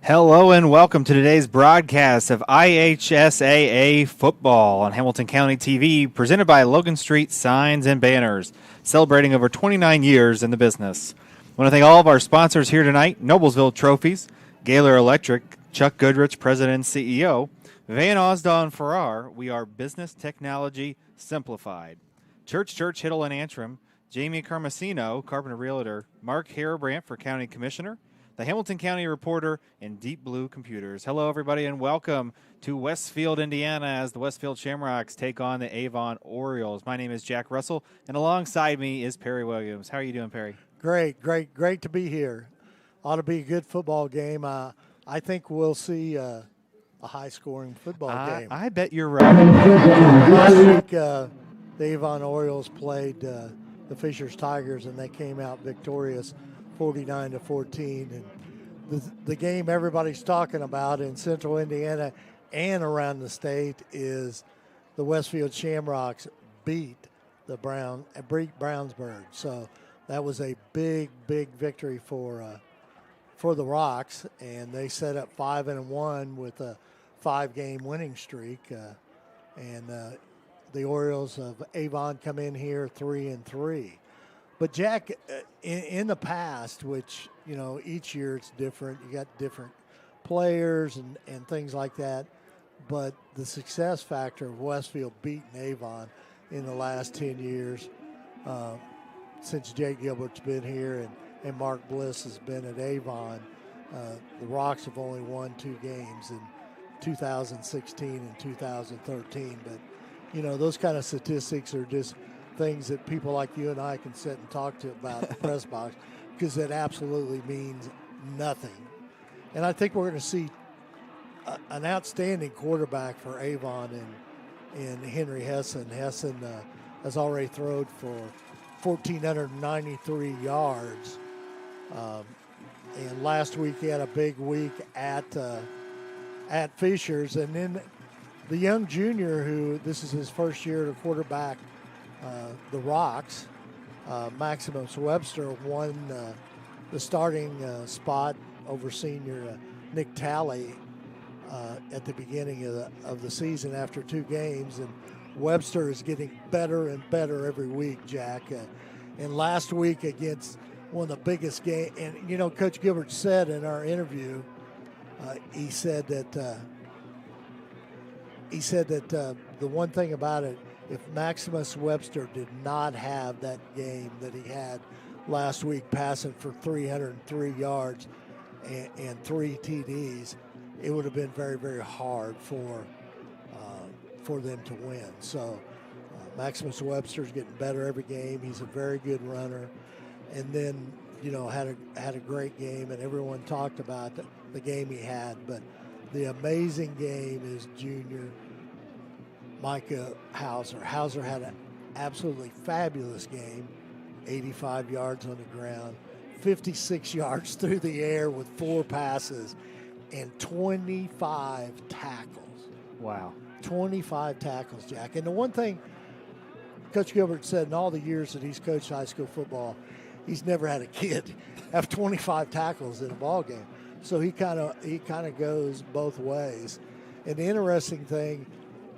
Hello and welcome to today's broadcast of IHSAA football on Hamilton County TV, presented by Logan Street Signs and Banners, celebrating over 29 years in the business. I want to thank all of our sponsors here tonight: Noblesville Trophies, Gaylor Electric, Chuck Goodrich, President and CEO, Van Osdon Farrar, we are Business Technology Simplified, Church Hiddle and Antrim, Jamie Carmesino, Carpenter Realtor, Mark Harabrandt for County Commissioner, the Hamilton County Reporter, and Deep Blue Computers. Hello, everybody, and welcome to Westfield, Indiana, as the Westfield Shamrocks take on the Avon Orioles. My name is Jack Russell, and alongside me is Perry Williams. How are you doing, Perry? Great to be here. Ought to be a good football game. I think we'll see a high-scoring football game. I bet you're right. Last week, the Avon Orioles played the Fishers Tigers, and they came out victorious 49-14, and the game everybody's talking about in Central Indiana and around the state is the Westfield Shamrocks beat Brownsburg. So that was a big victory for the Rocks, and they set up 5-1 with a 5-game winning streak. And the Orioles of Avon come in here 3-3. But Jack, in the past, which, you know, each year it's different. You got different players and things like that. But the success factor of Westfield beating Avon in the last 10 years, since Jake Gilbert's been here and Mark Bliss has been at Avon, the Rocks have only won 2 games in 2016 and 2013. But, you know, those kind of statistics are just things that people like you and I can sit and talk to about the press box, because it absolutely means nothing. And I think we're going to see an outstanding quarterback for Avon in Henry Hessen. Hessen has already thrown for 1,493 yards. And last week he had a big week at Fishers. And then the young junior, who this is his first year to quarterback the Rocks, Maximus Webster, won the starting spot over senior Nick Talley at the beginning of the season after 2 games. And Webster is getting better and better every week, Jack. And last week against one of the biggest games, and, you know, Coach Gilbert said in our interview, he said that the one thing about it, if Maximus Webster did not have that game that he had last week, passing for 303 yards and 3 TDs, it would have been very hard for them to win. So Maximus Webster's getting better every game. He's a very good runner, and then, you know, had a great game, and everyone talked about the game he had. But the amazing game is junior Micah Hauser. Hauser had an absolutely fabulous game, 85 yards on the ground, 56 yards through the air with 4 passes, and 25 tackles. Wow. 25 tackles, Jack. And the one thing Coach Gilbert said in all the years that he's coached high school football, he's never had a kid have 25 tackles in a ball game. So he kind of goes both ways. And the interesting thing,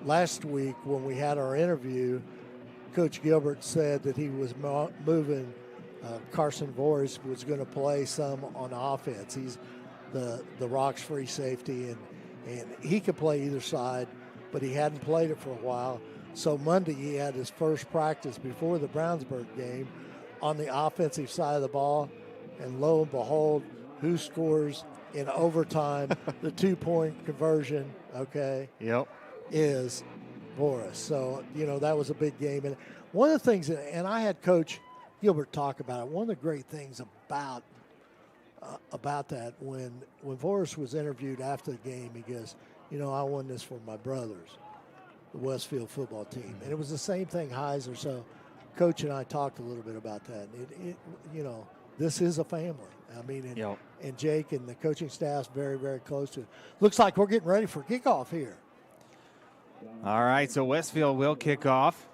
last week when we had our interview, Coach Gilbert said that he was moving Carson Voris was going to play some on offense. He's the Rocks free safety, and he could play either side, but he hadn't played it for a while. So Monday he had his first practice before the Brownsburg game on the offensive side of the ball, and lo and behold, who scores in overtime, the 2-point conversion, okay? Yep. Is Boris. So, you know, that was a big game. And one of the things, and I had Coach Gilbert talk about it, one of the great things about that, when Boris was interviewed after the game, he goes, you know, I won this for my brothers, the Westfield football team. And it was the same thing Heiser. So Coach and I talked a little bit about that. It you know, this is a family. I mean, and Jake and the coaching staff's very close to it. Looks like we're getting ready for kickoff here. All right, so Westfield will kick off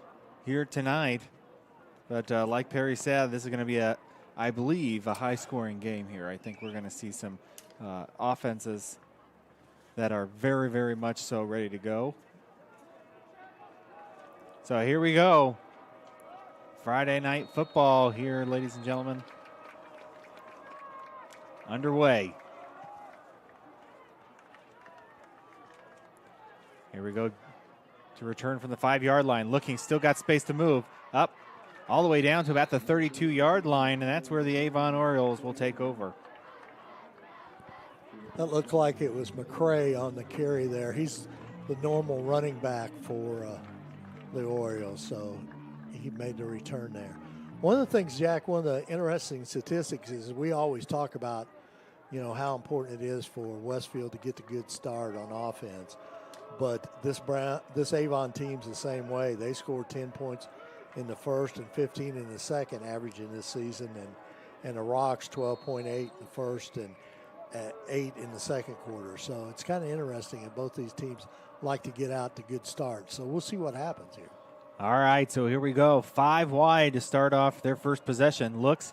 here tonight. But like Perry said, this is going to be I believe, a high-scoring game here. I think we're going to see some offenses that are very, very much so ready to go. So here we go. Friday night football here, ladies and gentlemen. Underway. Here we go to return from the 5-yard line. Looking, still got space to move. Up, all the way down to about the 32-yard line, and that's where the Avon Orioles will take over. That looked like it was McCray on the carry there. He's the normal running back for the Orioles, so he made the return there. One of the things, Jack, one of the interesting statistics is we always talk about, how important it is for Westfield to get the good start on offense. But this Avon team's the same way. They scored 10 points in the first and 15 in the second, averaging this season, and the Rocks 12.8 in the first and 8 in the second quarter. So it's kind of interesting that both these teams like to get out to good starts. So we'll see what happens here. All right, so here we go. 5 wide to start off their first possession. Looks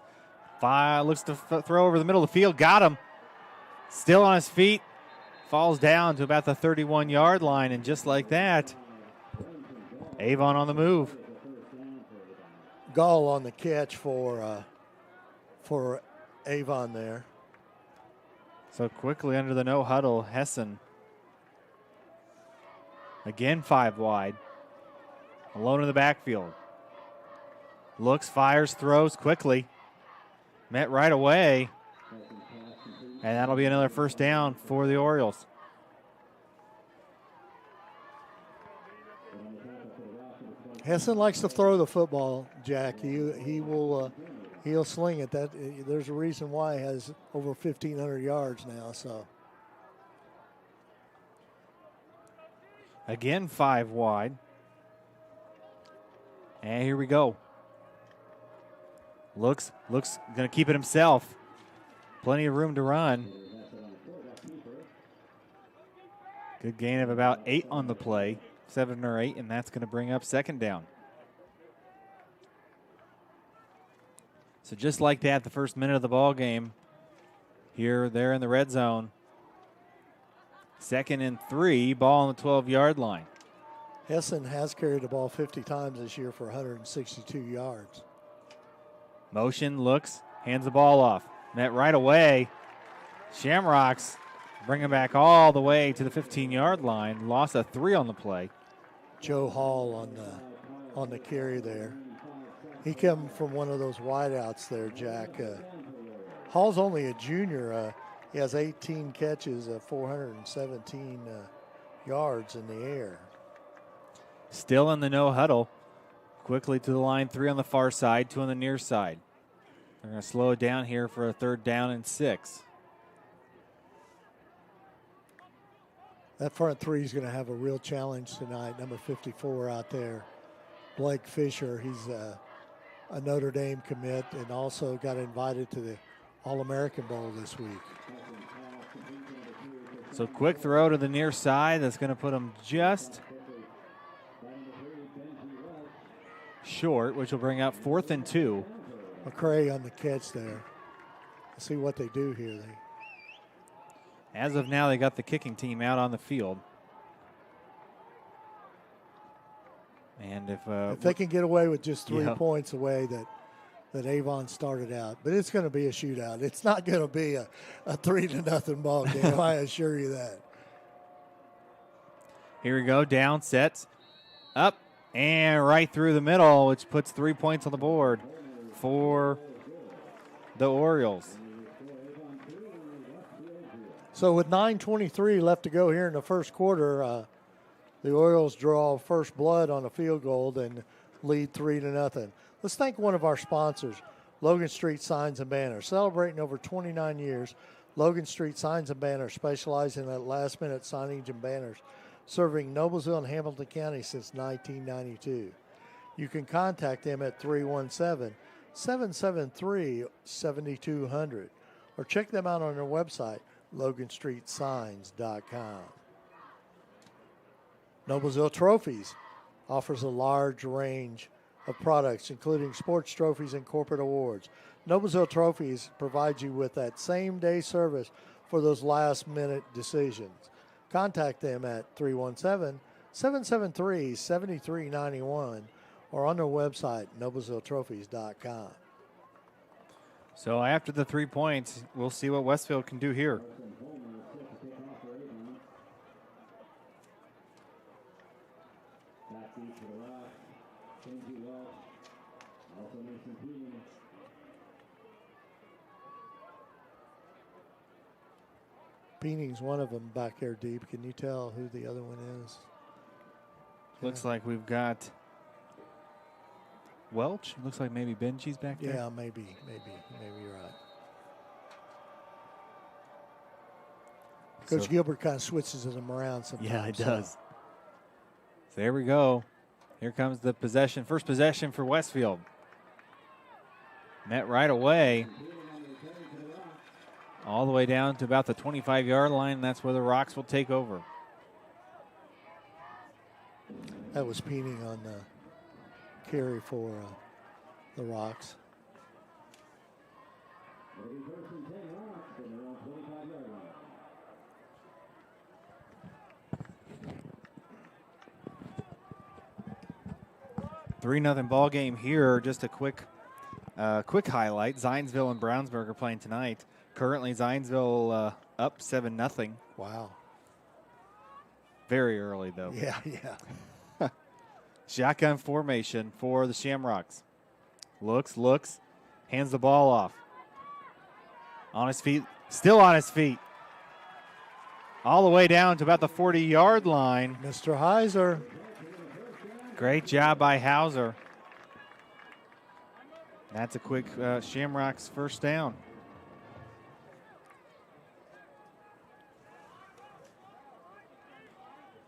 to throw over the middle of the field. Got him. Still on his feet. Falls down to about the 31-yard line, and just like that, Avon on the move. Gall on the catch for Avon there. So quickly under the no huddle, Hessen. Again 5 wide. Alone in the backfield. Looks, fires, throws quickly. Met right away. And that'll be another first down for the Orioles. Hessen likes to throw the football, Jack. He'll sling it. There's a reason why he has over 1,500 yards now. So again 5 wide. And here we go. Looks going to keep it himself. Plenty of room to run. Good gain of about 8 on the play, 7 or 8, and that's going to bring up second down. So just like that, the first minute of the ball game, here, there in the red zone. 2nd and 3, ball on the 12-yard line. Hessen has carried the ball 50 times this year for 162 yards. Motion, looks, hands the ball off. Met right away. Shamrocks bring him back all the way to the 15-yard line. Loss of 3 on the play. Joe Hall on the carry there. He came from one of those wideouts there, Jack. Hall's only a junior. He has 18 catches, 417 yards in the air. Still in the no huddle. Quickly to the line, 3 on the far side, 2 on the near side. They're going to slow it down here for a 3rd down and 6. That front 3 is going to have a real challenge tonight. Number 54 out there, Blake Fisher. He's a Notre Dame commit and also got invited to the All-American Bowl this week. So quick throw to the near side. That's going to put him just short, which will bring up 4th and 2. McCray on the catch there. Let's see what they do here. As of now, they got the kicking team out on the field. And if they can get away with just 3 points away that Avon started out, but it's going to be a shootout. It's not going to be a 3-0 ball game. I assure you that. Here we go. Down, sets, up, and right through the middle, which puts 3 points on the board for the Orioles. So with 9:23 left to go here in the first quarter, the Orioles draw first blood on a field goal and lead 3-0. Let's thank one of our sponsors, Logan Street Signs and Banners. Celebrating over 29 years, Logan Street Signs and Banners, specializing in last-minute signage and banners, serving Noblesville and Hamilton County since 1992. You can contact them at 317-773-7200 or check them out on their website, loganstreetsigns.com. Noblesville Trophies offers a large range of products, including sports trophies and corporate awards. Noblesville Trophies provides you with that same-day service for those last-minute decisions. Contact them at 317-773-7391 or on their website, noblesvilletrophies.com. So after the 3 points, we'll see what Westfield can do here. Peening's one of them back there deep. Can you tell who the other one is? Looks like we've got Welch. Looks like maybe Benji's back there. Yeah, maybe you're right. Coach Gilbert kind of switches them around sometimes. Yeah, he does. So there we go. Here comes the possession. First possession for Westfield. Met right away. All the way down to about the 25-yard line. That's where the Rocks will take over. That was Peening on the carry for the Rocks. Three 3-0 ball game here. Just a quick highlight. Zionsville and Brownsburg are playing tonight. Currently, Zionsville up 7-0. Wow. Very early, though. Yeah. Shotgun formation for the Shamrocks. Looks, hands the ball off. On his feet, still on his feet. All the way down to about the 40-yard line. Mr. Heiser. Great job by Hauser. That's a quick Shamrocks first down.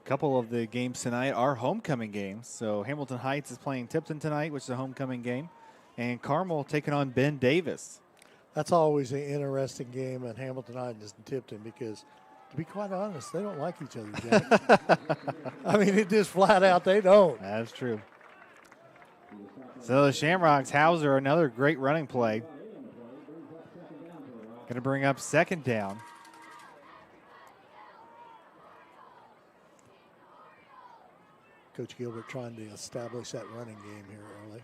Couple of the games tonight are homecoming games. So Hamilton Heights is playing Tipton tonight, which is a homecoming game. And Carmel taking on Ben Davis. That's always an interesting game at Hamilton Heights and Tipton because, to be quite honest, they don't like each other, Jack. I mean, it just flat out, they don't. That's true. So the Shamrocks, Hauser, another great running play. Going to bring up second down. Coach Gilbert trying to establish that running game here early.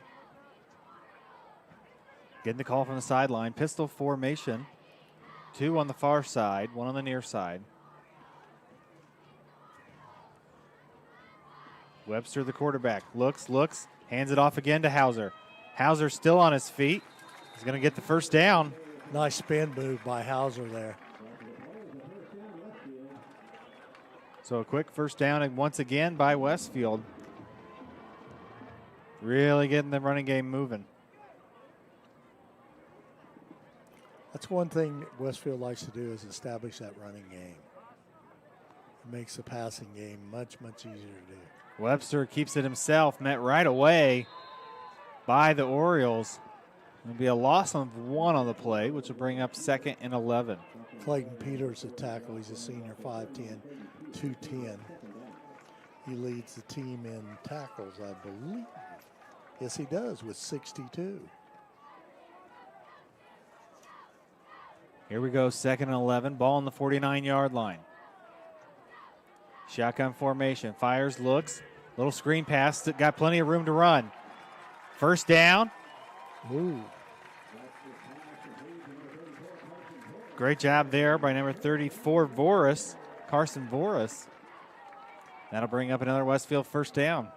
Getting the call from the sideline. Pistol formation. Two on the far side, one on the near side. Webster, the quarterback, looks, hands it off again to Hauser. Hauser still on his feet. He's going to get the first down. Nice spin move by Hauser there. So a quick first down, and once again by Westfield. Really getting the running game moving. That's one thing Westfield likes to do is establish that running game. It makes the passing game much easier to do. Webster keeps it himself, met right away by the Orioles. It'll be a loss of one on the play, which will bring up 2nd and 11. Clayton Peters at tackle. He's a senior, 5'10", 210. He leads the team in tackles, I believe. Yes, he does, with 62. Here we go, 2nd and 11. Ball on the 49-yard line. Shotgun formation. Fires, looks. Little screen pass. Got plenty of room to run. First down. Ooh. Great job there by number 34, Voris, Carson Voris. That'll bring up another Westfield first down.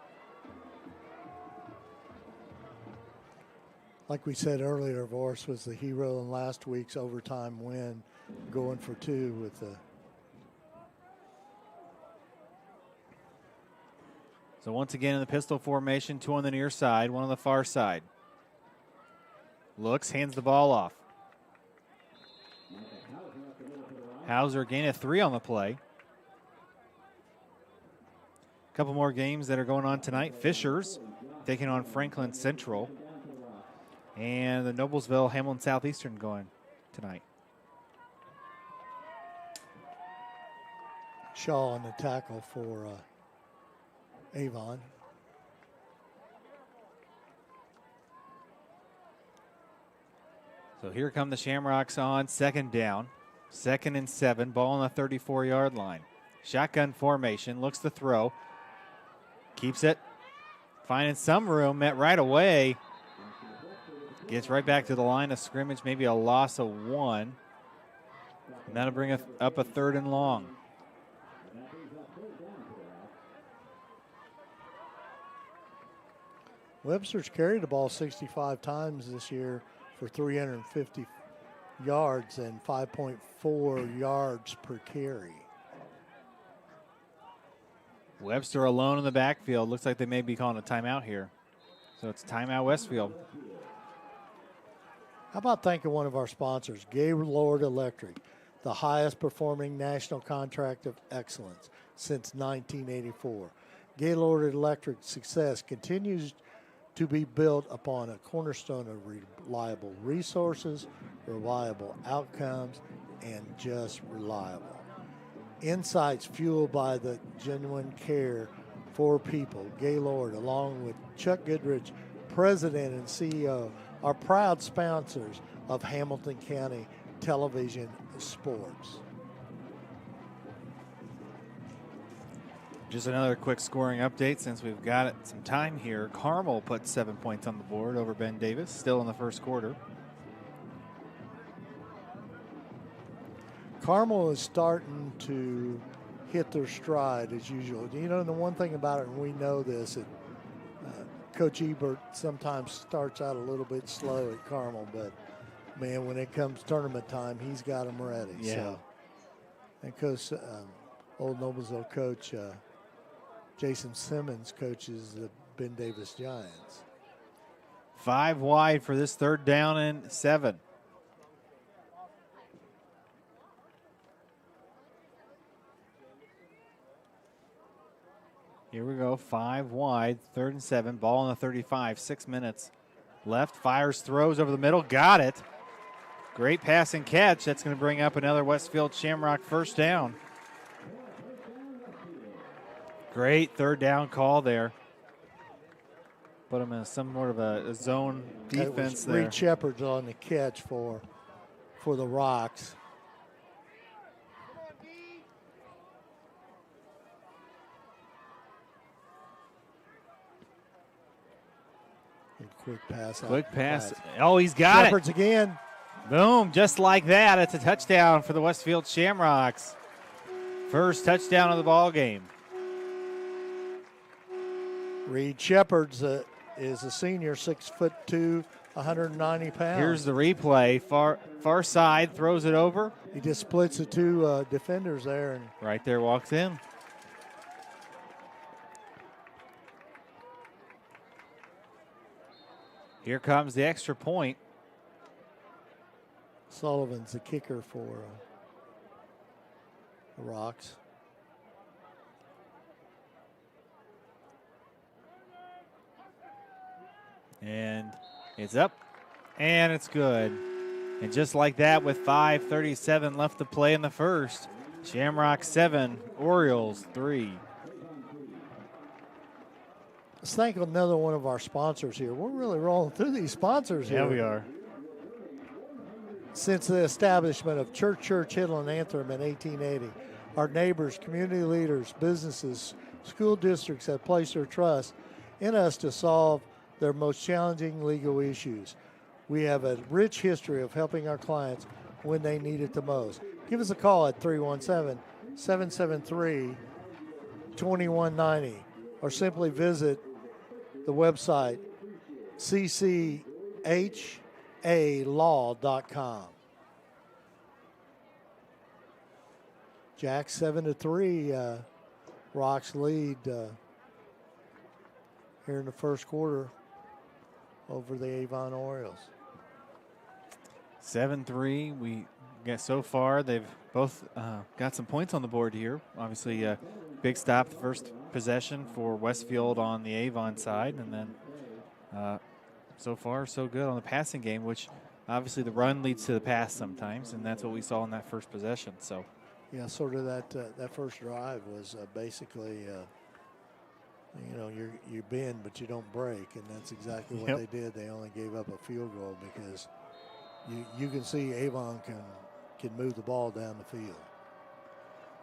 Like we said earlier, Voris was the hero in last week's overtime win, going for two with the. So once again in the pistol formation, two on the near side, one on the far side. Looks, hands the ball off. Hauser gain of 3 on the play. A couple more games that are going on tonight. Fishers taking on Franklin Central. And the Noblesville Hamlin Southeastern going tonight. Shaw on the tackle for Avon. So here come the Shamrocks on 2nd down. 2nd and 7, ball on the 34-yard line. Shotgun formation, looks to throw. Keeps it, finding some room, met right away. Gets right back to the line of scrimmage, maybe a loss of 1. And that'll bring up a 3rd and long. Webster's carried the ball 65 times this year for 350 yards and 5.4 yards per carry. Webster alone in the backfield. Looks like they may be calling a timeout here. So it's timeout Westfield. How about thanking one of our sponsors, Gaylord Electric, the highest performing national contract of excellence since 1984. Gaylord Electric's success continues to be built upon a cornerstone of reliable resources, reliable outcomes, and just reliable. Insights fueled by the genuine care for people. Gaylord, along with Chuck Goodrich, President and CEO, are proud sponsors of Hamilton County Television Sports. Just another quick scoring update since we've got some time here. Carmel put 7 points on the board over Ben Davis, still in the first quarter. Carmel is starting to hit their stride as usual. You know, the one thing about it, and we know this, Coach Ebert sometimes starts out a little bit slow at Carmel, but, man, when it comes tournament time, he's got them ready. Yeah. So, and Coach, old Noblesville coach, Jason Simmons coaches the Ben Davis Giants. 5 wide for this 3rd down and 7. Here we go, 5 wide, 3rd and 7, ball on the 35, 6 minutes left. Fires, throws over the middle, got it. Great pass and catch. That's going to bring up another Westfield Shamrock 1st down. Great 3rd down call there. Put him in some sort of a zone defense there. Reed Shepard's on the catch for the Rocks. Quick pass. Quick pass. Oh, he's got Shepard's it. again. Boom, just like that. It's a touchdown for the Westfield Shamrocks. First touchdown of the ball game. Reed Shepard's is a senior, 6'2", 190 pounds. Here's the replay. Far side, throws it over. He just splits the two defenders there. And right there, walks in. Here comes the extra point. Sullivan's the kicker for the Rocks. And it's up, and it's good. And just like that, with 5:37 left to play in the first, Shamrock 7, Orioles 3. Let's thank another one of our sponsors here. We're really rolling through these sponsors here. Yeah, we are. Since the establishment of Church, Hiddle, and Anthem in 1880, our neighbors, community leaders, businesses, school districts have placed their trust in us to solve their most challenging legal issues. We have a rich history of helping our clients when they need it the most. Give us a call at 317-773-2190 or simply visit the website cchalaw.com. Jack 7-3, Rocks lead here in the first quarter over the Avon Orioles. 7-3. We get so far. They've both got some points on the board here. Obviously, big stop, the first possession for Westfield on the Avon side, and then so far so good on the passing game, which obviously the run leads to the pass sometimes, and that's what we saw in that first possession. So yeah, sort of that first drive was basically you bend but you don't break, and that's exactly what they did. They only gave up a field goal because you can see Avon can move the ball down the field.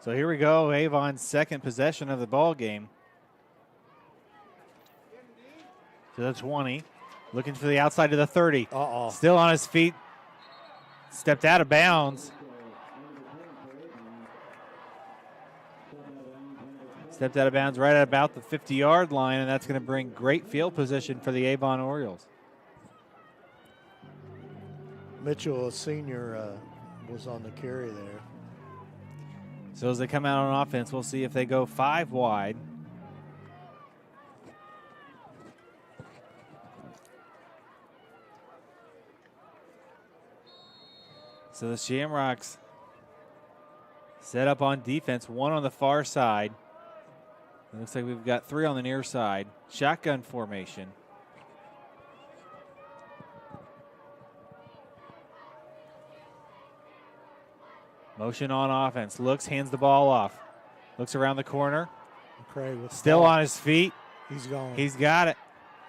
So here we go, Avon's second possession of the ball game. To the 20, looking for the outside to the 30. Uh-oh. Still on his feet, stepped out of bounds. Stepped out of bounds right at about the 50-yard line, and that's going to bring great field position for the Avon Orioles. Mitchell, a senior, was on the carry there. So as they come out on offense, we'll see if they go 5 wide. So the Shamrocks set up on defense, 1 on the far side. It looks like we've got 3 on the near side. Shotgun formation. Motion on offense. Looks, hands the ball off. Looks around the corner. McCray with Still on his feet. He's going. He's got it.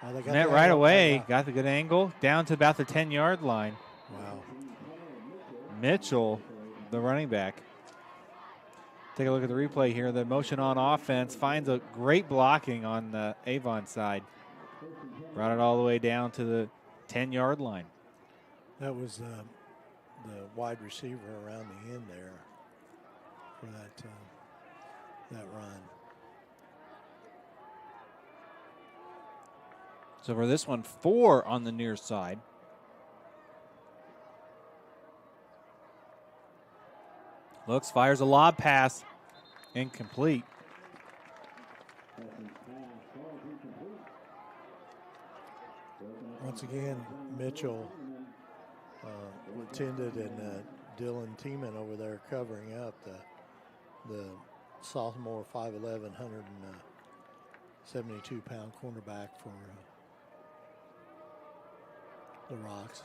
They got Met right away. Got the good angle. Down to about the 10-yard line. Wow. Mitchell, the running back. Take a look at the replay here. The motion on offense finds a great blocking on the Avon side. Brought it all the way down to the 10-yard line. That was the wide receiver around the end there for that run. So for this one, 4 on the near side. Looks, fires a lob pass. Incomplete. Once again, Mitchell attended and Dylan Tiemann over there covering up the sophomore 5'11", 172-pound cornerback for the Rocks.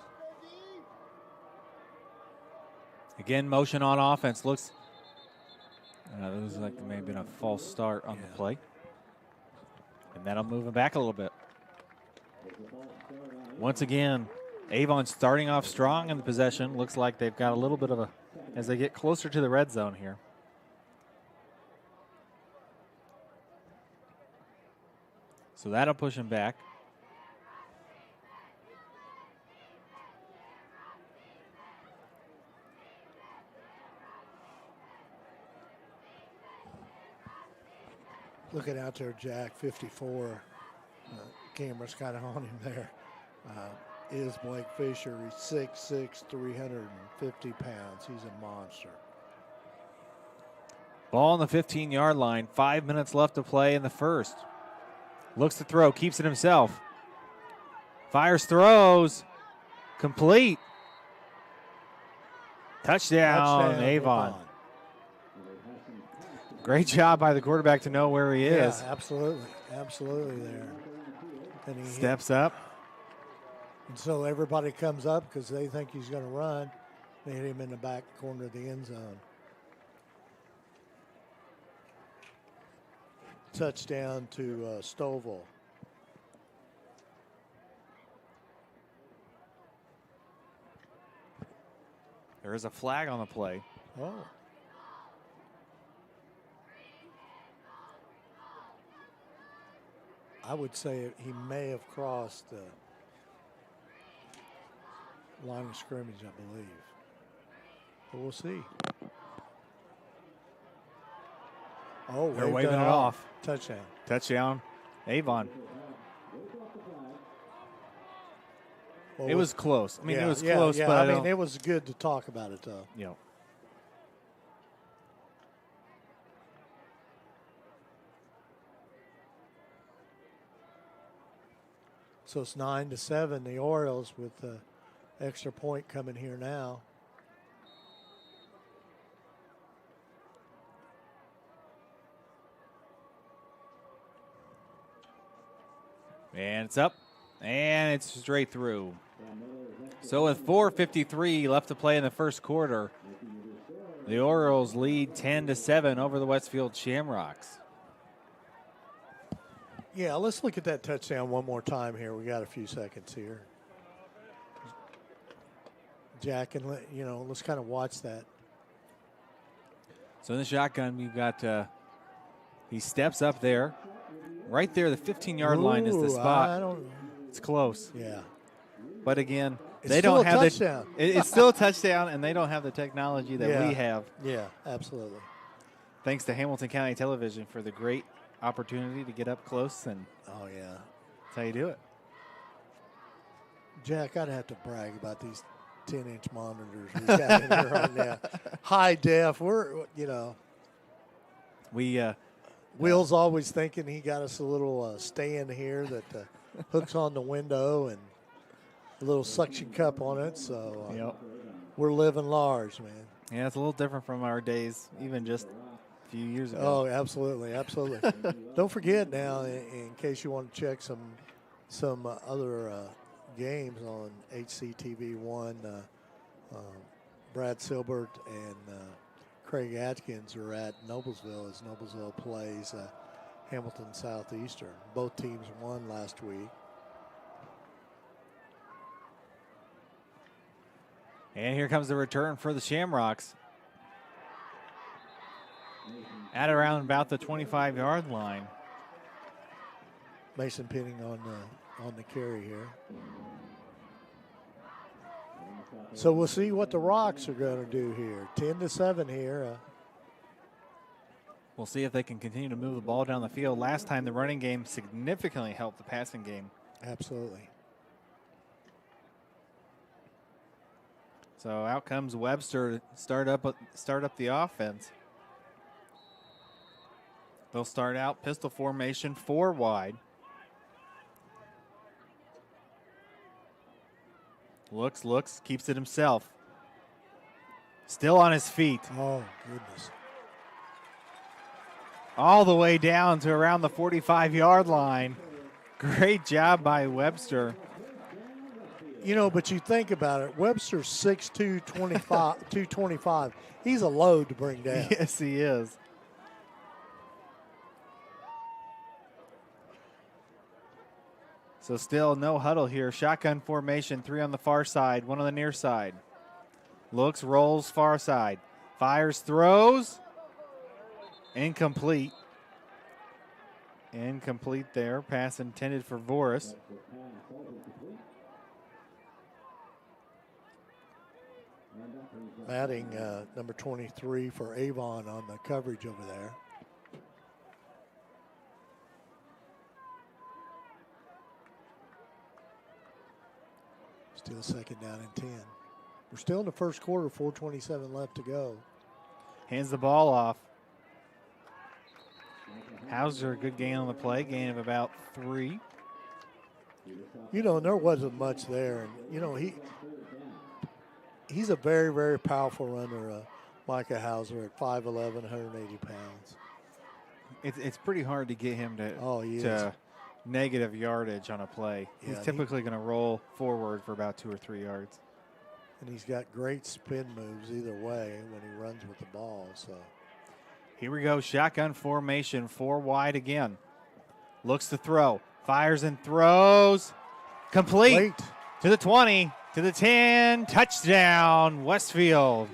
Again, motion on offense. Looks like there may have been a false start on the play. And that'll move him back a little bit. Once again, Avon starting off strong in the possession. Looks like they've got a little bit of a, as they get closer to the red zone here. So that'll push him back. Looking out there, Jack, 54. Camera's kind of on him there. Is Blake Fisher. He's 6'6", 350 pounds. He's a monster. Ball on the 15-yard line. 5 minutes left to play in the first. Looks to throw, keeps it himself. Fires, throws, complete. Touchdown, Avon. Great job by the quarterback to know where he is. Yeah, absolutely there. And he steps up. And so everybody comes up because they think he's going to run. They hit him in the back corner of the end zone. Touchdown to Stovall. There is a flag on the play. Oh. I would say he may have crossed the line of scrimmage, I believe. But we'll see. Oh, they're waving it off. Touchdown. Touchdown, Avon. Well, it was close. I mean, it was yeah, close, yeah. but I mean, it was good to talk about it, though. Yeah. So it's 9-7. The Orioles with the extra point coming here now. And it's up, and it's straight through. So with 4:53 left to play in the first quarter, the Orioles lead 10-7 over the Westfield Shamrocks. Yeah, let's look at that touchdown one more time here. We got a few seconds here. Jack, and let's kind of watch that. So in the shotgun, we've got he steps up there. Right there, the 15-yard line is the spot. I don't. It's close. Yeah. But again, It's they still don't a have touchdown. It's still a touchdown, and they don't have the technology that Yeah. we have. Yeah, absolutely. Thanks to Hamilton County Television for the great opportunity to get up close, and Oh, yeah. that's how you do it. Jack, I'd have to brag about these 10-inch monitors we got in here right now. High def. We Will's always thinking he got us a little stand here that hooks on the window and a little suction cup on it. So yep. we're living large, man. Yeah, it's a little different from our days, even just a few years ago. Oh, absolutely, absolutely. Don't forget now, in case you want to check some other games on HCTV 1, Brad Silbert and Craig Atkins are at Noblesville as Noblesville plays Hamilton Southeastern. Both teams won last week. And here comes the return for the Shamrocks. At around about the 25-yard line. Mason Penning on the carry here. So we'll see what the Rocks are going to do here. 10-7 here. We'll see if they can continue to move the ball down the field. Last time the running game significantly helped the passing game. Absolutely. So out comes Webster to start up the offense. They'll start out pistol formation, 4 wide. Looks, keeps it himself. Still on his feet. Oh, goodness. All the way down to around the 45-yard line. Great job by Webster. But you think about it, Webster's 6'2", 225. He's a load to bring down. Yes, he is. So still no huddle here. Shotgun formation, 3 on the far side, 1 on the near side. Looks, rolls, far side. Fires, throws. Incomplete. Incomplete there. Pass intended for Voris. Adding number 23 for Avon on the coverage over there. Still second down and 10. We're still in the first quarter, 4:27 left to go. Hands the ball off. Hauser, a good gain on the play, gain of about 3. And there wasn't much there. And, he's a very, very powerful runner, Micah Hauser, at 5'11", 180 pounds. It's pretty hard to get him to to negative yardage on a play. Yeah, he's typically going to roll forward for about 2 or 3 yards. And he's got great spin moves either way when he runs with the ball. So here we go, shotgun formation, 4 wide again. Looks to throw, fires and throws. Complete to the 20, to the 10, touchdown, Westfield.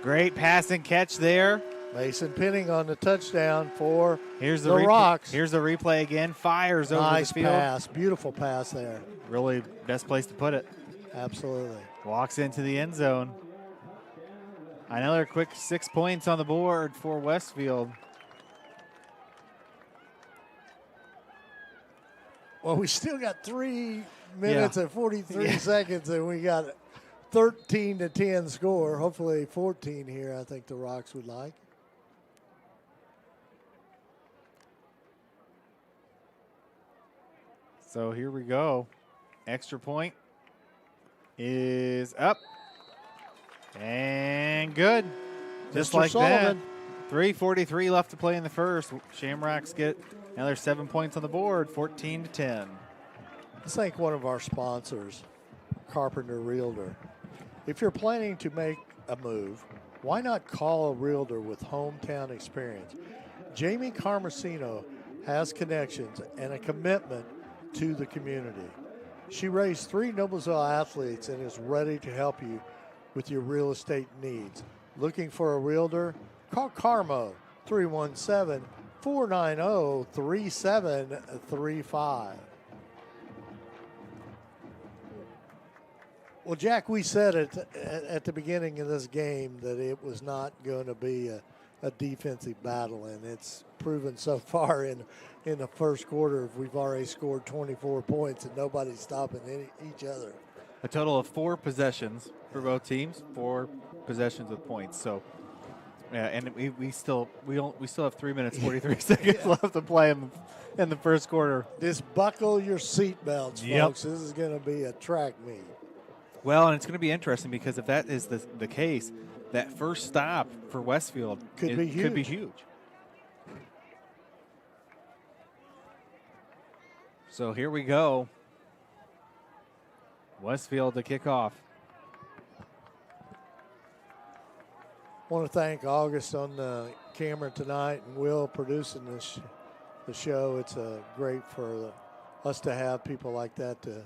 Great pass and catch there. Mason Penning on the touchdown for the Rocks. Here's the replay again. Fires over the field. Nice pass. Beautiful pass there. Really best place to put it. Absolutely. Walks into the end zone. Another quick 6 points on the board for Westfield. Well, we still got 3 minutes and 43 seconds, and we got 13-10 score. Hopefully 14 here, I think the Rocks would like. So here we go. Extra point is up. And good. Just Mr. like Sullivan. that. 3:43 left to play in the first. Shamrocks get another 7 points on the board, 14-10. Let's thank one of our sponsors, Carpenter Realtor. If you're planning to make a move, why not call a realtor with hometown experience? Jamie Carmesino has connections and a commitment to the community. She raised 3 Noblesville athletes and is ready to help you with your real estate needs. Looking for a realtor? Call Carmo 317-490-3735. Well, Jack, we said it at the beginning of this game that it was not going to be a defensive battle, and it's proven so far in the first quarter. We've already scored 24 points, and nobody's stopping each other. A total of 4 possessions for both teams, 4 possessions with points. So, yeah, and we still have 3 minutes 43 seconds left to play in the first quarter. Just buckle your seatbelts, folks. This is going to be a track meet. Well, and it's going to be interesting because if that is the case, that first stop for Westfield could be huge. So here we go. Westfield to kick off. I want to thank August on the camera tonight and Will producing the show. It's great for us to have people like that to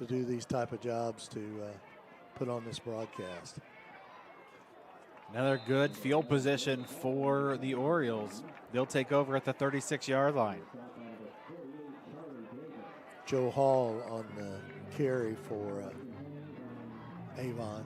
do these type of jobs to put on this broadcast. Another good field position for the Orioles. They'll take over at the 36-yard line. Joe Hall on the carry for Avon.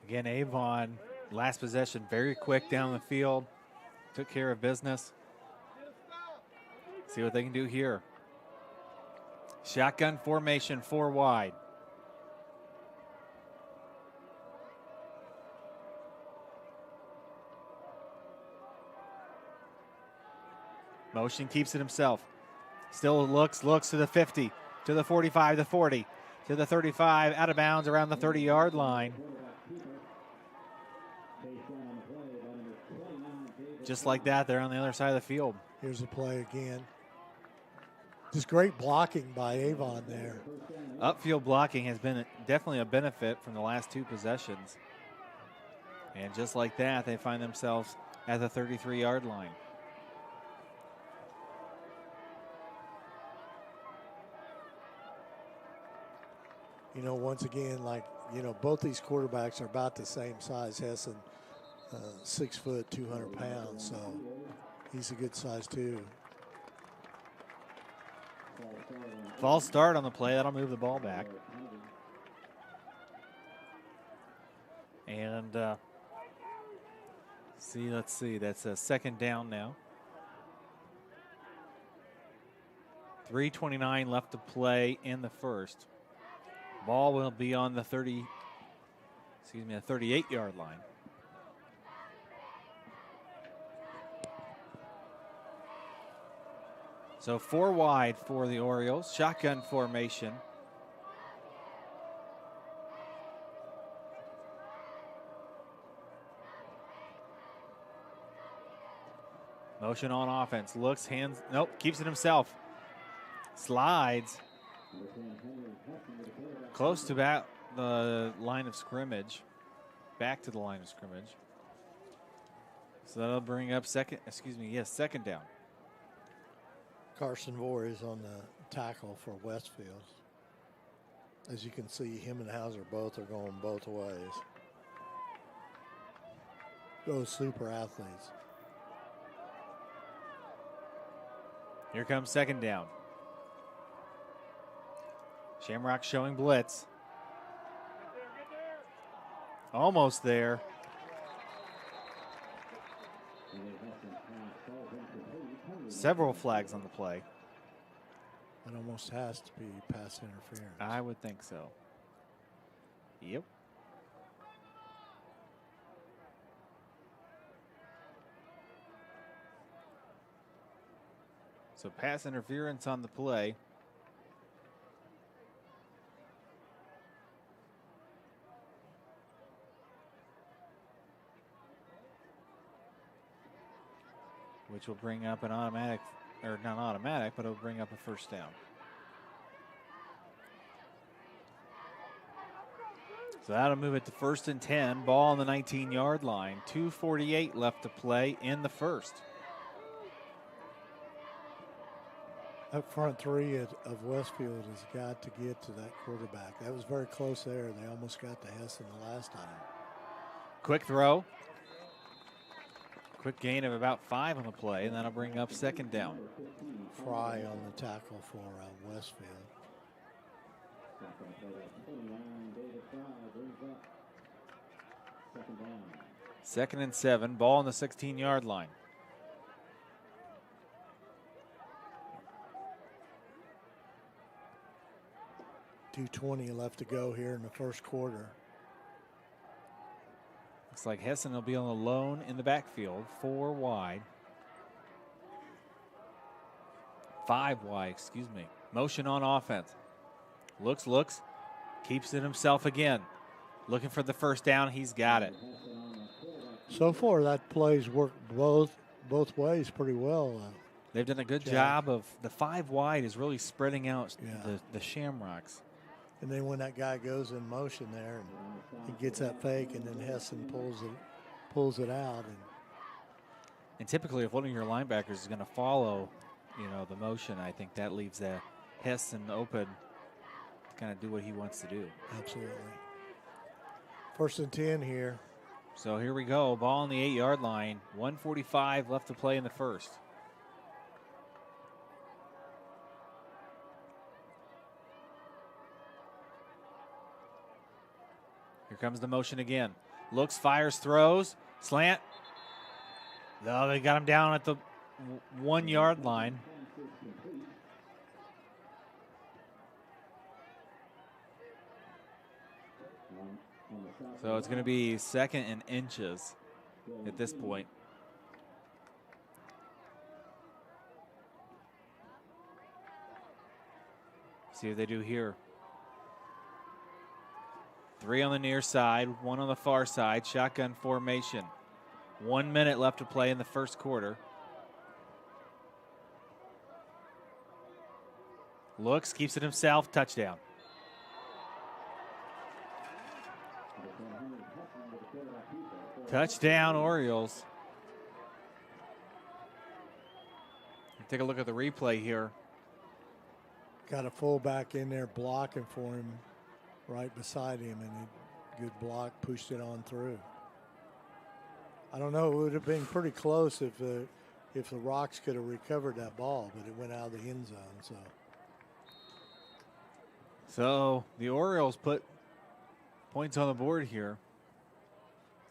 Again, Avon, last possession, very quick down the field. Took care of business. See what they can do here. Shotgun formation, 4 wide. Motion keeps it himself. Still looks to the 50, to the 45, the 40, to the 35, out of bounds around the 30-yard line. Just like that, they're on the other side of the field. Here's the play again. Just great blocking by Avon there. Upfield blocking has been definitely a benefit from the last 2 possessions. And just like that, they find themselves at the 33-yard line. You know, once again, both these quarterbacks are about the same size. Hessen, 6 foot, 200 pounds, so he's a good size too. False start on the play. That'll move the ball back. And let's see. That's a second down now. 3:29 left to play in the first. Ball will be on the 38-yard line. So 4 wide for the Orioles. Shotgun formation. Motion on offense. Looks, hands. Nope, keeps it himself. Slides. Close to about the line of scrimmage. Back to the line of scrimmage. So that'll bring up second down. Carson Vore is on the tackle for Westfield. As you can see, him and Hauser both are going both ways. Those super athletes. Here comes second down. Shamrock showing blitz. Almost there. Several flags on the play. It almost has to be pass interference. I would think so. Yep. So pass interference on the play. Which will bring up an automatic, or not automatic, but it'll bring up a first down. So that'll move it to 1st and 10. Ball on the 19-yard line. 2:48 left to play in the first. That front three of Westfield has got to get to that quarterback. That was very close there. They almost got to Hessen the last time. Quick throw. Quick gain of about 5 on the play, and that'll bring up second down. Fry on the tackle for Westfield. Second and 7, ball on the 16-yard line. .220 left to go here in the first quarter. Looks like Hessen will be on the lone in the backfield, 4 wide. 5 wide, excuse me. Motion on offense. Looks, keeps it himself again. Looking for the first down, he's got it. So far, that play's worked both ways pretty well. They've done a good job of the 5 wide is really spreading out the Shamrocks. And then when that guy goes in motion there, and he gets that fake, and then Hessen pulls it out. And typically, if one of your linebackers is going to follow, the motion, I think that leaves Hessen open to kind of do what he wants to do. Absolutely. First and 10 here. So here we go. Ball on the 8-yard line. 1:45 left to play in the first. Here comes the motion again. Looks, fires, throws, slant. No, they got him down at the 1-yard line. So it's going to be second and inches at this point. See what they do here. 3 on the near side, 1 on the far side, shotgun formation. 1 minute left to play in the first quarter. Looks, keeps it himself, touchdown. Touchdown, Orioles. Take a look at the replay here. Got a fullback in there blocking for him right beside him, and a good block, pushed it on through. I don't know, it would have been pretty close if the Rocks could have recovered that ball, but it went out of the end zone. So the Orioles put points on the board here.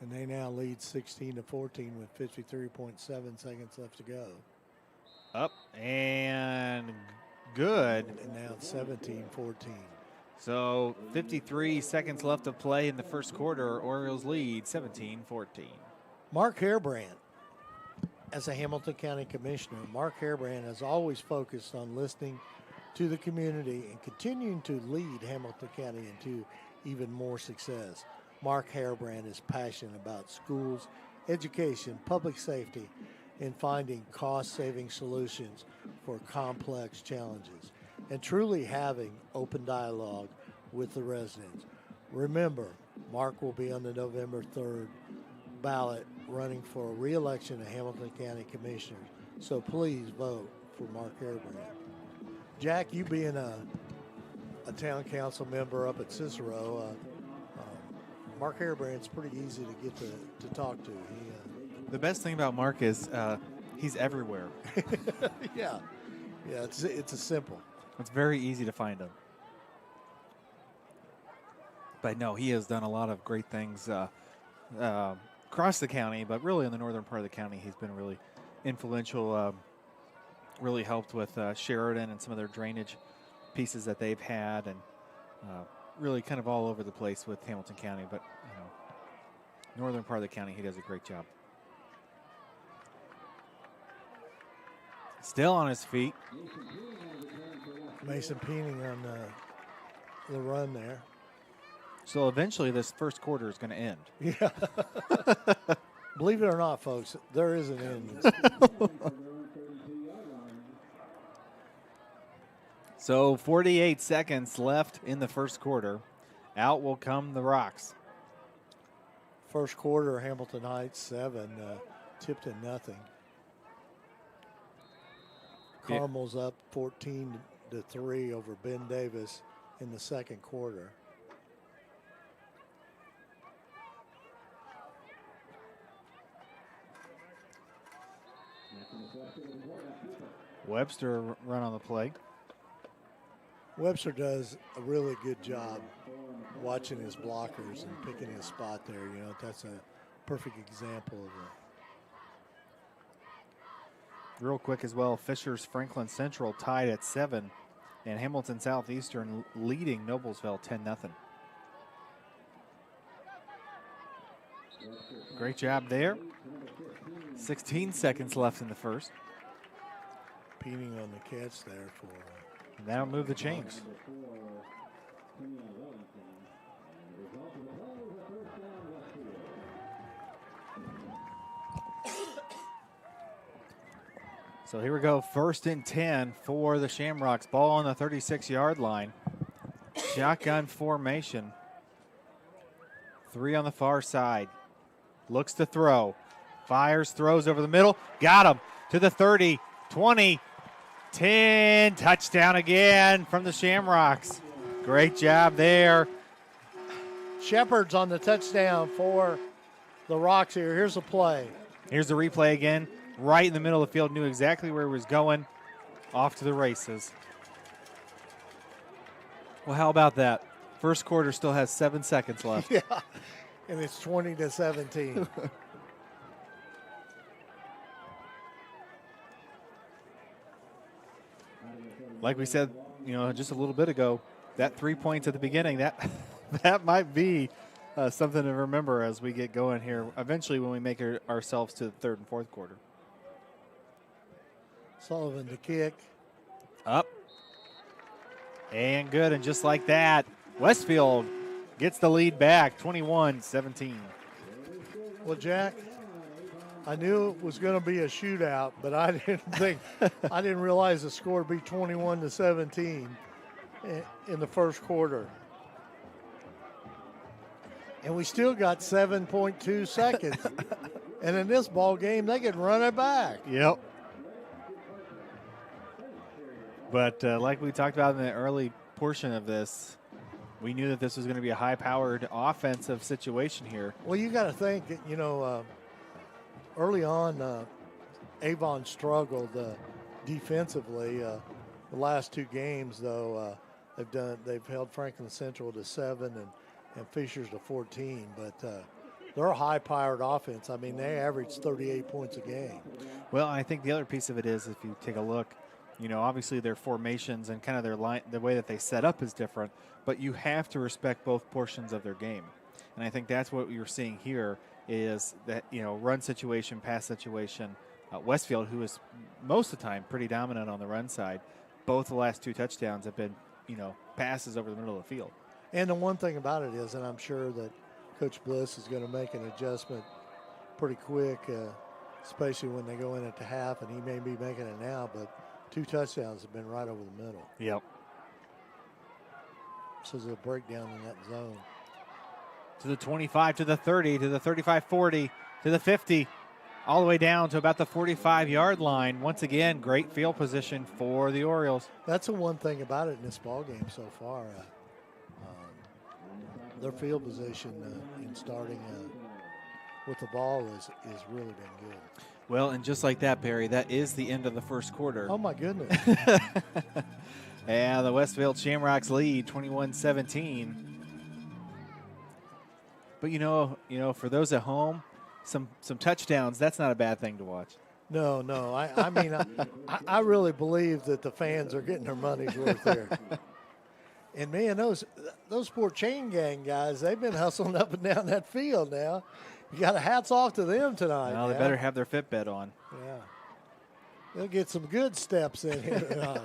And they now lead 16-14 with 53.7 seconds left to go. Up and good. And now it's 17-14. So 53 seconds left to play in the first quarter. Orioles lead 17-14. Mark Hairbrand, as a Hamilton County Commissioner, Mark Hairbrand has always focused on listening to the community and continuing to lead Hamilton County into even more success. Mark Hairbrand is passionate about schools, education, public safety, and finding cost-saving solutions for complex challenges, and truly having open dialogue with the residents. Remember, Mark will be on the November 3rd ballot running for a re-election of Hamilton County Commissioners, so please vote for Mark Hairbrand. Jack, you being a town council member up at Cicero, Mark Hairbrand's pretty easy to get to talk to. The best thing about Mark is he's everywhere. Yeah, it's a simple. It's very easy to find him. But no, he has done a lot of great things across the county, but really in the northern part of the county, he's been really influential. Really helped with Sheridan and some of their drainage pieces that they've had, and really kind of all over the place with Hamilton County. But northern part of the county, he does a great job. Still on his feet. Mason Peening on the run there. So eventually this first quarter is going to end. Yeah. Believe it or not, folks, there is an end. So 48 seconds left in the first quarter. Out will come the Rocks. First quarter, Hamilton Heights 7, Tipton nothing. Carmel's up 14-3 over Ben Davis in the second quarter. Webster run on the play. Webster does a really good job watching his blockers and picking his spot there. You know, that's a perfect example of it. Real quick as well, Fisher's Franklin Central tied at 7, and Hamilton Southeastern leading Noblesville 10-0. Great job there. 16 seconds left in the first. Peating on the catch there for. And that'll move the chains. So here we go, 1st and 10 for the Shamrocks. Ball on the 36-yard line. Shotgun formation. 3 on the far side. Looks to throw. Fires, throws over the middle. Got him to the 30, 20, 10. Touchdown again from the Shamrocks. Great job there. Shepard's on the touchdown for the Rocks here. Here's the play. Here's the replay again. Right in the middle of the field. Knew exactly where he was going. Off to the races. Well, how about that? First quarter still has 7 seconds left. Yeah, and it's 20-17. Like we said, just a little bit ago, that 3 points at the beginning, that might be something to remember as we get going here. Eventually, when we make ourselves to the third and fourth quarter. Sullivan to kick. Up. And good. And just like that, Westfield gets the lead back, 21-17. Well, Jack, I knew it was going to be a shootout, but I didn't realize the score would be 21-17 in the first quarter. And we still got 7.2 seconds. And in this ball game, they could run it back. Yep. But like we talked about in the early portion of this, we knew that this was going to be a high-powered offensive situation here. Well, you got to think, early on, Avon struggled defensively. The last 2 games, though, they've held Franklin Central to 7 and Fishers to 14. But they're a high-powered offense. I mean, they average 38 points a game. Well, I think the other piece of it is, if you take a look, obviously their formations and kind of their line, the way that they set up is different, but you have to respect both portions of their game. And I think that's what you're seeing here is that, run situation, pass situation. Westfield, who is most of the time pretty dominant on the run side, both the last 2 touchdowns have been, passes over the middle of the field. And the one thing about it is, and I'm sure that Coach Bliss is going to make an adjustment pretty quick, especially when they go in at the half, and he may be making it now, but 2 touchdowns have been right over the middle. Yep. So there's a breakdown in that zone. To the 25, to the 30, to the 35-40, to the 50, all the way down to about the 45-yard line. Once again, great field position for the Orioles. That's the one thing about it in this ball game so far. Their field position in starting with the ball has really been good. Well, and just like that, Barry, that is the end of the first quarter. Oh, my goodness. And the Westfield Shamrocks lead 21-17. But, for those at home, some touchdowns, that's not a bad thing to watch. No. I mean, I really believe that the fans are getting their money's worth there. And, man, those poor chain gang guys, they've been hustling up and down that field now. You got a hats off to them tonight. Well, they better have their Fitbit on. Yeah. They'll get some good steps in here tonight.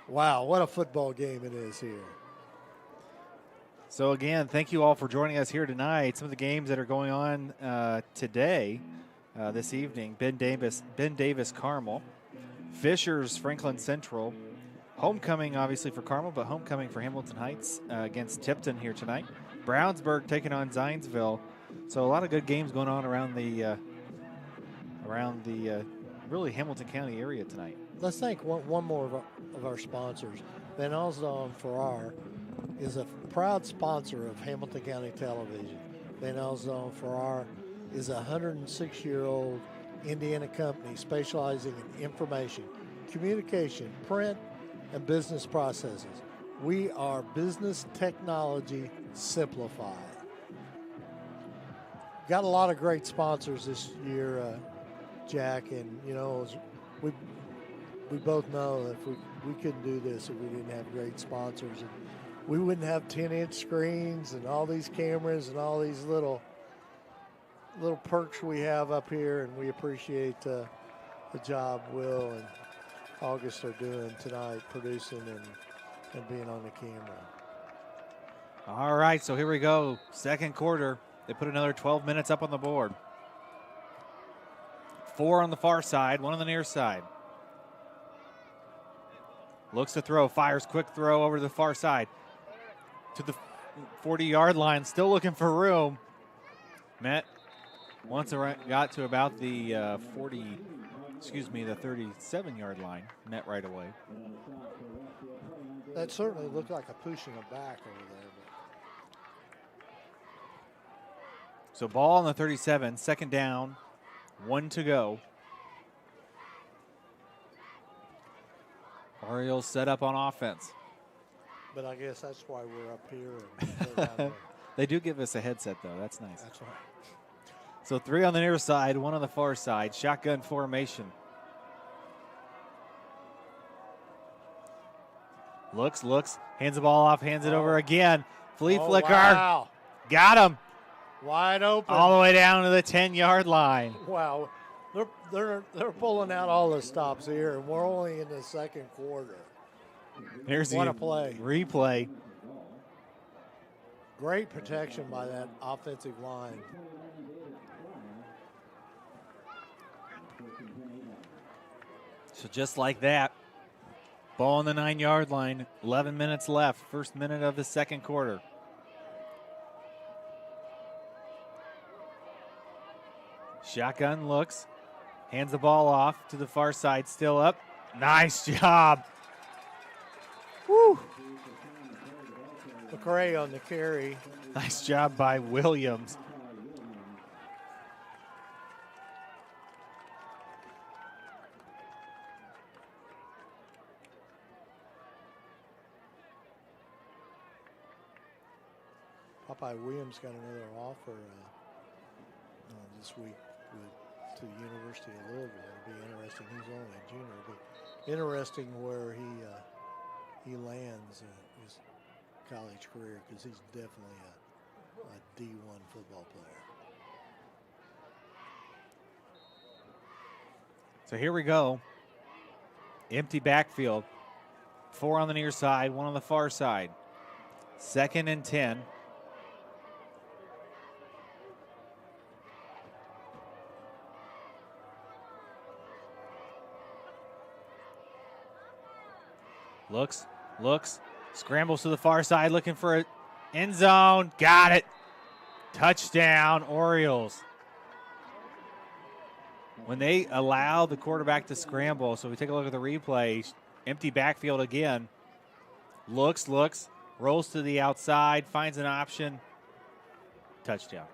Wow, what a football game it is here. So, again, thank you all for joining us here tonight. Some of the games that are going on today, this evening, Ben Davis Carmel, Fishers Franklin Central, homecoming obviously for Carmel, but homecoming for Hamilton Heights against Tipton here tonight. Brownsburg taking on Zionsville. So a lot of good games going on around the really Hamilton County area tonight. Let's thank one more of our sponsors. Van Alsterdam Farrar is a proud sponsor of Hamilton County Television. Van Alsterdam Farrar is a 106-year-old Indiana company specializing in information, communication, print, and business processes. We are business technology simplified. Got a lot of great sponsors this year, Jack, and we both know that if we couldn't do this if we didn't have great sponsors, and we wouldn't have 10-inch screens and all these cameras and all these little perks we have up here, and we appreciate the job Will and August are doing tonight, producing and being on the camera. All right, so here we go. Second quarter. They put another 12 minutes up on the board. 4 on the far side, 1 on the near side. Looks to throw, fires quick throw over to the far side. To the 40-yard line, still looking for room. Met once got to about the 37-yard line. Met right away. That certainly looked like a pushing a back over there. So ball on the 37, second down, 1 to go. Orioles set up on offense. But I guess that's why we're up here. And they do give us a headset, though. That's nice. That's right. So 3 on the near side, 1 on the far side. Shotgun formation. Looks, hands the ball off, hands it over again. Flea flicker. Wow. Got him. Wide open. All the way down to the 10-yard line. Wow. They're pulling out all the stops here, and we're only in the second quarter. Here's what the a play. Replay. Great protection by that offensive line. So just like that, ball on the 9-yard line, 11 minutes left, first minute of the second quarter. Shotgun looks, hands the ball off to the far side, still up. Nice job. Woo. McRae on the carry. Nice job by Williams. Popeye Williams got another offer this week to the University of Louisville. It'll be interesting. He's only a junior. It'll be interesting where he lands his college career, because he's definitely a D1 football player. So here we go. Empty backfield. 4 on the near side, 1 on the far side. 2nd and 10. Looks, scrambles to the far side, looking for an end zone. Got it. Touchdown, Orioles. When they allow the quarterback to scramble, so we take a look at the replay, empty backfield again. Looks, rolls to the outside, finds an option. Touchdown.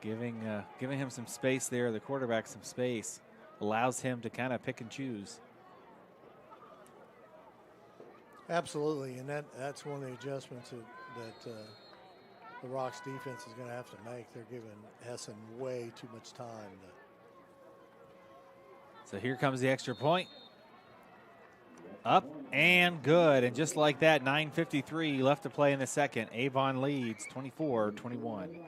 Giving him some space there, the quarterback some space. Allows him to kind of pick and choose. Absolutely, and that's one of the adjustments that the Rocks defense is going to have to make. They're giving Hessen way too much time. So here comes the extra point. Up and good, and just like that, 9:53 left to play in the second. Avon leads 24-21.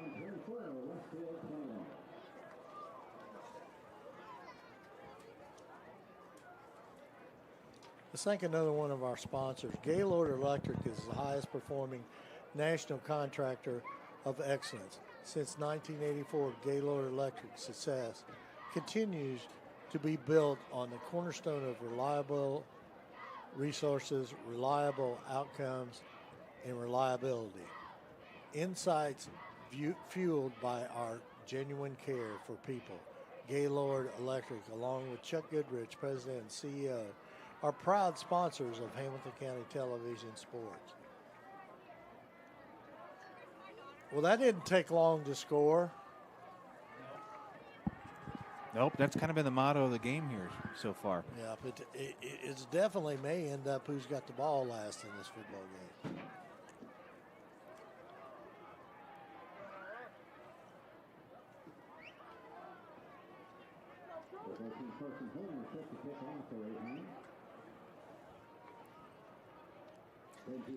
Let's thank another one of our sponsors. Gaylord Electric is the highest performing national contractor of excellence. Since 1984, Gaylord Electric's success continues to be built on the cornerstone of reliable resources, reliable outcomes, and reliability. Insights fueled by our genuine care for people. Gaylord Electric, along with Chuck Goodrich, President and CEO, are proud sponsors of Hamilton County Television Sports. Well, that didn't take long to score. Nope, that's kind of been the motto of the game here so far. Yeah, but it's definitely may end up who's got the ball last in this football game.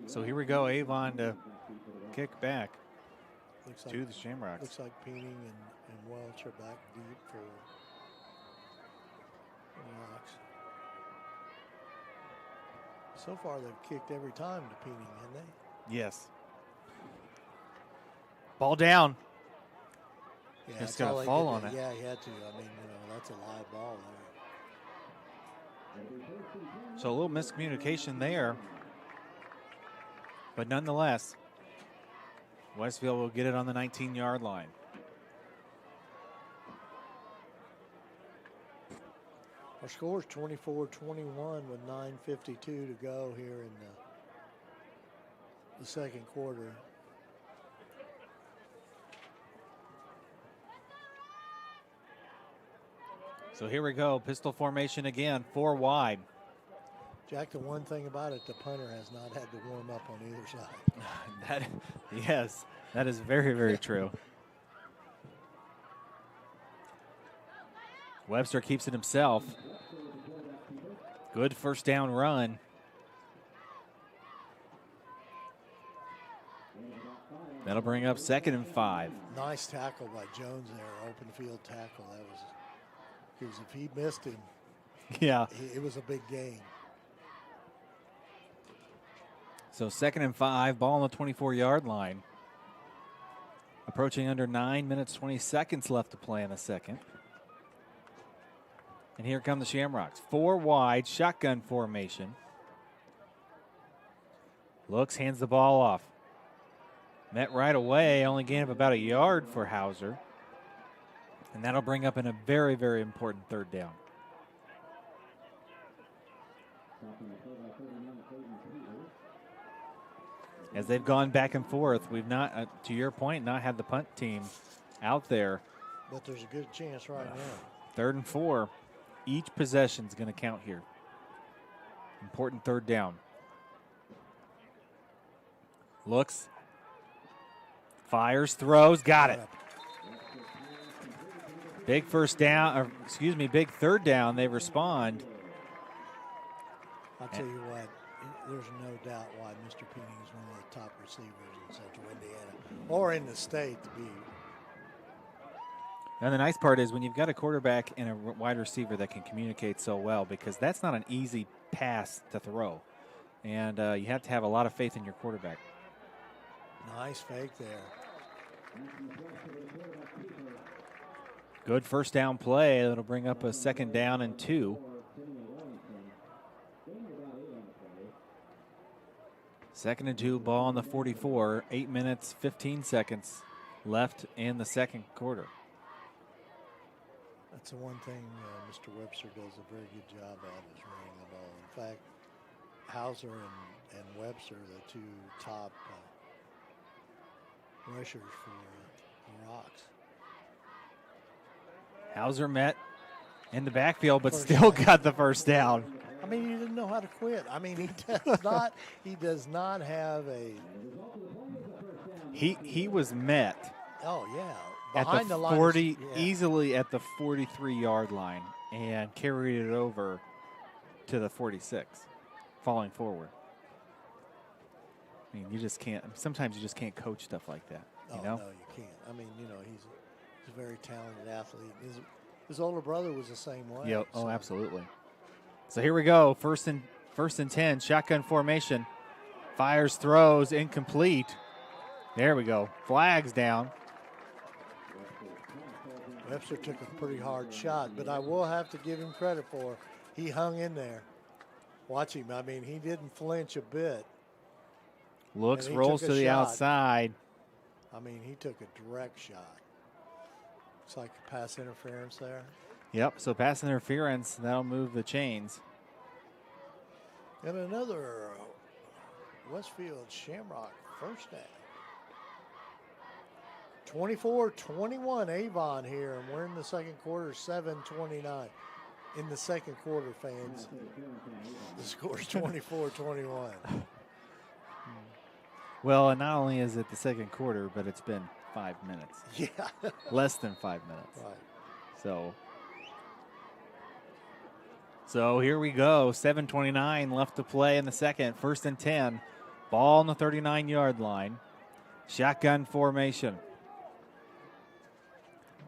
So here we go, Avon to kick back Looks to the Shamrocks. Looks like Peening and Welch are back deep for the Rocks. So far, they've kicked every time to Peening, haven't they? Yes. Ball down. Yeah, Just got to fall on it. Yeah, he had to. I mean, that's a live ball there. So a little miscommunication there. But nonetheless, Westfield will get it on the 19-yard line. Our score is 24-21 with 9:52 to go here in the second quarter. So here we go, pistol formation again, 4 wide. Jack, the one thing about it, the punter has not had to warm up on either side. Yes, that is very, very true. Webster keeps it himself. Good first down run. That'll bring up 2nd and 5. Nice tackle by Jones there, open field tackle. That was, because if he missed him, yeah, it was a big gain. So 2nd and 5, ball on the 24-yard line. Approaching under 9 minutes, 20 seconds left to play in the second. And here come the Shamrocks. 4 wide, shotgun formation. Looks, hands the ball off. Met right away, only gain of about a yard for Hauser. And that'll bring up in a very, very important 3rd down. As they've gone back and forth, we've not, to your point, not had the punt team out there. But there's a good chance right now. 3rd and 4. Each possession is going to count here. Important 3rd down. Looks. Fires, throws, got it. Big first down, or excuse me, big 3rd down. They respond. I'll tell you what, there's no doubt why Mr. Peening is one of the top receivers in Central Indiana or in the state to be. And the nice part is when you've got a quarterback and a wide receiver that can communicate so well, because that's not an easy pass to throw. And you have to have a lot of faith in your quarterback. Nice fake there. Good first down play. That'll bring up a 2nd down and 2. 2nd and 2, ball on the 44. 8 minutes, 15 seconds left in the second quarter. That's the one thing Mr. Webster does a very good job at is running the ball. In fact, Hauser and Webster, the 2 top rushers for the Rocks. Hauser met in the backfield, but still got the first down. I mean, he didn't know how to quit. I mean, he does not have a. He was met. Oh yeah, Behind the 40, easily at the 43-yard line, and carried it over to the 46, falling forward. I mean, you just can't. Sometimes you just can't coach stuff like that. You know? No, you can't. I mean, he's a very talented athlete. His older brother was the same way. Yeah. Oh, absolutely. So here we go. First and 10. Shotgun formation. Fires, throws, incomplete. There we go. Flags down. Webster took a pretty hard shot, but I will have to give him credit for he hung in there. Watch him. I mean, he didn't flinch a bit. Looks, rolls to the outside. I mean, he took a direct shot. Looks like pass interference there. Yep, so pass interference, that'll move the chains. And another Westfield Shamrock first down. 24-21 Avon here, and we're in the second quarter, 7:29. In the second quarter, fans, the score's 24-21. Well, and not only is it the second quarter, but it's been 5 minutes. Yeah. Less than 5 minutes. Right. So here we go. 7:29 left to play in the second. 1st and 10. Ball on the 39-yard line. Shotgun formation.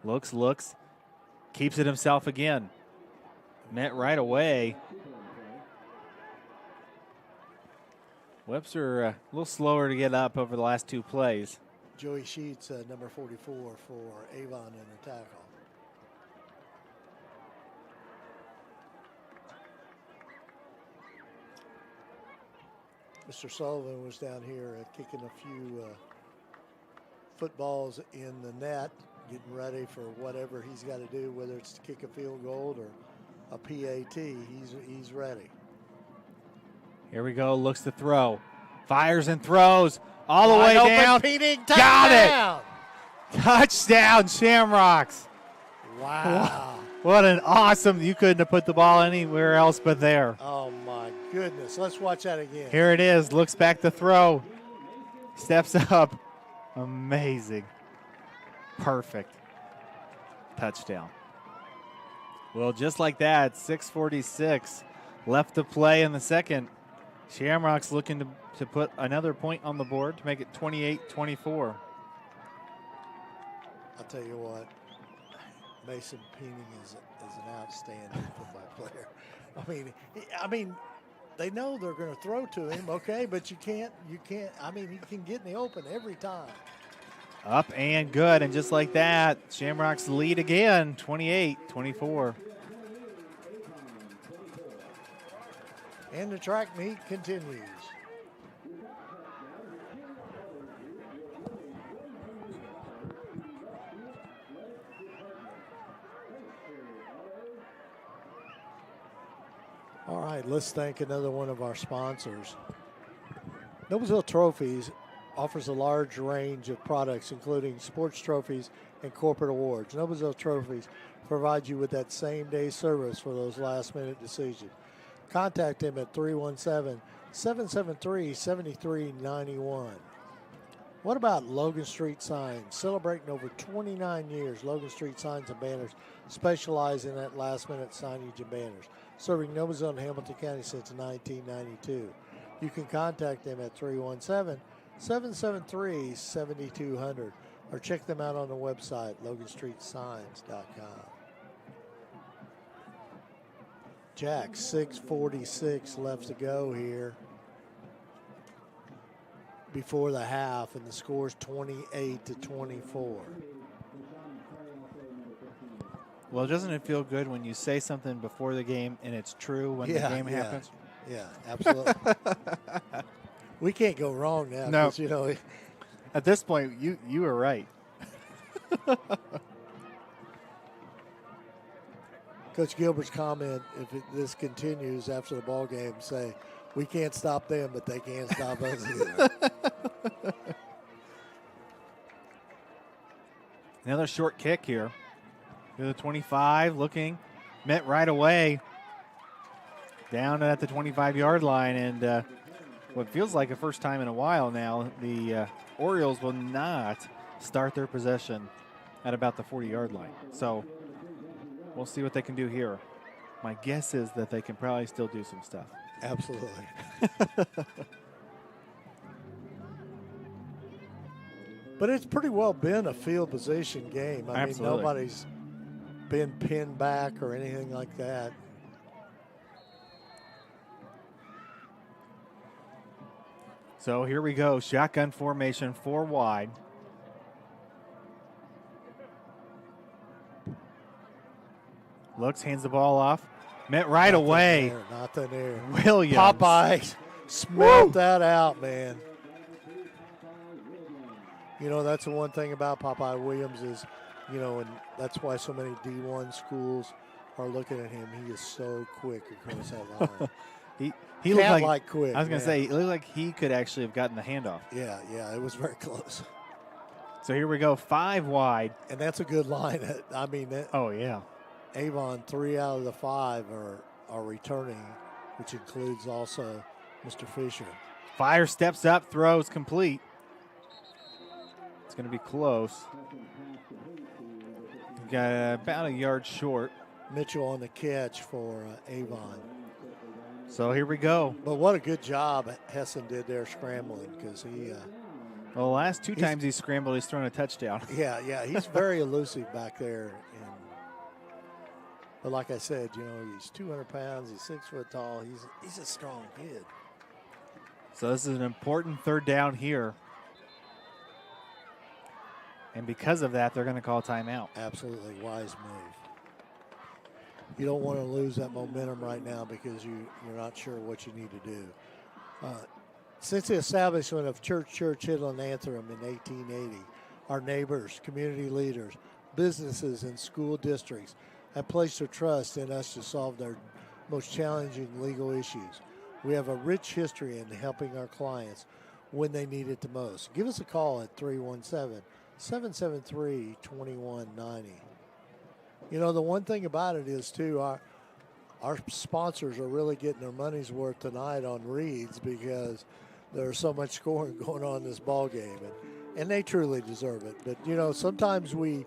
Looks. Keeps it himself again. Met right away. Webster a little slower to get up over the last 2 plays. Joey Sheets, number 44 for Avon in the tackle. Mr. Sullivan was down here kicking a few footballs in the net, getting ready for whatever he's got to do, whether it's to kick a field goal or a PAT. He's ready. Here we go. Looks to throw. Fires and throws all the way Wide down. open, Petey, Got it. Touchdown, Shamrocks. Wow. What an awesome. You couldn't have put the ball anywhere else but there. Oh, my goodness. Let's watch that again. Here it is. Looks back to throw. Steps up. Amazing. Perfect. Touchdown. Well, just like that, 6:46 left to play in the second. Shamrocks looking to put another point on the board to make it 28-24. I'll tell you what, Mason Peening is an outstanding football player. I mean, they know they're going to throw to him, okay, but you can't. I mean, he can get in the open every time. Up and good, and just like that, Shamrocks lead again, 28-24. And the track meet continues. All right, let's thank another one of our sponsors. Noblesville Trophies offers a large range of products, including sports trophies and corporate awards. Noblesville Trophies provides you with that same-day service for those last-minute decisions. Contact them at 317-773-7391. What about Logan Street Signs? Celebrating over 29 years, Logan Street Signs and Banners specialize in that last-minute signage and banners, serving Noblesville and Hamilton County since 1992. You can contact them at 317-773-7200 or check them out on the website, loganstreetsigns.com. Jack, 6:46 left to go here before the half, and the score's 28-24. Well, doesn't it feel good when you say something before the game and it's true when the game happens? Yeah, absolutely. We can't go wrong now. No. 'Cause, you know, At this point, you were right. Coach Gilbert's comment, if this continues after the ball game, say, we can't stop them, but they can't stop us either. Another short kick here. To the 25, looking, met right away. Down at the 25-yard line, and what feels like a first time in a while now, the Orioles will not start their possession at about the 40-yard line. So we'll see what they can do here. My guess is that they can probably still do some stuff. Absolutely. But it's pretty well been a field position game. I mean, nobody's been pinned back or anything like that. So here we go. Shotgun formation, 4 wide. Looks, hands the ball off. Met right away. Nothing there. Williams. Popeye smelled that out, man. You know, that's the one thing about Popeye Williams is You know, and that's why so many D1 schools are looking at him. He is so quick across that line. He looked like quick. I was going to say, it looked like he could actually have gotten the handoff. Yeah, it was very close. So here we go, 5 wide. And that's a good line. I mean, Oh, yeah. Avon, 3 out of the 5 are returning, which includes also Mr. Fisher. Fire steps up, throws complete. It's going to be close. Got about a yard short. Mitchell on the catch for Avon. So here we go. But what a good job Hessen did there scrambling, because he well, the last 2 times he scrambled, he's thrown a touchdown. Yeah, he's very elusive back there. But like I said, you know, he's 200 pounds, he's 6 foot tall, he's a strong kid. So this is an important 3rd down here. And because of that, they're going to call timeout. Absolutely wise move. You don't want to lose that momentum right now because you're not sure what you need to do. Since the establishment of Church, Hittle, and Anthem in 1880, our neighbors, community leaders, businesses, and school districts have placed their trust in us to solve their most challenging legal issues. We have a rich history in helping our clients when they need it the most. Give us a call at 317-773-2190. You know, the one thing about it is, too, our sponsors are really getting their money's worth tonight on reads because there's so much scoring going on in this ball game, and they truly deserve it. But, you know, sometimes we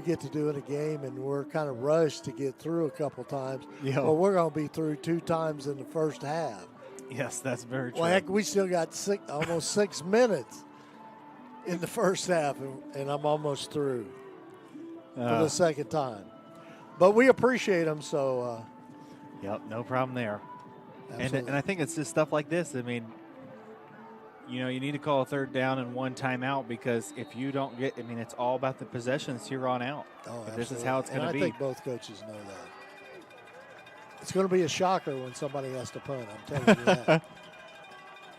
get to do in a game and we're kind of rushed to get through a couple times. Yeah. Well, we're going to be through 2 times in the first half. Yes, that's very true. Well, heck, we still got almost 6 minutes in the first half, and I'm almost through for the second time. But we appreciate them, so. Yep, no problem there. And I think it's just stuff like this. I mean, you know, you need to call a 3rd down and 1 timeout because if you don't get, I mean, it's all about the possessions here on out. Oh, this is how it's going to be. I think both coaches know that. It's going to be a shocker when somebody has to punt. I'm telling you that.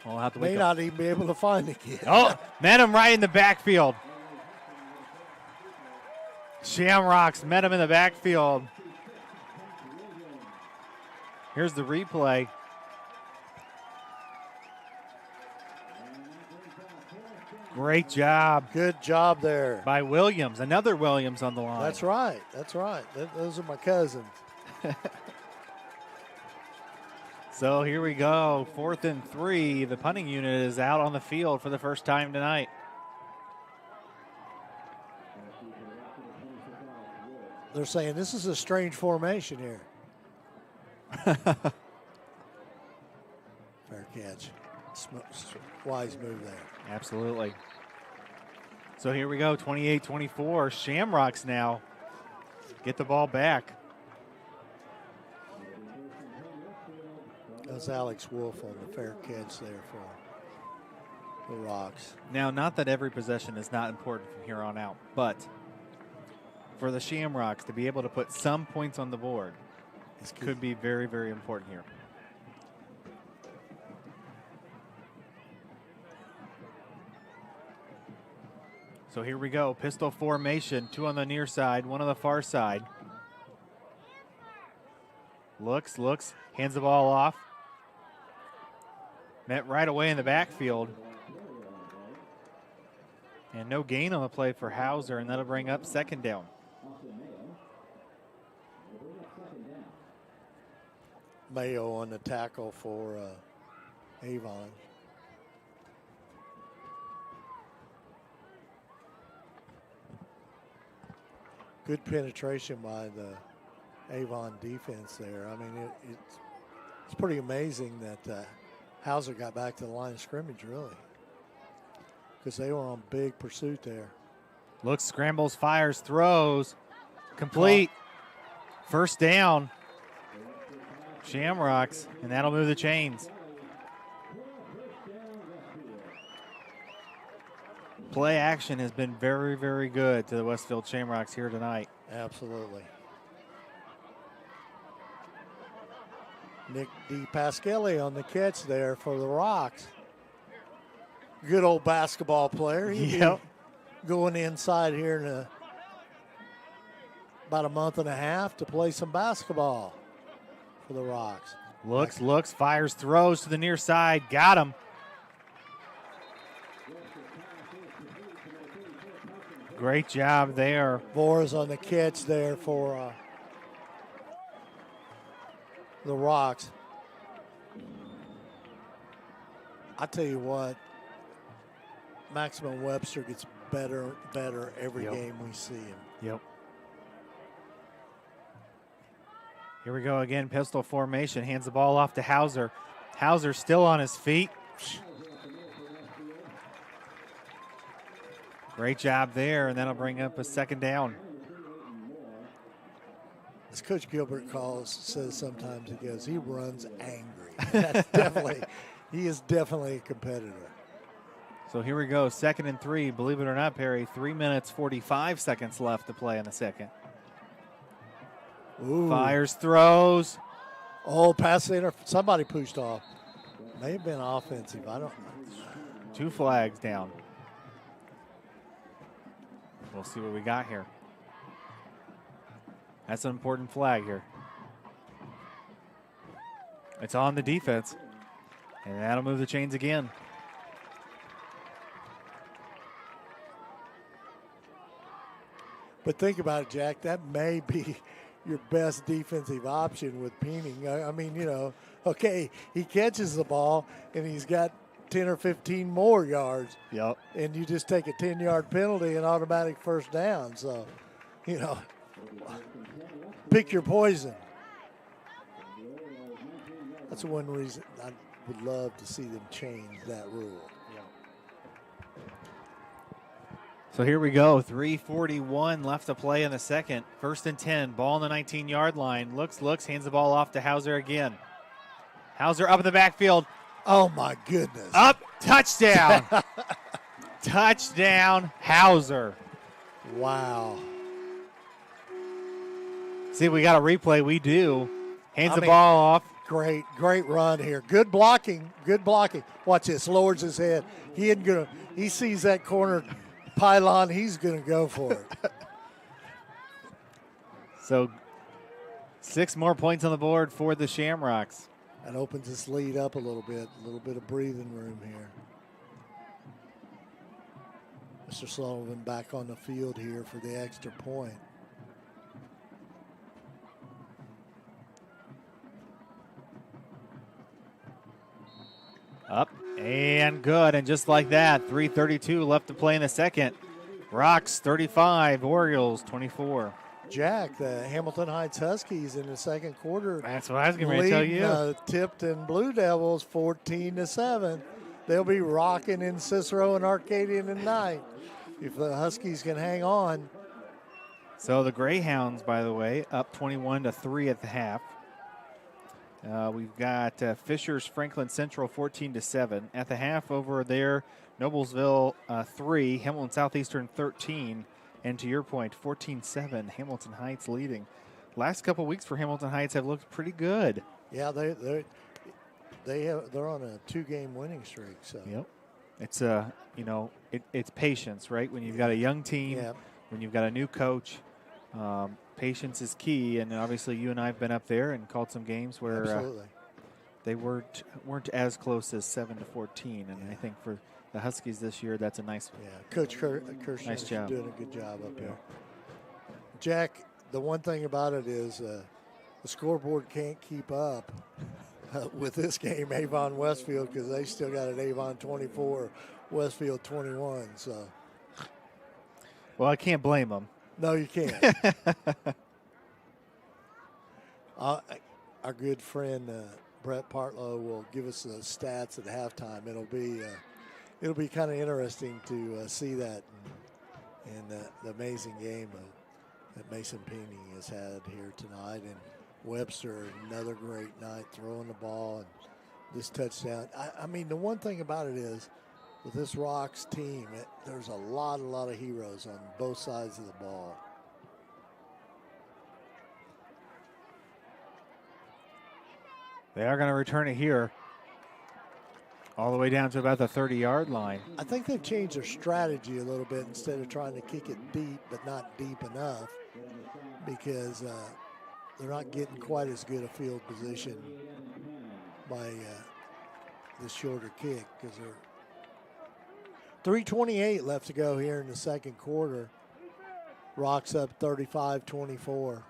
We'll have to May not even be able to find the kid. Oh, met him right in the backfield. Shamrocks met him in the backfield. Here's the replay. Great job. Good job there. By Williams. Another Williams on the line. That's right. Those are my cousins. So here we go. 4th and 3. The punting unit is out on the field for the first time tonight. They're saying this is a strange formation here. Fair catch. Wise move there. Absolutely. So here we go, 28-24. Shamrocks now get the ball back. That's Alex Wolf on the fair catch there for the Rocks. Now, not that every possession is not important from here on out, but for the Shamrocks to be able to put some points on the board could be very, very important here. So here we go, pistol formation, 2 on the near side, 1 on the far side. Looks, hands the ball off. Met right away in the backfield. And no gain on the play for Hauser, and that'll bring up 2nd down. Mayo on the tackle for Avon. Good penetration by the Avon defense there. I mean, it's pretty amazing that Hauser got back to the line of scrimmage, really, because they were on big pursuit there. Looks, scrambles, fires, throws. Complete. First down. Shamrocks, and that'll move the chains. Play action has been very, very good to the Westfield Shamrocks here tonight. Absolutely. Nick DePasquale on the catch there for the Rocks. Good old basketball player. He'd be going inside here in about a month and a half to play some basketball for the Rocks. Looks, fires, throws to the near side. Got him. Great job there. Boris on the catch there for the Rocks. I tell you what, Maximum Webster gets better every game we see him. Yep. Here we go again, pistol formation. Hands the ball off to Hauser. Hauser still on his feet. Great job there, and that'll bring up a second down. As Coach Gilbert says sometimes, he goes, he runs angry. That's he is definitely a competitor. So here we go, 2nd and 3. Believe it or not, Perry, 3 minutes, 45 seconds left to play in the second. Ooh. Fires, throws. Oh, pass center. Somebody pushed off. May have been offensive. I don't know. 2 flags down. We'll see what we got here. That's an important flag here. It's on the defense. And that'll move the chains again. But think about it, Jack. That may be your best defensive option with Peening. I mean, okay, he catches the ball and he's got 10 or 15 more yards. Yep. And you just take a 10-yard penalty and automatic first down. So, pick your poison. That's one reason I would love to see them change that rule. So here we go, 3:41 left to play in the second. 1st and 10, ball on the 19-yard line. Looks, hands the ball off to Hauser again. Hauser up in the backfield. Oh, my goodness. Up, touchdown. Touchdown, Hauser. Wow. See, we got a replay. We do. Hands the ball off. Great run here. Good blocking. Watch this, lowers his head. He sees that corner pylon, he's going to go for it. So 6 more points on the board for the Shamrocks. That opens this lead up a little bit of breathing room here. Mr. Sullivan back on the field here for the extra point. Up and good, and just like that, 3:32 left to play in the second. Rocks 35, Orioles 24. Jack, the Hamilton Heights Huskies in the second quarter. That's what I was going to tell you. Tipton Blue Devils 14-7. They'll be rocking in Cicero and Arcadian tonight if the Huskies can hang on. So the Greyhounds, by the way, up 21-3 at the half. We've got Fishers Franklin Central 14-7 at the half. Over there, Noblesville 3, Hamilton Southeastern 13, and to your point, 14-7. Hamilton Heights leading. Last couple weeks for Hamilton Heights have looked pretty good. Yeah, they're on a 2-game winning streak. So yep, it's it's patience, right? When you've got a young team, when you've got a new coach. Patience is key, and obviously you and I have been up there and called some games where they weren't as close as 7-14, and I think for the Huskies this year, that's a nice. Yeah, Coach Kirshner nice job. Doing a good job up there. Jack, the one thing about it is the scoreboard can't keep up with this game, Avon Westfield, because they still got an Avon 24, Westfield 21. So, well, I can't blame them. No, you can't. Our good friend Brett Partlow will give us the stats at halftime. It'll be kind of interesting to see that and the amazing game that Mason Peening has had here tonight, and Webster another great night throwing the ball and this touchdown. I mean, the one thing about it is, with this Rocks team, there's a lot of heroes on both sides of the ball. They are going to return it here all the way down to about the 30-yard line. I think they've changed their strategy a little bit. Instead of trying to kick it deep but not deep enough, because they're not getting quite as good a field position by the shorter kick, because they're 3:28 left to go here in the second quarter. Rocks up 35-24.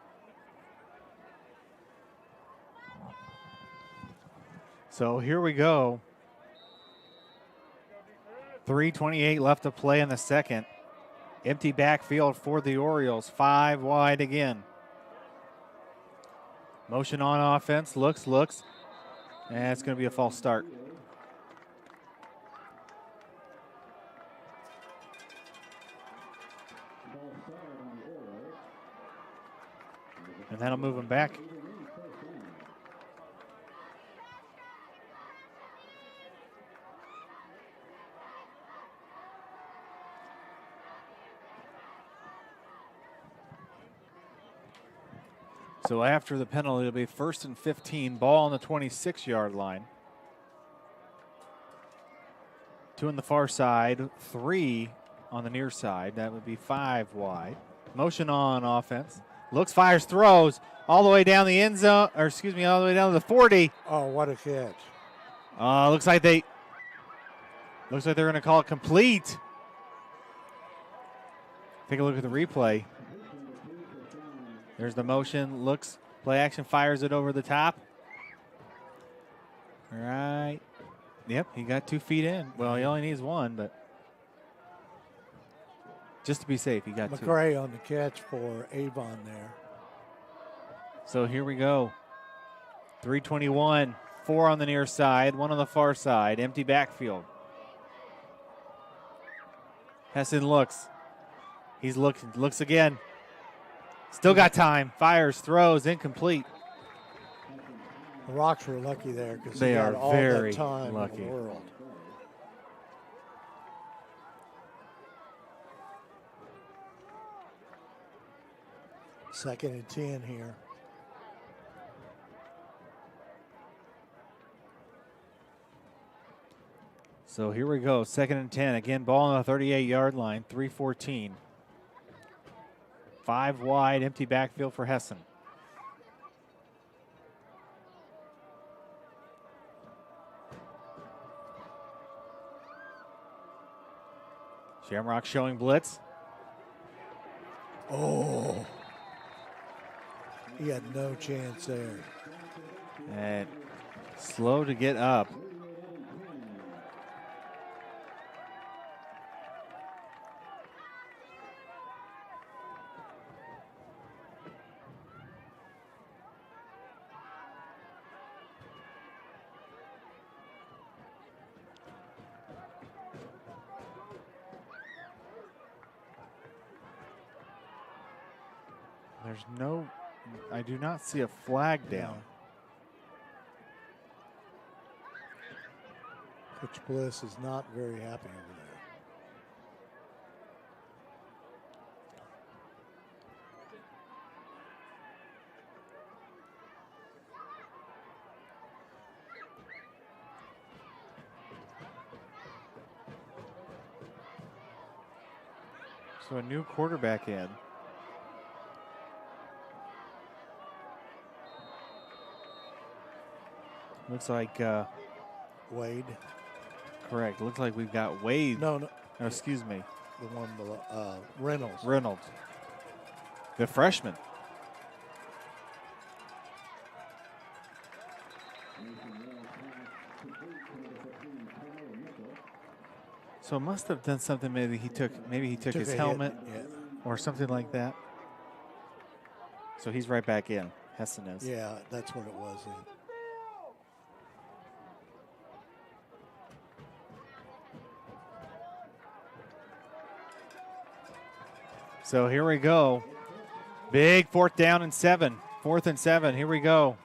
So here we go. 3:28 left to play in the second. Empty backfield for the Orioles. 5 wide again. Motion on offense. Looks. And it's going to be a false start. And that'll move him back. So after the penalty, it'll be 1st and 15, ball on the 26-yard line. 2 on the far side, 3 on the near side. That would be 5 wide. Motion on offense. Looks, fires, throws all the way down the end zone, all the way down to the 40. Oh, what a catch. Looks like they're going to call it complete. Take a look at the replay. There's the motion, looks, play action, fires it over the top. All right. Yep, he got 2 feet in. Well, he only needs 1, but just to be safe, he got 2. McRae on the catch for Avon there. So here we go. 3:21, 4 on the near side, 1 on the far side, empty backfield. Hessen looks. He's looks again. Still got time. Fires, throws, incomplete. The Rocks were lucky there because they had are all very that time lucky. in the world. Second and 10 here. So here we go. 2nd and 10. Again, ball on the 38-yard line. 3:14. 5 wide, empty backfield for Hessen. Shamrock showing blitz. Oh. He had no chance there. And slow to get up. I do not see a flag down. Coach Bliss is not very happy over there. So a new quarterback in. Looks like Wade. Correct. Looks like we've got Wade. No, excuse me. the one below Reynolds. The freshman. So must have done something. Maybe he took his helmet or something like that. So he's right back in. Hessen is. Yeah, that's what it was. So here we go. Big 4th down and 7. 4th and 7. Here we go.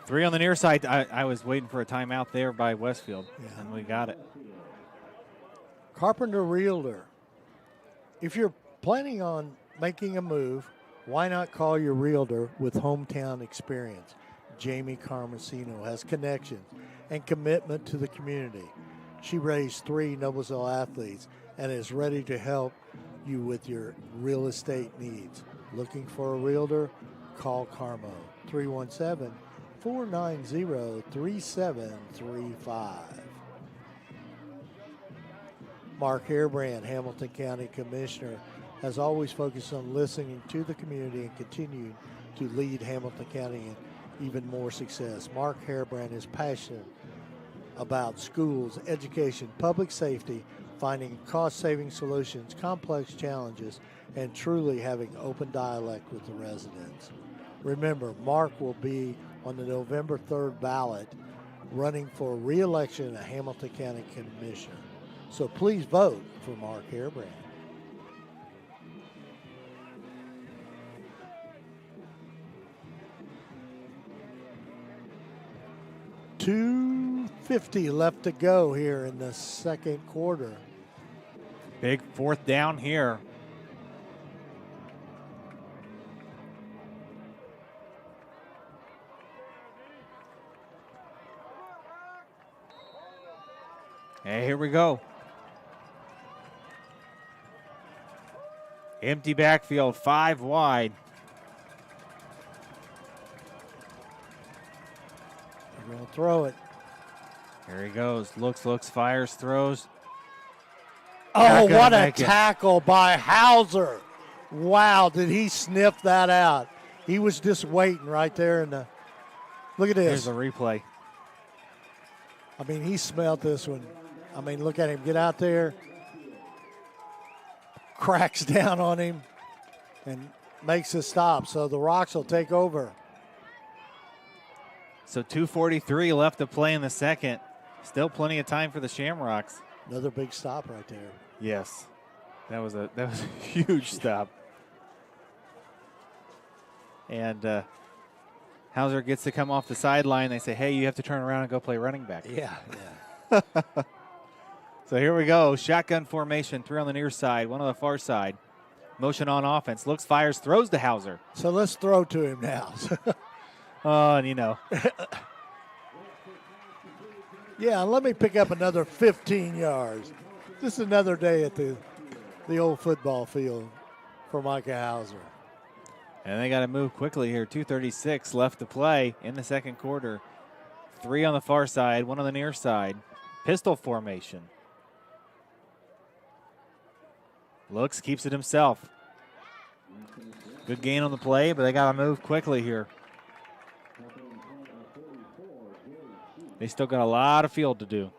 3 on the near side. I was waiting for a timeout there by Westfield, and we got it. Carpenter Realtor. If you're planning on making a move, why not call your realtor with hometown experience? Jamie Carmesino has connections and commitment to the community. She raised 3 Noblesville athletes and is ready to help you with your real estate needs. Looking for a realtor? Call Carmo 317-490-3735. Mark Harebrand, Hamilton County Commissioner, has always focused on listening to the community and continued to lead Hamilton County in even more success. Mark Harebrand is passionate about schools, education, public safety, finding cost-saving solutions, complex challenges, and truly having open dialogue with the residents. Remember, Mark will be on the November 3rd ballot running for re-election as Hamilton County Commissioner. So please vote for Mark Harebrand. $2:50 left to go here in the second quarter. Big fourth down here. Hey, here we go. Empty backfield, 5 wide. They're going to throw it. Here he goes. Looks, fires, throws. Oh, what a tackle by Hauser. Wow, did he sniff that out? He was just waiting right there. Look at this. Here's the replay. I mean, he smelled this one. I mean, look at him get out there, cracks down on him, and makes a stop. So the Rocks will take over. So 2:43 left to play in the second. Still plenty of time for the Shamrocks. Another big stop right there. Yes, that was a huge stop. And Hauser gets to come off the sideline. They say, "Hey, you have to turn around and go play running back." Yeah. So here we go. Shotgun formation. 3 on the near side, 1 on the far side. Motion on offense. Looks, fires, throws to Hauser. So let's throw to him now. Oh, and you know. Yeah, let me pick up another 15 yards. Just another day at the old football field for Micah Hauser. And they got to move quickly here. 2:36 left to play in the second quarter. 3 on the far side, 1 on the near side. Pistol formation. Looks, keeps it himself. Good gain on the play, but they got to move quickly here. They still got a lot of field to do.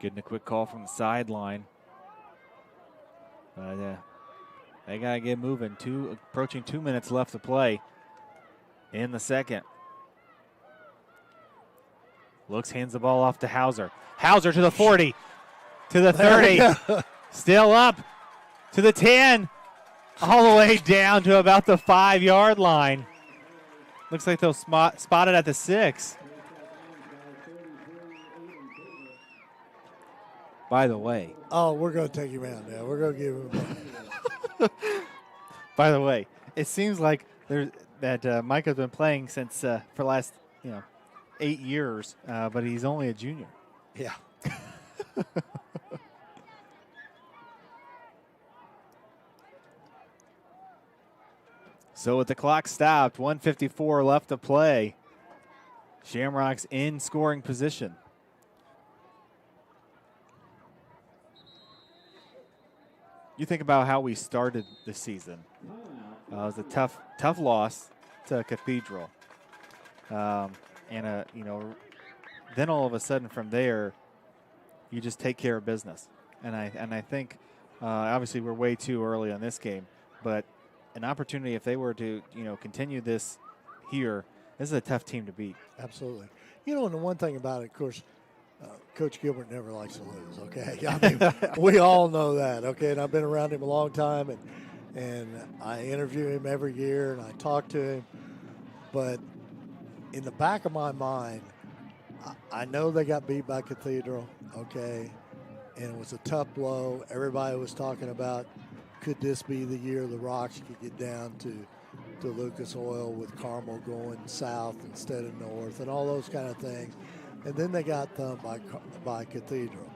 Getting a quick call from the sideline. But they got to get moving. Approaching 2 minutes left to play in the second. Looks, hands the ball off to Hauser. Hauser to the 40, to the 30. Still up to the 10. All the way down to about the 5-yard line. Looks like they'll spot it at the 6. By the way. Oh, we're going to take him out now. We're going to give him By the way, it seems like Micah's been playing since for the last 8 years, but he's only a junior. Yeah. So with the clock stopped, 1:54 left to play. Shamrocks in scoring position. You think about how we started the season. It was a tough loss to Cathedral, then all of a sudden from there, you just take care of business. And I think obviously we're way too early on this game, but an opportunity if they were to continue this here. This is a tough team to beat. Absolutely. And the one thing about it, of course, Coach Gilbert never likes to lose, okay? I mean, we all know that, okay? And I've been around him a long time, and I interview him every year, and I talk to him. But in the back of my mind, I know they got beat by Cathedral, okay? And it was a tough blow. Everybody was talking about, could this be the year the Rocks could get down to Lucas Oil with Carmel going south instead of north and all those kind of things. and then they got thumped by Cathedral.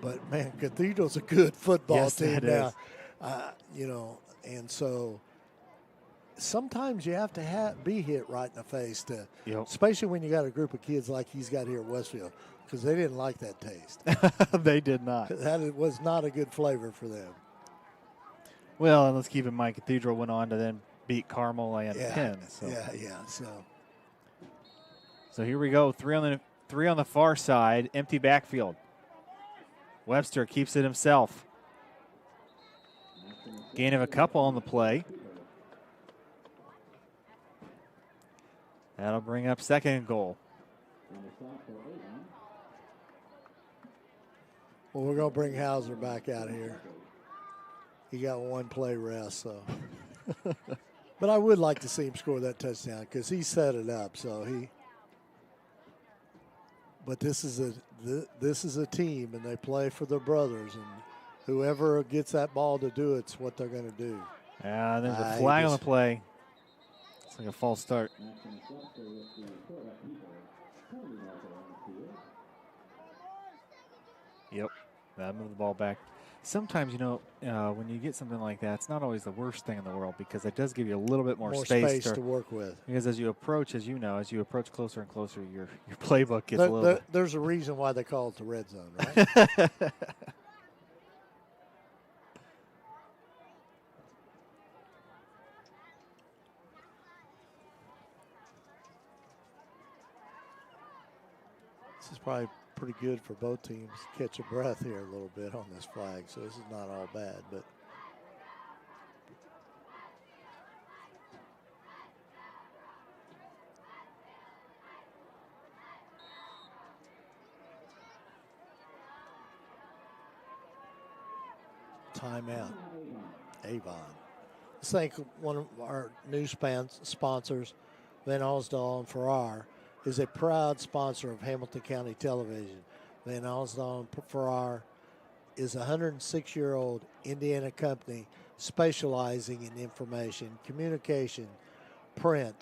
But man, Cathedral's a good football team now, and so sometimes you have to be hit right in the face especially when you got a group of kids like he's got here at Westfield, because they didn't like that taste. They did not. That was not a good flavor for them. Well, and let's keep in mind, Cathedral went on to then beat Carmel and Penn. So. Yeah. So here we go. Three on the far side, empty backfield. Webster keeps it himself. Gain of a couple on the play. That'll bring up second and goal. Well, we're going to bring Hauser back out here. He got one play rest, so. But I would like to see him score that touchdown because he set it up. But this is a team, and they play for their brothers, and whoever gets that ball to do it's what they're going to do. Yeah, there's a flag on the play. It's like a false start. Yep, that moved the ball back. Sometimes, when you get something like that, it's not always the worst thing in the world because it does give you a little bit more space to work with. Because as you approach closer and closer, your playbook gets a little. There's a reason why they call it the red zone, right? This is probably pretty good for both teams to catch a breath here a little bit on this flag, so this is not all bad. But timeout, Avon. Let's thank one of our new sponsors, Van Alsdahl and Farrar, is a proud sponsor of Hamilton County Television. Van Alsdahl and Farrar is a 106-year-old Indiana company specializing in information, communication, print,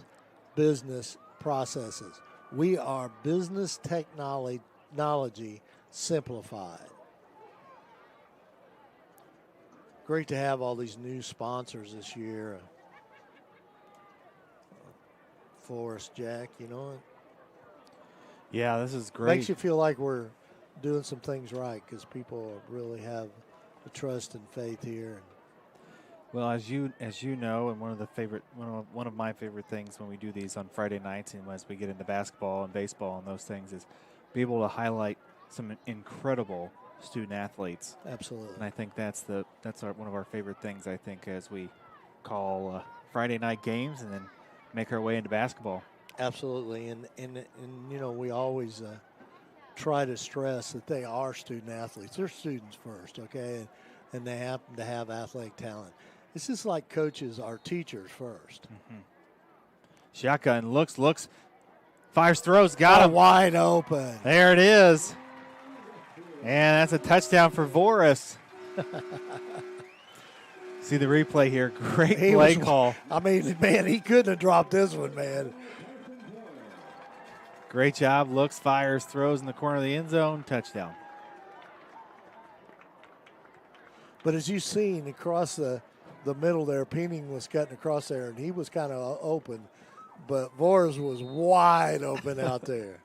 business processes. We are business technology simplified. Great to have all these new sponsors this year for us, Jack. Yeah, this is great. Makes you feel like we're doing some things right because people really have the trust and faith here. Well, as you know, and one of my favorite things when we do these on Friday nights and as we get into basketball and baseball and those things is be able to highlight some incredible student athletes. Absolutely. And I think that's one of our favorite things, I think, as we call Friday night games and then make our way into basketball. Absolutely. And we always try to stress that they are student athletes. They're students first, okay? And they happen to have athletic talent. It's just like coaches are teachers first. Mm-hmm. Shotgun looks, fires, throws, got him. Wide open. There it is. And that's a touchdown for Voris. See the replay here. Great play call. I mean, man, he couldn't have dropped this one, man. Great job. Looks, fires, throws in the corner of the end zone. Touchdown. But as you've seen across the middle there, Peening was cutting across there, and he was kind of open. But Voris was wide open out there.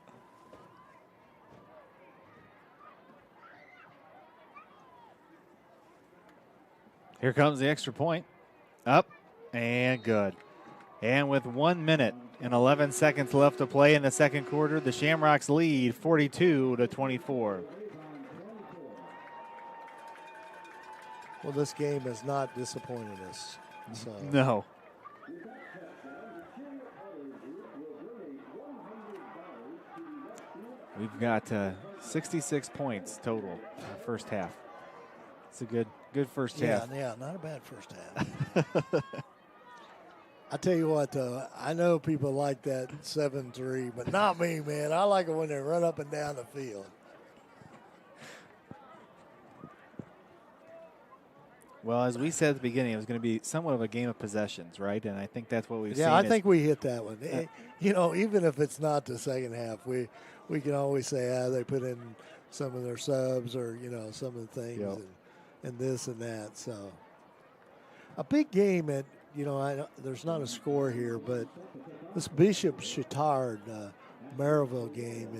Here comes the extra point. Up and good. And with 1 minute and 11 seconds left to play in the second quarter, the Shamrocks lead 42-24. Well, this game has not disappointed us. So. No. We've got 66 points total in the first half. It's a good first half. Yeah, not a bad first half. I tell you what, though, I know people like that 7-3, but not me, man. I like it when they run up and down the field. Well, as we said at the beginning, it was going to be somewhat of a game of possessions, right? And I think that's what we've seen. Yeah, I think we hit that one. Even if it's not the second half, we can always say, they put in some of their subs or, some of the things Yep. and this and that. So a big game at, there's not a score here, but this Bishop Chittard Maryville game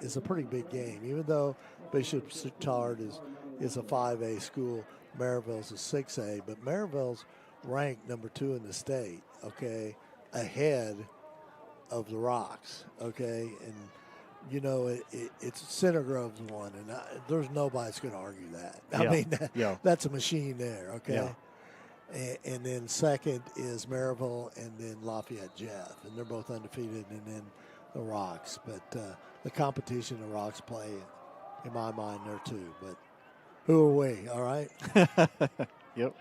is a pretty big game. Even though Bishop Chittard is a 5A school, Maryville's a 6A, but Maryville's ranked number 2 in the state, okay, ahead of the Rocks, okay, and it's Center Grove's one, and there's nobody's going to argue that. I mean, that's a machine there, okay. Yeah. And then second is Maryville, and then Lafayette Jeff, and they're both undefeated, and then the Rocks. But the competition the Rocks play, in my mind, they're too. But who are we? All right. Yep.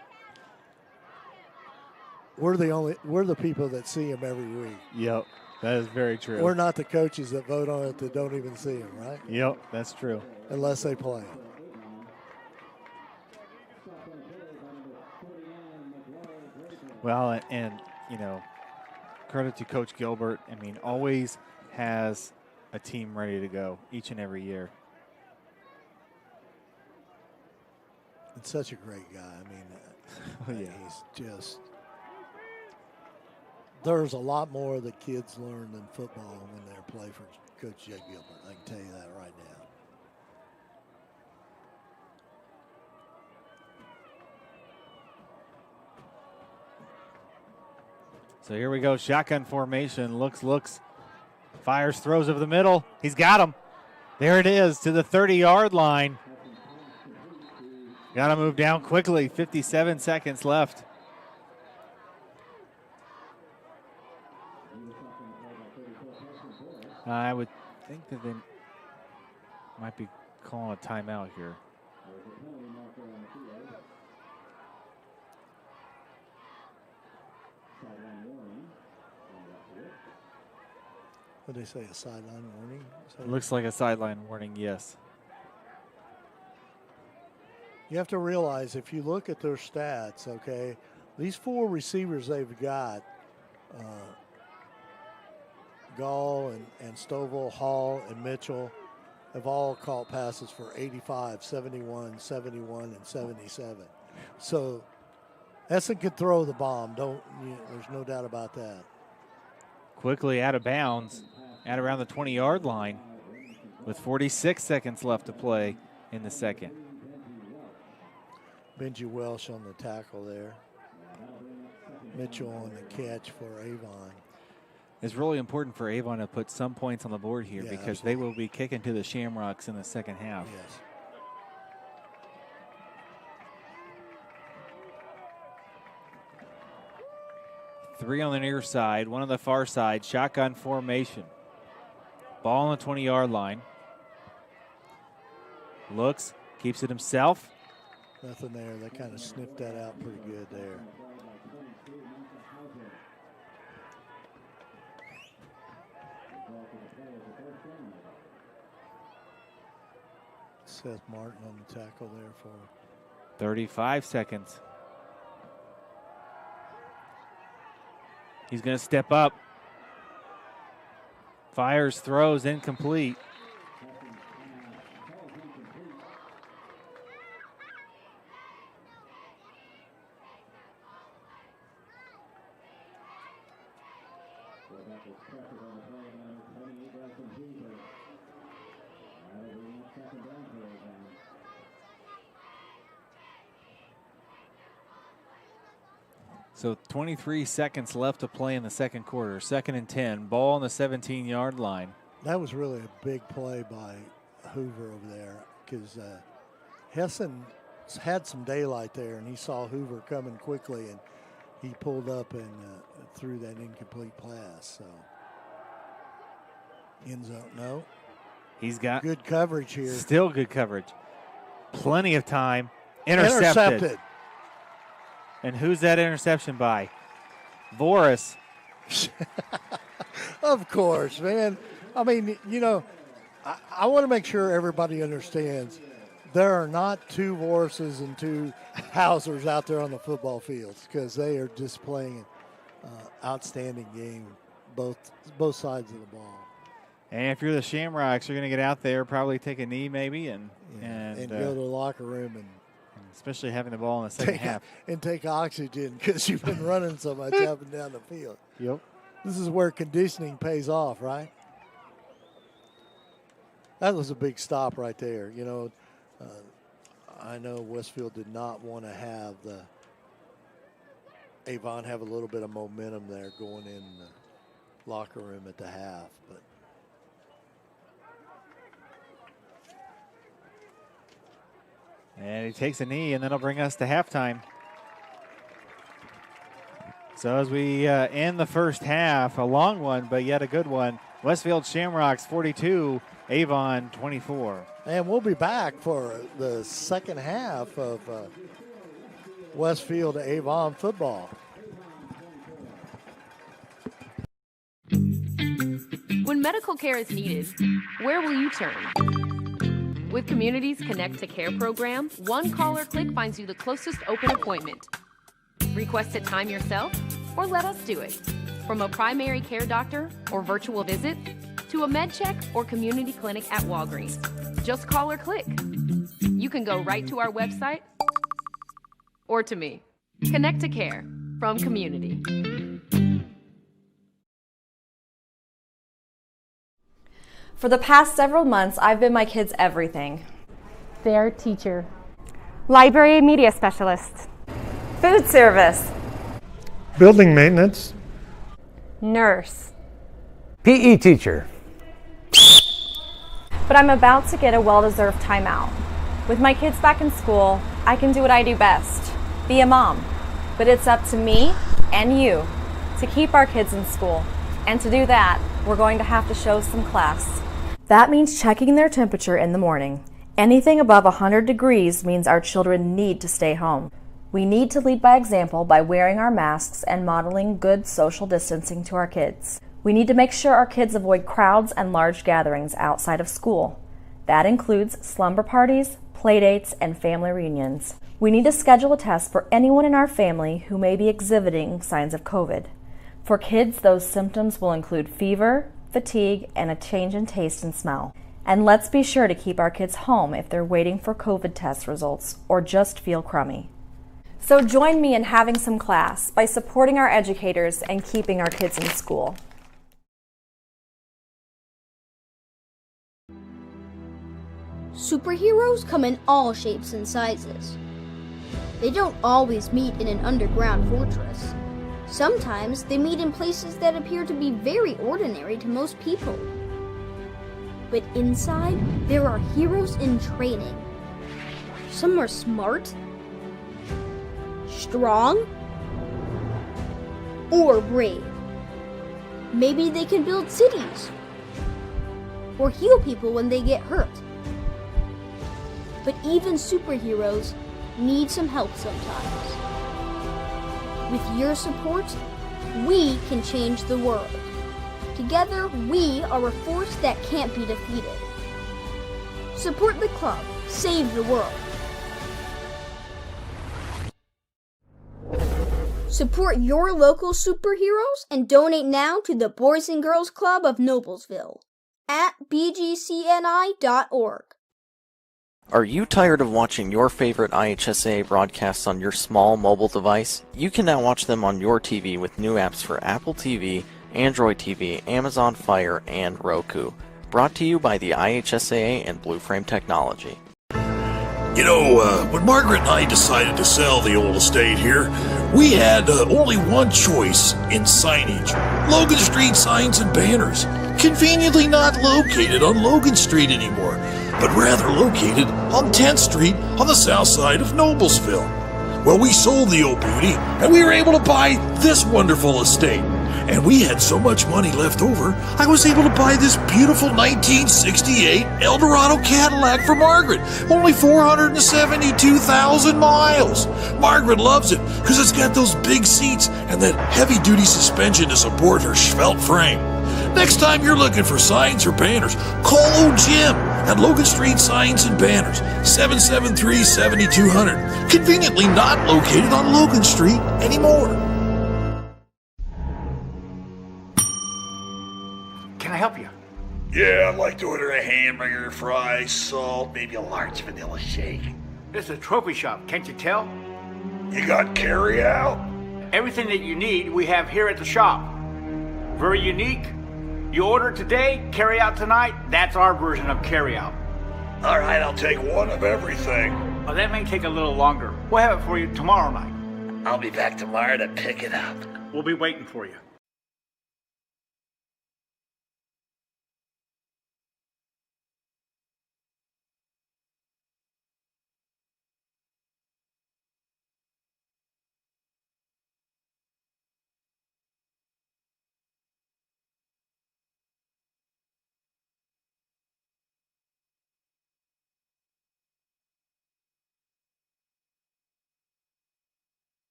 We're the people that see them every week. Yep. That is very true. We're not the coaches that vote on it that don't even see them, right? Yep, that's true. Unless they play. Well, and credit to Coach Gilbert. I mean, always has a team ready to go each and every year. It's such a great guy. I mean, he's just. There's a lot more that kids learn than football when they play for Coach Jay Gilbert. I can tell you that right now. So here we go, shotgun formation, looks, fires, throws over the middle. He's got him. There it is, to the 30-yard line. Got to move down quickly, 57 seconds left. I would think that they might be calling a timeout here. What did they say, a sideline warning? Looks like a sideline warning, yes. You have to realize, if you look at their stats, okay, these 4 receivers they've got, Gall and Stovall, Hall, and Mitchell, have all caught passes for 85, 71, 71, and 77. So Essen could throw the bomb. There's no doubt about that. Quickly out of bounds at around the 20-yard line with 46 seconds left to play in the second. Benji Welsh on the tackle there. Mitchell on the catch for Avon. It's really important for Avon to put some points on the board here because absolutely. they will be kicking to the Shamrocks in the second half. Yes. Three on the near side, one on the far side, shotgun formation. Ball on the 20-yard line. Looks, keeps it himself. Nothing there. They kind of sniffed that out pretty good there. Seth Martin on the tackle there for 35 seconds. He's going to step up. Fires, throws, incomplete. So 23 seconds left to play in the second quarter. 2nd and 10. Ball on the 17-yard line. That was really a big play by Hoover over there because Hessen had some daylight there, and he saw Hoover coming quickly, and he pulled up and threw that incomplete pass. So end zone, no. He's got good coverage here. Still good coverage. Plenty of time. Intercepted. And who's that interception by? Voris. Of course, man. I mean, I want to make sure everybody understands there are not 2 Vorises and 2 Hausers out there on the football fields because they are displaying an outstanding game, both sides of the ball. And if you're the Shamrocks, you're going to get out there, probably take a knee maybe, and go to the locker room and especially having the ball in the second half. And take oxygen because you've been running so much up and down the field. Yep. This is where conditioning pays off, right? That was a big stop right there. You know, I know Westfield did not want to have the Avon have a little bit of momentum there going in the locker room at the half, but and he takes a knee, and that'll bring us to halftime. So as we end the first half, a long one, but yet a good one. Westfield Shamrocks 42, Avon 24. And we'll be back for the second half of Westfield Avon football. When medical care is needed, where will you turn? With Community's Connect to Care program, one call or click finds you the closest open appointment. Request a time yourself, or let us do it. From a primary care doctor or virtual visit, to a med check or community clinic at Walgreens. Just call or click. You can go right to our website or to me. Connect to Care from Community. For the past several months, I've been my kids' everything. Their teacher. Library media specialist. Food service. Building maintenance. Nurse. PE teacher. But I'm about to get a well-deserved timeout. With my kids back in school, I can do what I do best, be a mom. But it's up to me and you to keep our kids in school. And to do that, we're going to have to show some class. That means checking their temperature in the morning. Anything above 100 degrees means our children need to stay home. We need to lead by example by wearing our masks and modeling good social distancing to our kids. We need to make sure our kids avoid crowds and large gatherings outside of school. That includes slumber parties, playdates, and family reunions. We need to schedule a test for anyone in our family who may be exhibiting signs of COVID. For kids, those symptoms will include fever, fatigue, and a change in taste and smell. And let's be sure to keep our kids home if they're waiting for COVID test results or just feel crummy. So join me in having some class by supporting our educators and keeping our kids in school. Superheroes come in all shapes and sizes. They don't always meet in an underground fortress. Sometimes they meet in places that appear to be very ordinary to most people. But inside, there are heroes in training. Some are smart, strong, or brave. Maybe they can build cities or heal people when they get hurt. But even superheroes need some help sometimes. With your support, we can change the world. Together, we are a force that can't be defeated. Support the club. Save the world. Support your local superheroes and donate now to the Boys and Girls Club of Noblesville at bgcni.org. Are you tired of watching your favorite IHSA broadcasts on your small mobile device? You can now watch them on your TV with new apps for Apple TV, Android TV, Amazon Fire, and Roku. Brought to you by the IHSAA and Blue Frame Technology. You know, when Margaret and I decided to sell the old estate here, we had only one choice in signage. Logan Street Signs and Banners. Conveniently not located on Logan Street anymore, but rather located on 10th Street on the south side of Noblesville. Well, we sold the old beauty, and we were able to buy this wonderful estate. And we had so much money left over, I was able to buy this beautiful 1968 Eldorado Cadillac for Margaret. Only 472,000 miles. Margaret loves it because it's got those big seats and that heavy-duty suspension to support her svelte frame. Next time you're looking for signs or banners, call old Jim at Logan Street Signs and Banners, 773-7200. Conveniently not located on Logan Street anymore. Can I help you? Yeah, I'd like to order a hamburger, fries, salt, maybe a large vanilla shake. This is a trophy shop, can't you tell? You got carry out? Everything that you need, we have here at the shop. Very unique. You order today, carry out tonight. That's our version of carry out. All right, I'll take one of everything. Well, that may take a little longer. We'll have it for you tomorrow night. I'll be back tomorrow to pick it up. We'll be waiting for you.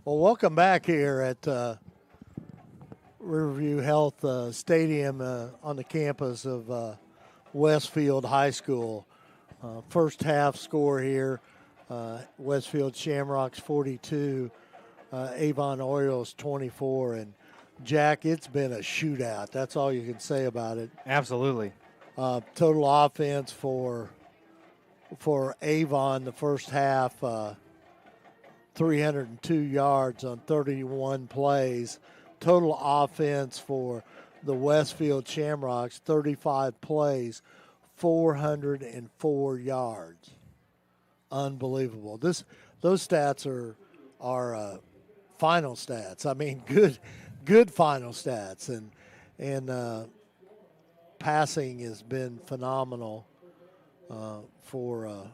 Well, welcome back here at Riverview Health Stadium on the campus of Westfield High School. First half score here, Westfield Shamrocks 42, Avon Orioles 24. And Jack, it's been a shootout. That's all you can say about it. Absolutely. Total offense for Avon the first half, 302 yards on 31 plays. Total offense for the Westfield Shamrocks, 35 plays, 404 yards. Unbelievable. Those stats are final stats. I mean, good final stats, and passing has been phenomenal for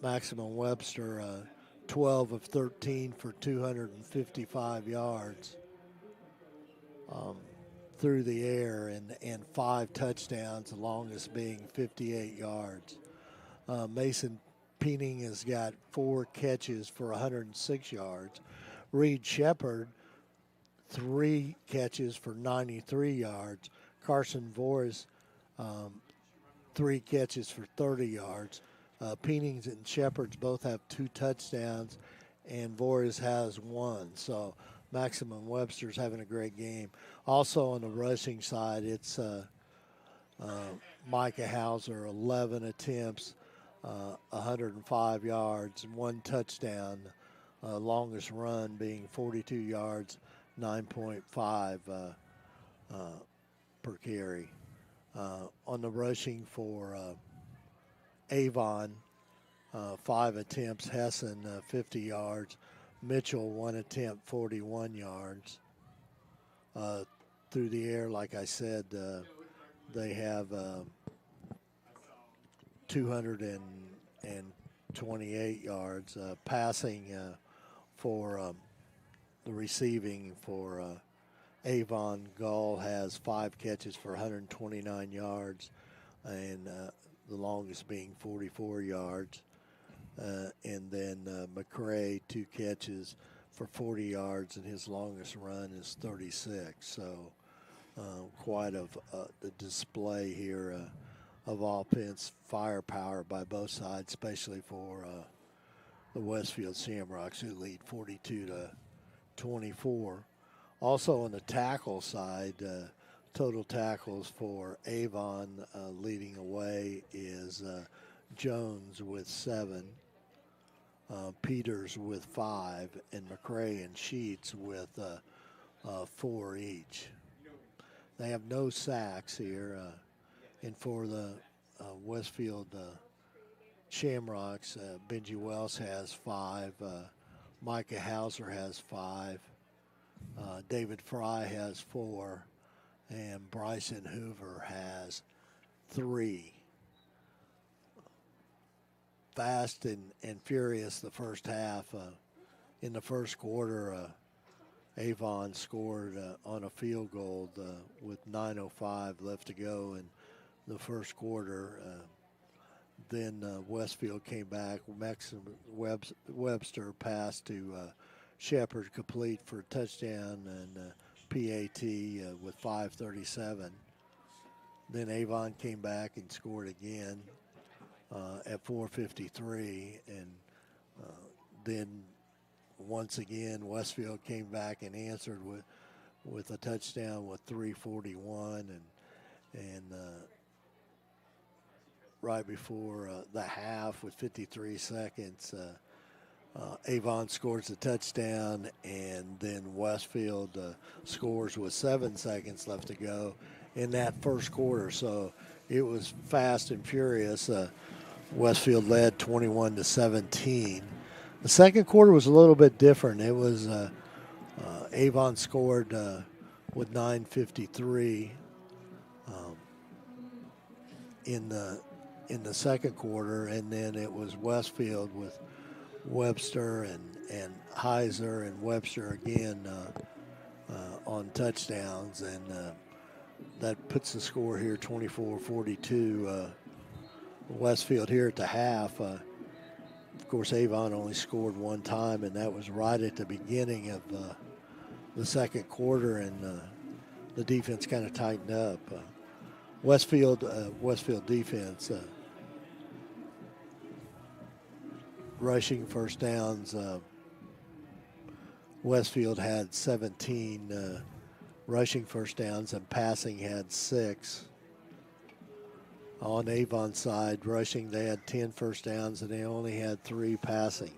Maximum Webster. 12 of 13 for 255 yards through the air and 5 touchdowns, the longest being 58 yards. Mason Peening has got 4 catches for 106 yards. Reed Shepard, 3 catches for 93 yards. Carson Voorhees, 3 catches for 30 yards. Peenings and Shepherds both have 2 touchdowns, and Voorhees has 1. So Maximum Webster's having a great game. Also on the rushing side, it's Micah Hauser, 11 attempts, 105 yards, 1 touchdown. Longest run being 42 yards, 9.5 per carry. On the rushing for Avon, 5 attempts. Hessen, 50 yards. Mitchell, 1 attempt, 41 yards. Through the air, like I said, they have 228 yards. Passing for the receiving for Avon, Gall has 5 catches for 129 yards, and the longest being 44 yards. And then McCray, 2 catches for 40 yards, and his longest run is 36. So quite the display here of offense firepower by both sides, especially for the Westfield Shamrocks, who lead 42-24. Also on the tackle side, total tackles for Avon leading away is Jones with 7, Peters with 5, and McCray and Sheets with 4 each. They have no sacks here. And for the Westfield Shamrocks, Benji Wells has 5, Micah Hauser has 5, David Fry has 4, and Bryson Hoover has 3. Fast and furious the first half. In the first quarter, Avon scored on a field goal with 9:05 left to go in the first quarter. Then Westfield came back. Webster passed to Shepard, complete for a touchdown and PAT with 5:37. Then Avon came back and scored again at 4:53, and then once again Westfield came back and answered with a touchdown with 3:41, and right before the half with 53 seconds, Avon scores a touchdown, and then Westfield scores with 7 seconds left to go in that first quarter. So it was fast and furious. Westfield led 21-17. The second quarter was a little bit different. It was Avon scored with 9:53 in the second quarter, and then it was Westfield with Webster and Heiser and Webster again on touchdowns, and that puts the score here 24-42. Westfield here at the half Of course, Avon only scored one time, and that was right at the beginning of the second quarter, and the defense kind of tightened up. Westfield defense rushing first downs. Westfield had 17 rushing first downs, and passing had 6. On Avon's side, rushing, they had 10 first downs, and they only had 3 passing.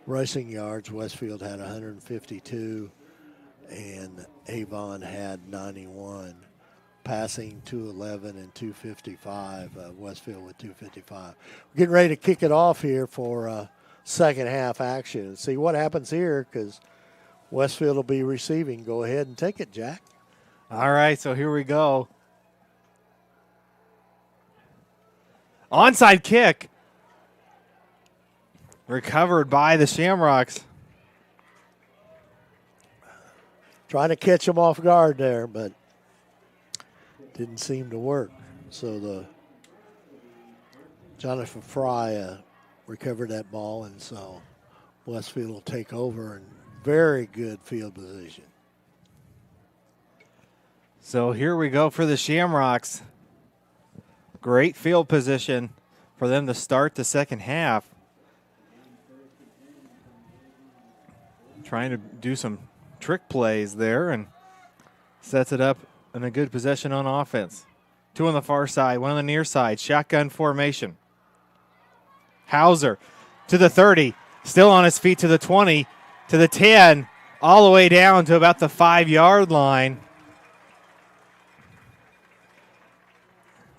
Rushing yards, Westfield had 152, and Avon had 91. Passing 211 and 255, Westfield with 255. We're getting ready to kick it off here for second half action and see what happens here, because Westfield will be receiving. Go ahead and take it, Jack. All right, so here we go. Onside kick. Recovered by the Shamrocks. Trying to catch them off guard there, but didn't seem to work. So the Jonathan Fry recovered that ball, and so Westfield will take over, and very good field position. So here we go for the Shamrocks. Great field position for them to start the second half. Trying to do some trick plays there and sets it up in a good possession on offense. 2 on the far side, 1 on the near side. Shotgun formation. Hauser to the 30, still on his feet to the 20, to the 10, all the way down to about the 5-yard line.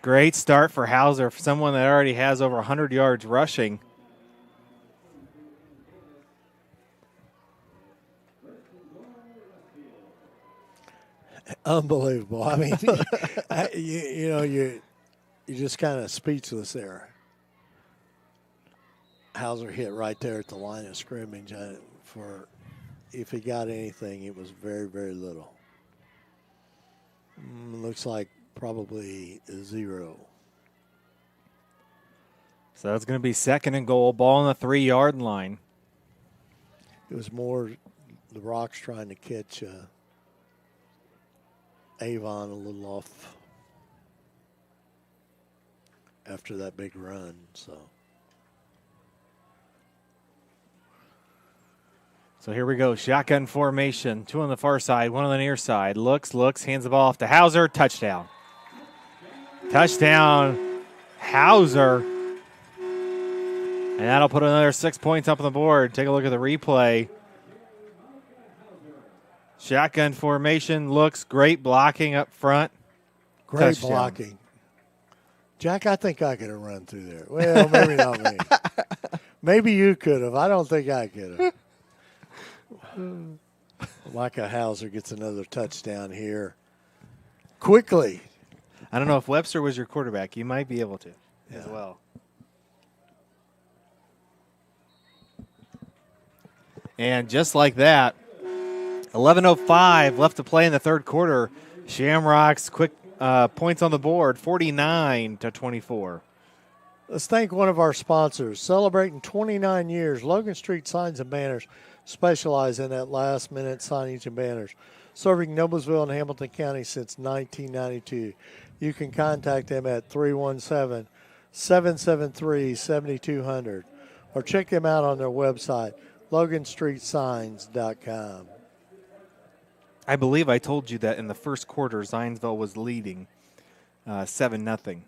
Great start for Hauser, for someone that already has over 100 yards rushing. Unbelievable. I mean, you're just kind of speechless there. Hauser hit right there at the line of scrimmage. For if he got anything, it was very, very little. Looks like probably 0. So that's going to be second and goal. Ball on the 3-yard line. It was more the Rocks trying to catch Avon a little off after that big run. So here we go. Shotgun formation. 2 on the far side, 1 on the near side. Looks, hands the ball off to Hauser. Touchdown. Touchdown, Hauser. And that'll put another 6 points up on the board. Take a look at the replay. Shotgun formation, looks great blocking up front. Great Touchdown. blocking. Jack, I think I could have run through there. Well, maybe not me. Maybe you could have. I don't think I could have. Micah Hauser gets another touchdown here. Quickly. I don't know if Webster was your quarterback. You might be able to as well. And just like that, 11:05 left to play in the third quarter. Shamrocks quick points on the board, 49-24. Let's thank one of our sponsors. Celebrating 29 years, Logan Street Signs and Banners specialize in that last-minute signage and banners, serving Noblesville and Hamilton County since 1992. You can contact them at 317-773-7200 or check them out on their website, LoganStreetSigns.com. I believe I told you that in the first quarter, Zionsville was leading 7-0.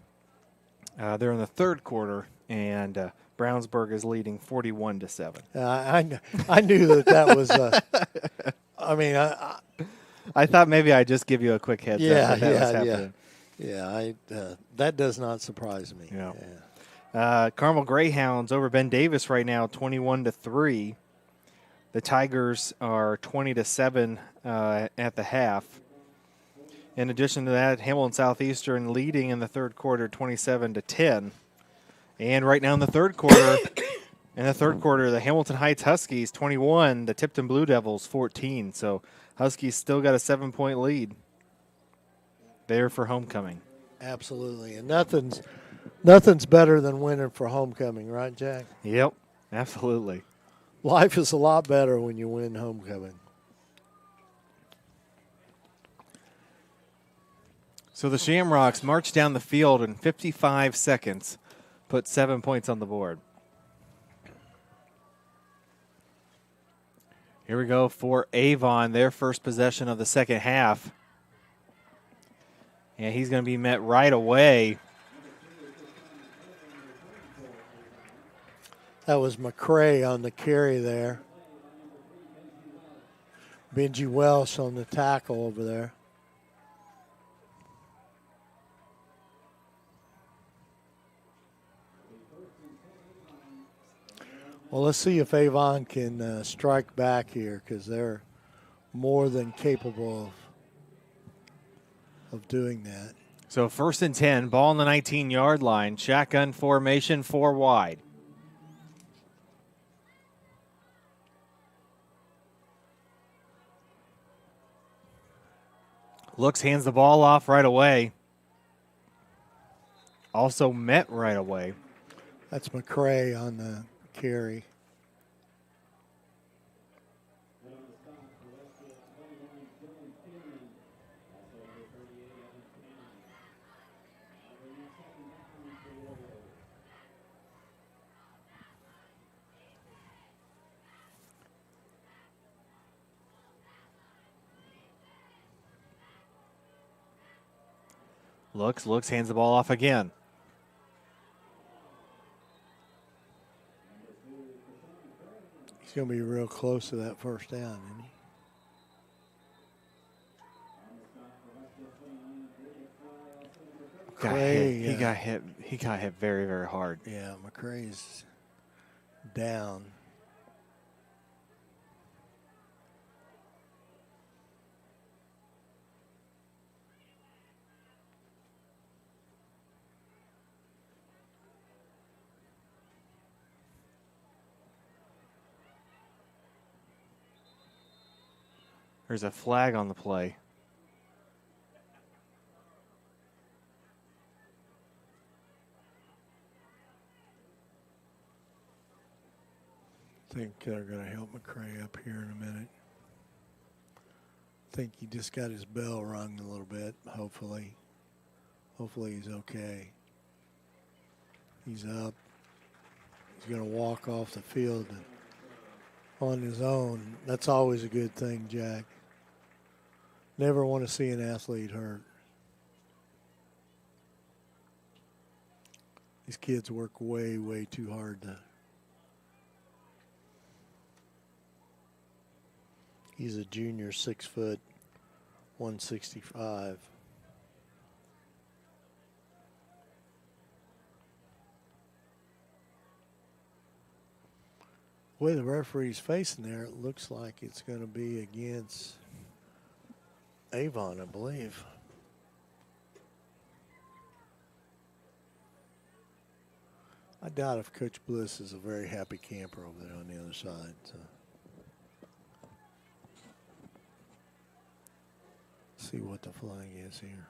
They're in the third quarter, and Brownsburg is leading 41-7. I knew that was. I thought maybe I'd just give you a quick heads up. That does not surprise me. Carmel Greyhounds over Ben Davis right now, 21-3. The Tigers are 20-7 at the half. In addition to that, Hamilton Southeastern leading in the third quarter, 27-10. And right now in the third quarter, the Hamilton Heights Huskies 21, the Tipton Blue Devils 14. So Huskies still got a 7-point lead there for homecoming. Absolutely, and nothing's Nothing's better than winning for homecoming, right, Jack? Yep, absolutely. Life is a lot better when you win homecoming. So the Shamrocks march down the field in 55 seconds, put 7 points on the board. Here we go for Avon, their first possession of the second half. And he's going to be met right away. That was McCray on the carry there. Benji Welsh on the tackle over there. Well, let's see if Avon can strike back here, because they're more than capable of doing that. So 1st and 10, ball on the 19-yard line. Shotgun formation, 4 wide. Looks, hands the ball off right away. Also met right away. That's McCray on the carry. Looks, hands the ball off again. He's going to be real close to that first down, isn't he? He got hit. He got hit very, very hard. Yeah, McCray's down. There's a flag on the play. I think they're going to help McCray up here in a minute. I think he just got his bell rung a little bit, hopefully. Hopefully he's okay. He's up. He's going to walk off the field on his own. That's always a good thing, Jack. Never want to see an athlete hurt. These kids work way, way too hard to. He's a junior, 6 foot, 165. The way the referee's facing there, it looks like it's going to be against Avon, I believe. I doubt if Coach Bliss is a very happy camper over there on the other side. So. See what the flag is here.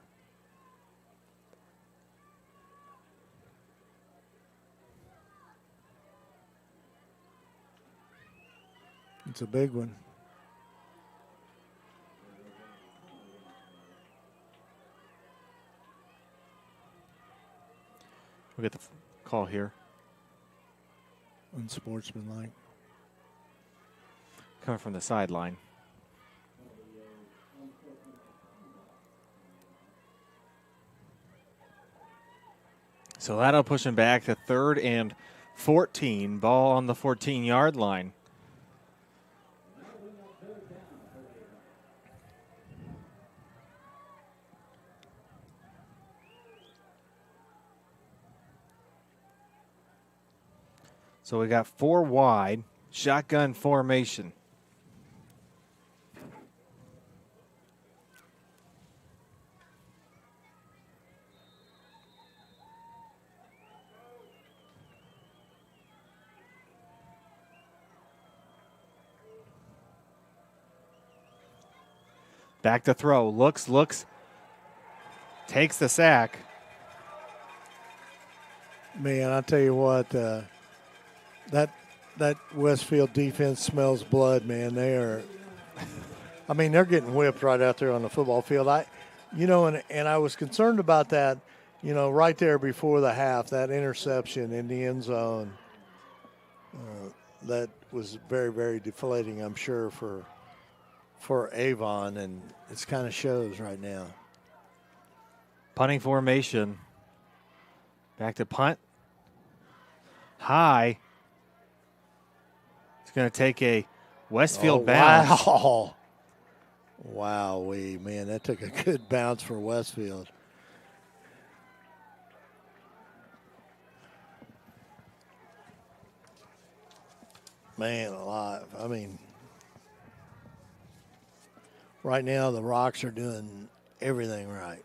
It's a big one. We'll get the call here. Unsportsmanlike. Coming from the sideline. So that'll push him back to 3rd and 14. Ball on the 14-yard line. So we got 4 wide, shotgun formation. Back to throw, looks, takes the sack. Man, I tell you what, that Westfield defense smells blood, man. They're getting whipped right out there on the football field. And I was concerned about that, right there before the half, that interception in the end zone. That was very, very deflating, I'm sure, for Avon, and it kind of shows right now. Punting formation. Back to punt. High. It's going to take a Westfield bounce. Wow. Wowee, man, that took a good bounce for Westfield. Man alive. Right now the Rocks are doing everything right.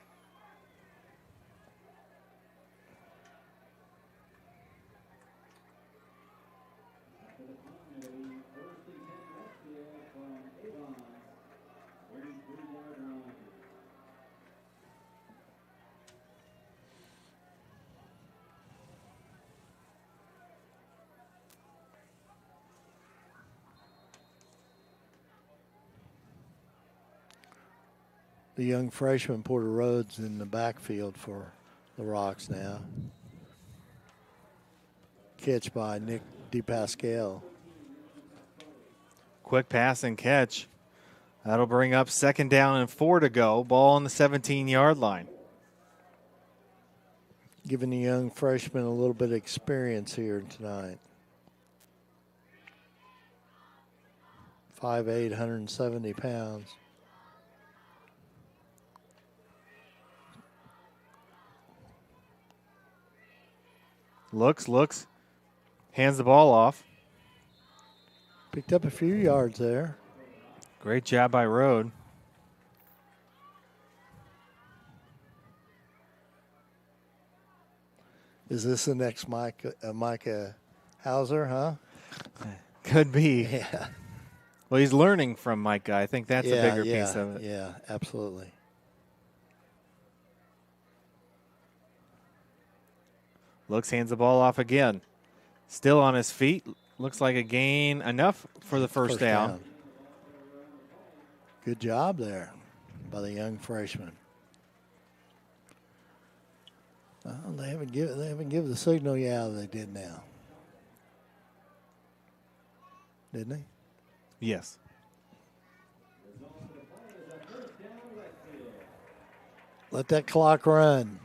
The young freshman, Porter Rhodes, in the backfield for the Rocks now. Catch by Nick DePascal. Quick pass and catch. That'll bring up 2nd down and 4 to go. Ball on the 17-yard line. Giving the young freshman a little bit of experience here tonight. 5'8", 170 pounds. Looks, hands the ball off. Picked up a few yards there. Great job by Rode. Is this the next Micah Hauser, huh? Could be. Yeah. Well, he's learning from Micah. I think that's a bigger piece of it. Yeah, absolutely. Looks, hands the ball off again. Still on his feet. Looks like a gain enough for the first down. Good job there by the young freshman. Well, they haven't given the signal. Yeah, they did now. Didn't they? Yes. Let that clock run.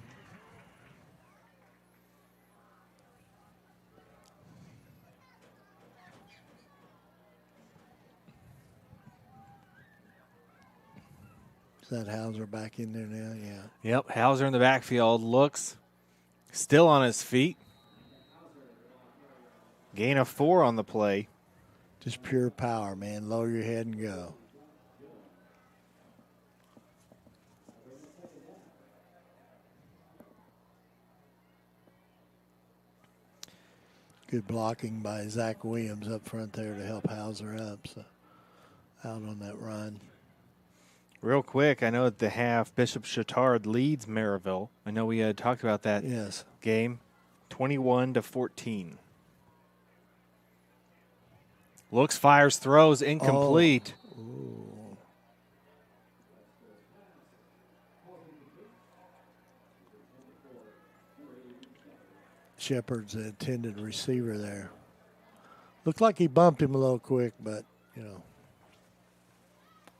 Is that Hauser back in there now? Yeah. Yep, Hauser in the backfield. Looks, still on his feet. Gain of 4 on the play. Just pure power, man. Lower your head and go. Good blocking by Zach Williams up front there to help Hauser up. So out on that run. Real quick, I know at the half, Bishop Chatard leads Maryville. I know we had talked about that game, 21-14. Looks, fires, throws, incomplete. Oh. Shepard's the intended receiver there. Looked like he bumped him a little quick, but,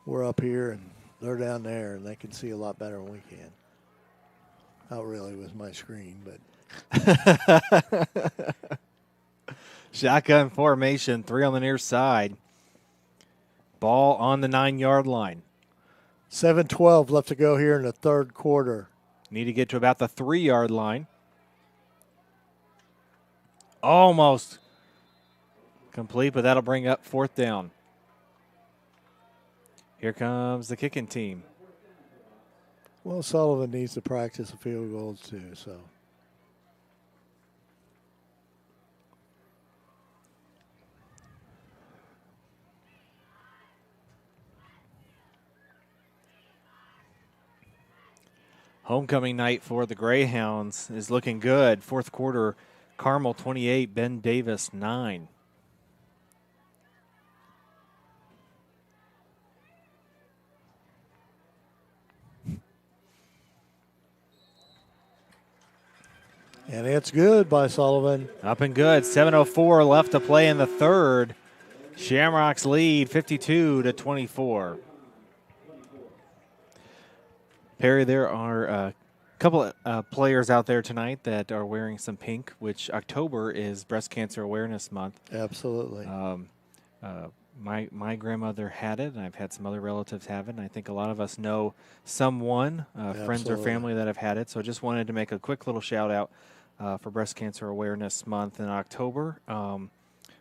we're up here and they're down there, and they can see a lot better than we can. Not really with my screen, but. Shotgun formation, 3 on the near side. Ball on the 9-yard line. 7:12 left to go here in the third quarter. Need to get to about the 3-yard line. Almost complete, but that'll bring up 4th down. Here comes the kicking team. Well, Sullivan needs to practice the field goals too, so. Homecoming night for the Greyhounds is looking good. 4th quarter Carmel 28, Ben Davis 9. And it's good by Sullivan. Up and good. 7:04 left to play in the third. Shamrocks lead 52-24. Perry, there are a couple players out there tonight that are wearing some pink, which October is Breast Cancer Awareness Month. Absolutely. My grandmother had it, and I've had some other relatives have it, and I think a lot of us know someone, friends or family that have had it. So I just wanted to make a quick little shout out for Breast Cancer Awareness Month in October. And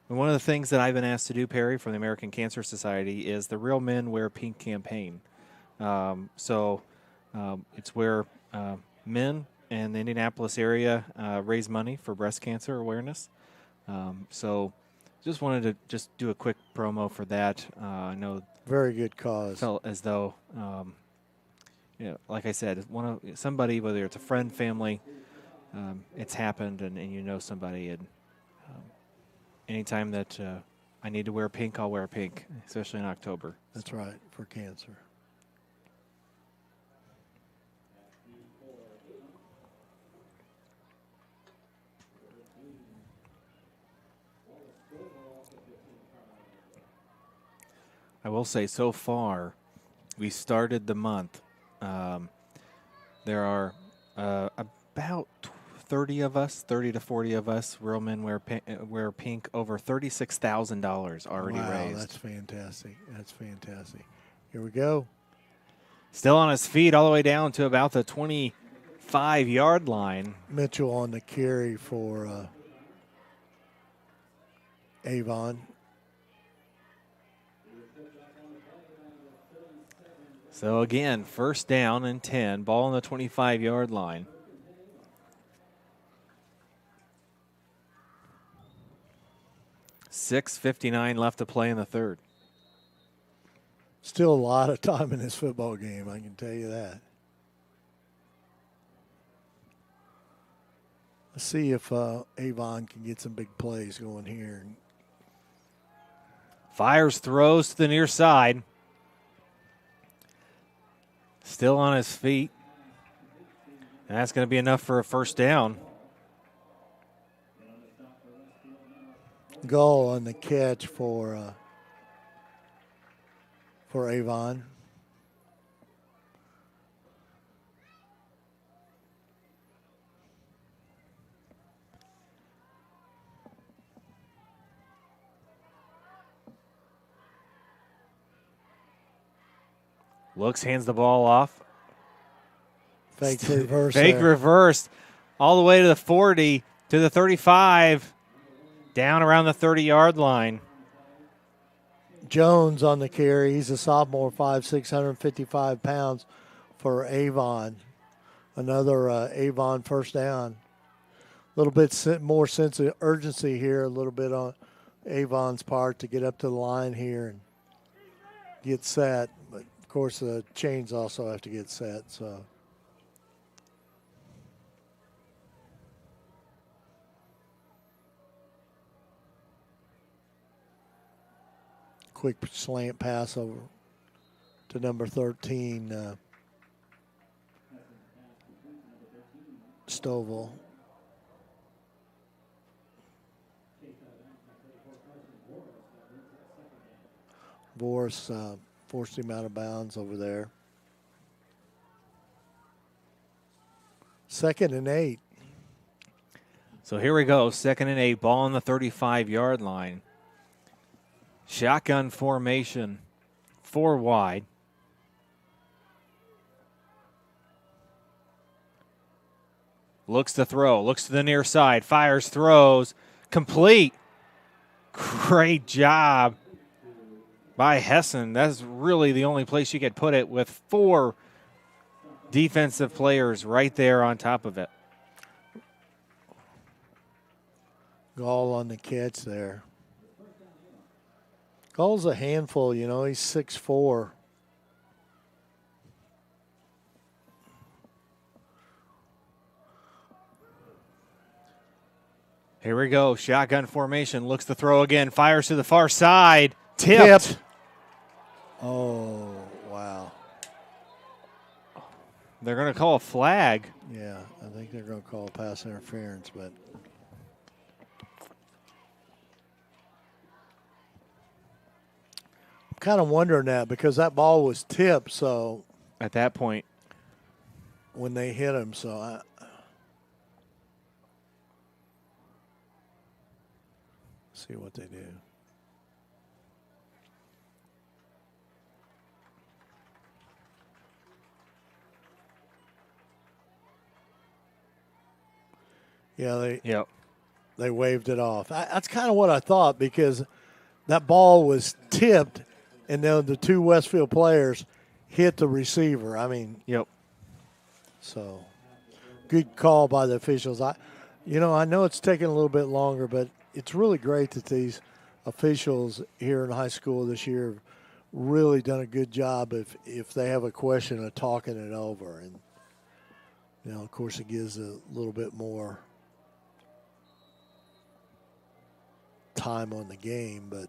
one of the things that I've been asked to do, Perry, from the American Cancer Society is the Real Men Wear Pink campaign. It's where men in the Indianapolis area raise money for breast cancer awareness. Just wanted to just do a quick promo for that. I know very good cause. Felt as though, like I said, somebody, whether it's a friend, family, it's happened, and you know somebody. And anytime that I need to wear pink, I'll wear pink, especially in October. That's right, for cancer. I will say, so far, we started the month. There are about 30 to 40 of us, Real Men Wear Pink, over $36,000 already raised. Wow, that's fantastic. That's fantastic. Here we go. Still on his feet all the way down to about the 25-yard line. Mitchell on the carry for Avon. So again, first down and 10, ball on the 25-yard line. $6:59 left to play in the third. Still a lot of time in this football game, I can tell you that. Let's see if Avon can get some big plays going here. Fires, throws to the near side. Still on his feet. And that's going to be enough for a first down. Goal on the catch for Avon. Looks, hands the ball off. Fake reverse. Fake there. reverse all the way to the 40, to the 35, down around the 30-yard line. Jones on the carry. He's a sophomore, 5'6", 155 pounds for Avon. Another Avon first down. A little bit more sense of urgency here, a little bit on Avon's part to get up to the line here and get set. But, of course, the chains also have to get set. So quick slant pass over to number 13, Stovall. Boris forced him out of bounds over there. 2nd and 8. So here we go, 2nd and 8, ball on the 35-yard line. Shotgun formation, 4 wide. Looks to throw, looks to the near side, fires, throws, complete. Great job by Hessen. That's really the only place you could put it, with 4 defensive players right there on top of it. Gall on the catch there. Gall's a handful, you know, he's 6'4". Here we go. Shotgun formation. Looks to throw again. Fires to the far side. Tipped. Oh, wow. They're going to call a flag. Yeah, I think they're going to call pass interference, but I'm kind of wondering that because that ball was tipped, so at that point when they hit him, so see what they do. Yeah, they waved it off. That's kind of what I thought because that ball was tipped, and then the two Westfield players hit the receiver. I mean, so good call by the officials. I know it's taking a little bit longer, but it's really great that these officials here in high school this year have really done a good job if they have a question of talking it over. And, of course, it gives a little bit more time on the game, but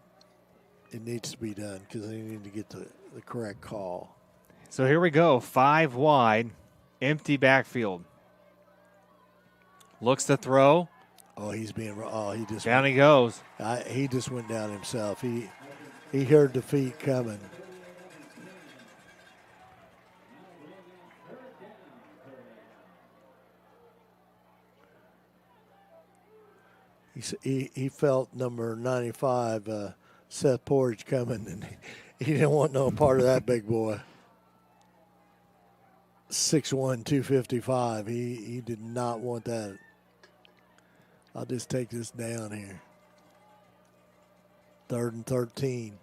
it needs to be done because they need to get the correct call. So here we go. 5 wide, empty backfield. Looks to throw. Oh, he just down he goes. He just went down himself. He heard the feet coming. He felt number 95, Seth Porridge, coming, and he didn't want no part of that big boy. 6'1", 255. He did not want that. I'll just take this down here. 3rd and 13.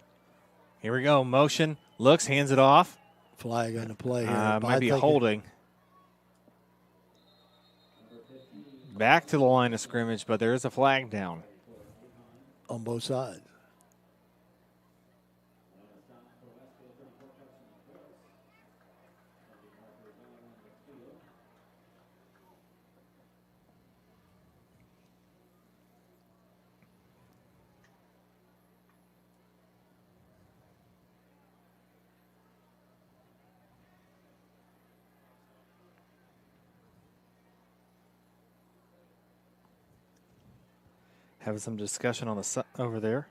Here we go. Motion. Looks, hands it off. Flag on the play here. Might be holding. Back to the line of scrimmage, but there is a flag down. On both sides. Having some discussion on the over there.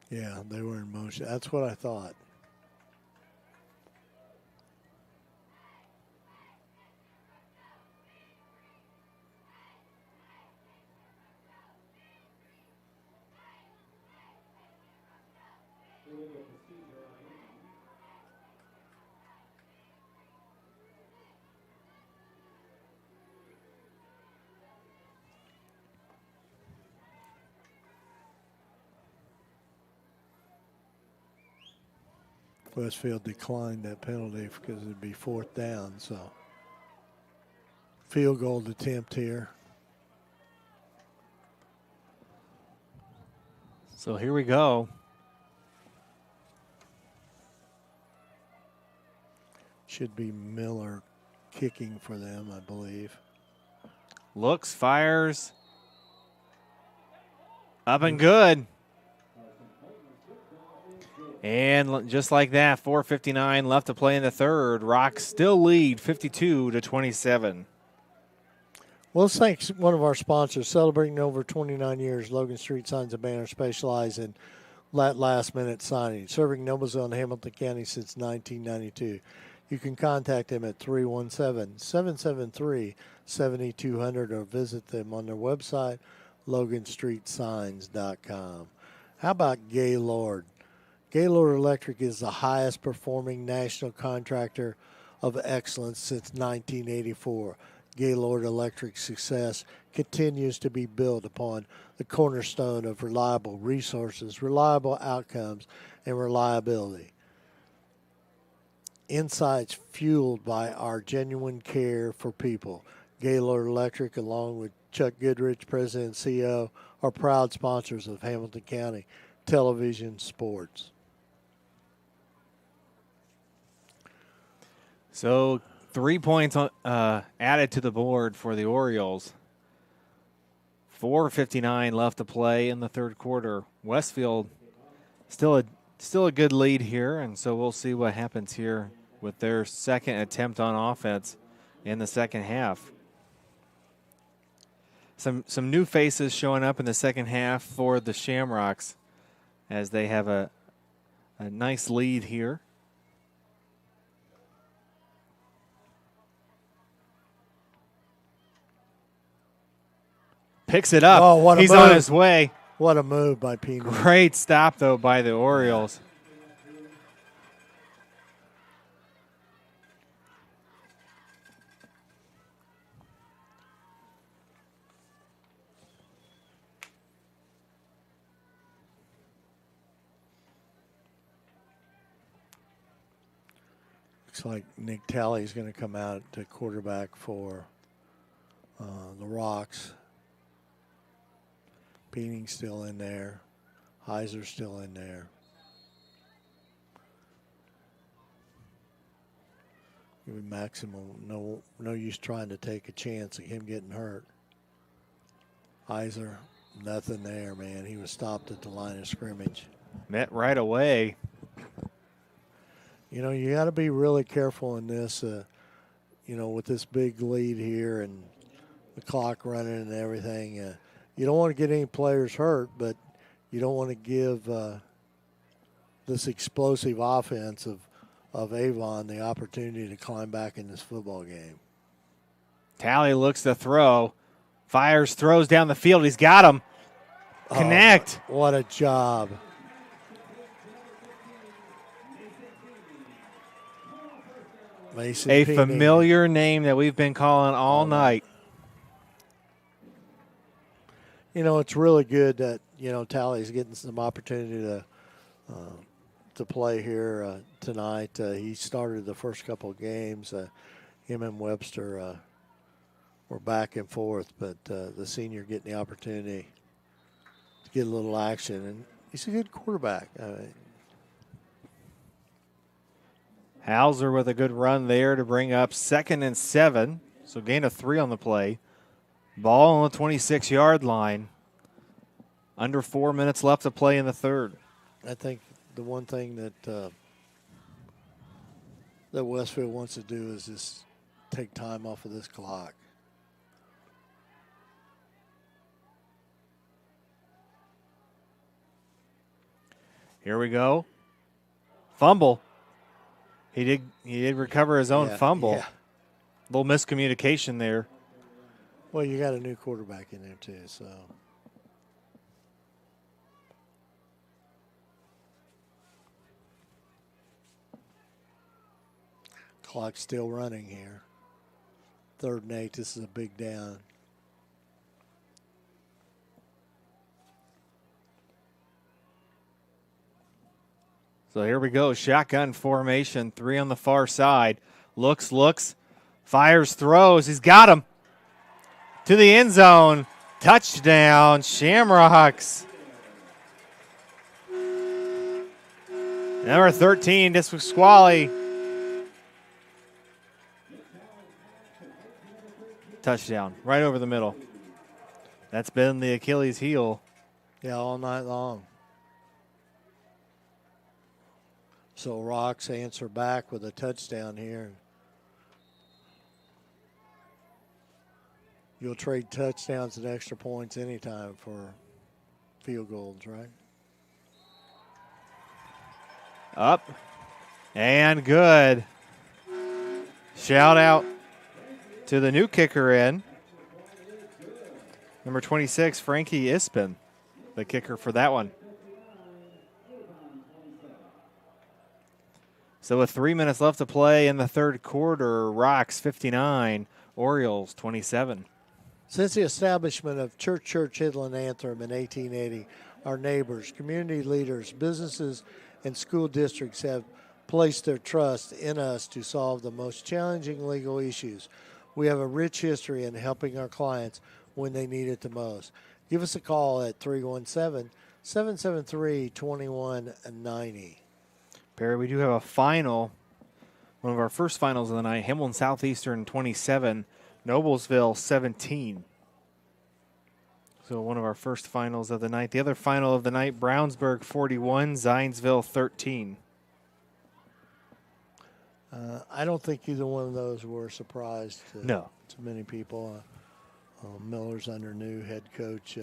Yeah, they were in motion. That's what I thought. Westfield declined that penalty because it'd be 4th down, so field goal attempt here. So here we go. Should be Miller kicking for them, I believe. Looks, fires. Up and good. And just like that, 4:59 left to play in the third. Rocks still lead 52-27. Well, let's thank one of our sponsors. Celebrating over 29 years, Logan Street Signs and Banners specialize in last-minute signage, serving Noblesville and Hamilton County since 1992. You can contact them at 317-773-7200 or visit them on their website, loganstreetsigns.com. How about Gaylord? Gaylord Electric is the highest performing national contractor of excellence since 1984. Gaylord Electric's success continues to be built upon the cornerstone of reliable resources, reliable outcomes, and reliability. Insights fueled by our genuine care for people. Gaylord Electric, along with Chuck Goodrich, President and CEO, are proud sponsors of Hamilton County Television Sports. So 3 points added to the board for the Orioles. 4:59 left to play in the third quarter. Westfield still a good lead here, and so we'll see what happens here with their second attempt on offense in the second half. Some new faces showing up in the second half for the Shamrocks as they have a nice lead here. Picks it up. Oh, what a He's move. on his way. What a move by Pena. Great stop, though, by the Orioles. Looks like Nick Talley's going to come out to quarterback for the Rocks. Peening's still in there. Heiser's still in there. Maximum, no use trying to take a chance of him getting hurt. Heiser, nothing there, man. He was stopped at the line of scrimmage. Met right away. You know, you got to be really careful in this, with this big lead here and the clock running and everything. You don't want to get any players hurt, but you don't want to give this explosive offense of Avon the opportunity to climb back in this football game. Talley looks to throw. Fires, throws down the field. He's got him. Connect. Oh, what a job. Mason A Peening. familiar name that we've been calling all night. You know, it's really good that, Talley's getting some opportunity to play here tonight. He started the first couple of games. Him and Webster were back and forth, but the senior getting the opportunity to get a little action. And he's a good quarterback. Hauser with a good run there to bring up 2nd and 7. So gain of 3 on the play. Ball on the 26-yard line. Under 4 minutes left to play in the third. I think the one thing that Westfield wants to do is just take time off of this clock. Here we go. Fumble. He did recover his own fumble. Yeah. Little miscommunication there. Well, you got a new quarterback in there too, so. Clock's still running here. 3rd and 8, this is a big down. So here we go. Shotgun formation. 3 on the far side. Looks. Fires, throws. He's got him. To the end zone. Touchdown, Shamrocks. Number 13, Disquali. Touchdown, right over the middle. That's been the Achilles heel. Yeah, all night long. So Rocks answer back with a touchdown here. You'll trade touchdowns and extra points anytime for field goals, right? Up and good. Shout out to the new kicker in. Number 26, Frankie Ispin, the kicker for that one. So with 3 minutes left to play in the third quarter, Rocks 59, Orioles 27. Since the establishment of Church Hidland Anthem in 1880, our neighbors, community leaders, businesses, and school districts have placed their trust in us to solve the most challenging legal issues. We have a rich history in helping our clients when they need it the most. Give us a call at 317-773-2190. Perry, we do have a final One of our first finals of the night, Hamilton Southeastern 27, Noblesville 17. So one of our first finals of the night. The other final of the night, Brownsburg 41, Zionsville 13. I don't think either one of those were a surprise to many people. Miller's under new head coach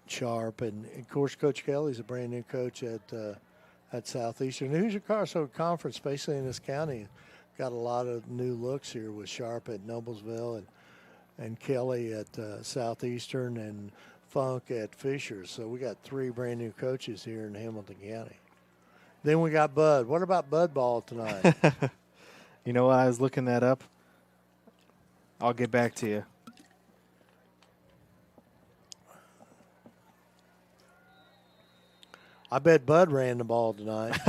Sharp, and of course Coach Kelly's a brand new coach at Southeastern. Who's your Sarasota Conference, basically in this county? Got a lot of new looks here with Sharp at Noblesville and Kelly at Southeastern and Funk at Fishers. So we got 3 brand new coaches here in Hamilton County. Then we got Bud. What about Bud ball tonight? You know what? I was looking that up. I'll get back to you. I bet Bud ran the ball tonight.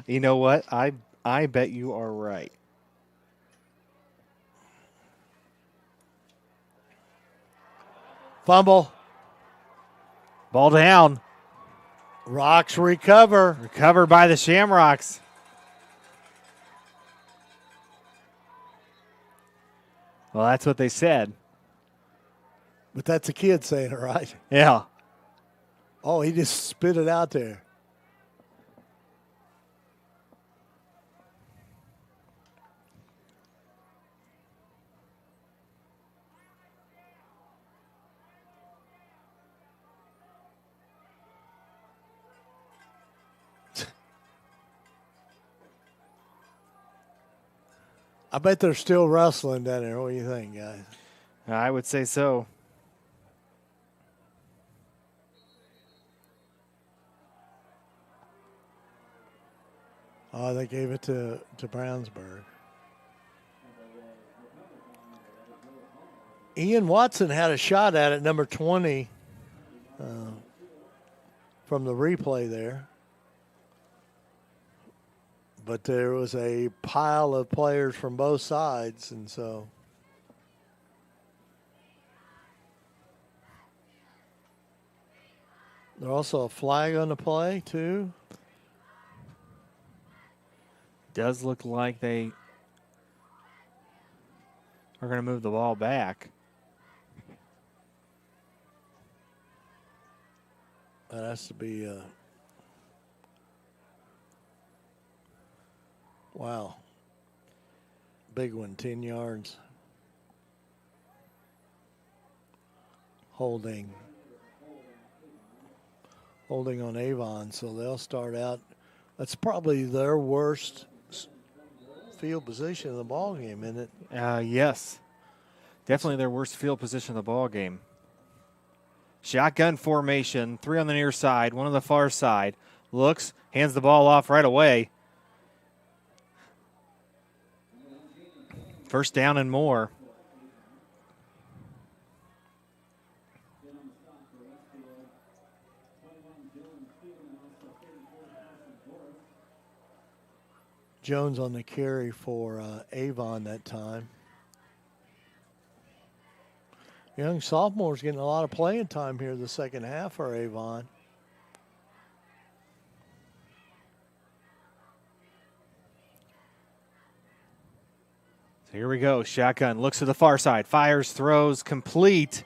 You know what? I bet you are right. Fumble. Ball down. Rocks recover. Recovered by the Shamrocks. Well, that's what they said. But that's a kid saying it, right? Yeah. Oh, he just spit it out there. I bet they're still wrestling down there. What do you think, guys? I would say so. Oh, they gave it to Brownsburg. Ian Watson had a shot at it, number 20, from the replay there. But there was a pile of players from both sides, and so there's also a flag on the play, too. Does look like they are going to move the ball back. That has to be wow. Big one, 10 yards. Holding on Avon, so they'll start out. That's probably their worst field position in the ball game, isn't it? Yes. Definitely their worst field position in the ball game. Shotgun formation, 3 on the near side, 1 on the far side. Looks, hands the ball off right away. First down and more. Jones on the carry for Avon that time. Young sophomore's getting a lot of playing time here the second half for Avon. So here we go. Shotgun looks to the far side. Fires, throws, complete.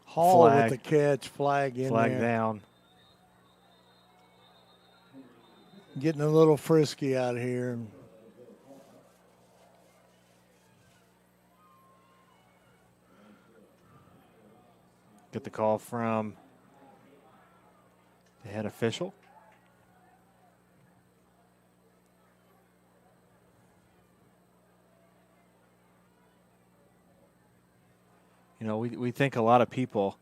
Hall with the catch. Flag in flag there. Down. Getting a little frisky out here. Get the call from the head official. You know, we think a lot of people.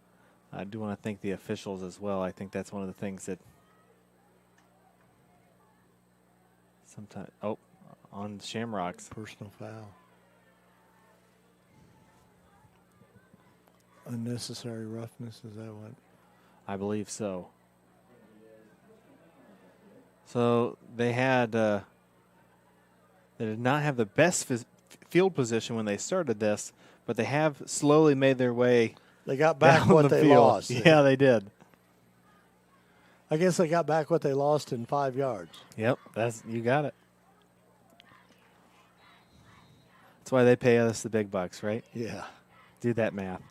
I do want to thank the officials as well. I think that's one of the things that sometimes, on Shamrocks. Personal foul. Unnecessary roughness, is that what? I believe so. So they had, they did not have the best field position when they started this, but they have slowly made their way. They got back down what the they field. lost. Yeah, they did. I guess they got back what they lost in 5 yards. Yep, you got it. That's why they pay us the big bucks, right? Yeah. Do that math.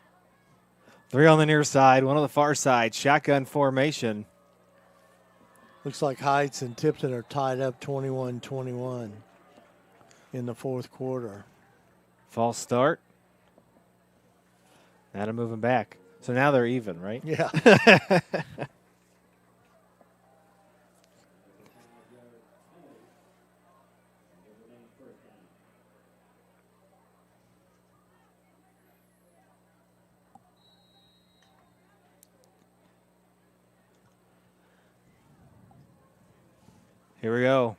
3 on the near side, 1 on the far side. Shotgun formation. Looks like Heights and Tipton are tied up 21-21 in the fourth quarter. False start. Now to move them back. So now they're even, right? Yeah. Here we go.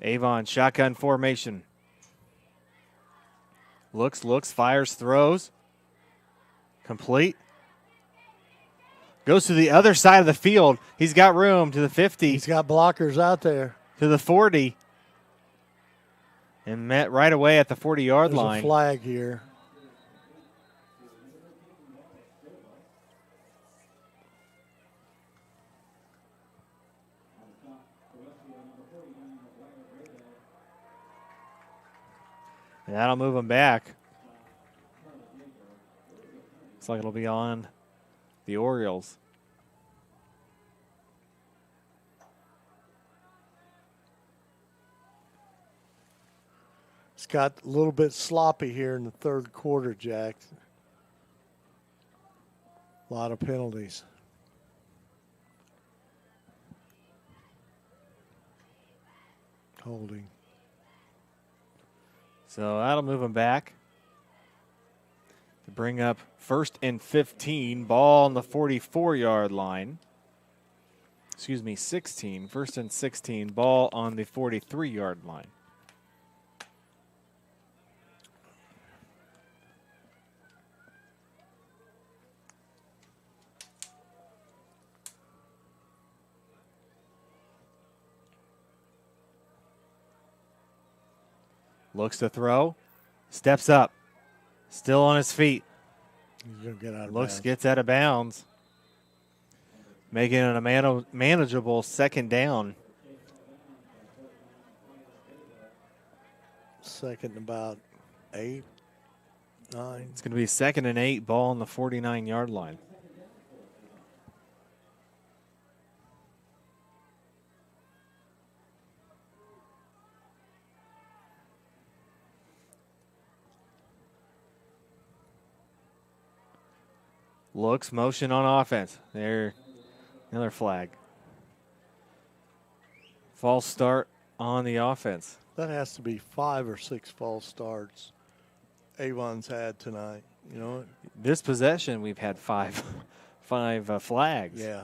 Avon, shotgun formation. Looks, fires, throws. Complete. Goes to the other side of the field. He's got room to the 50. He's got blockers out there. To the 40. And met right away at the 40-yard line. There's a flag here. And that'll move him back. Looks like it'll be on the Orioles. It's got a little bit sloppy here in the third quarter, Jack. A lot of penalties. Holding. So that'll move him back to bring up 1st and 15. Ball on the 44-yard line. Excuse me, 16. 1st and 16. Ball on the 43-yard line. Looks to throw. Steps up. Still on his feet. He's going to get out of Looks, bounds. gets out of bounds. Making it a manageable 2nd down. 2nd and about 8, 9. It's going to be 2nd and 8. Ball on the 49-yard line. Looks, motion on offense. There, another flag. False start on the offense. That has to be 5 or 6 false starts Avon's had tonight. You know, This possession, we've had five flags. yeah.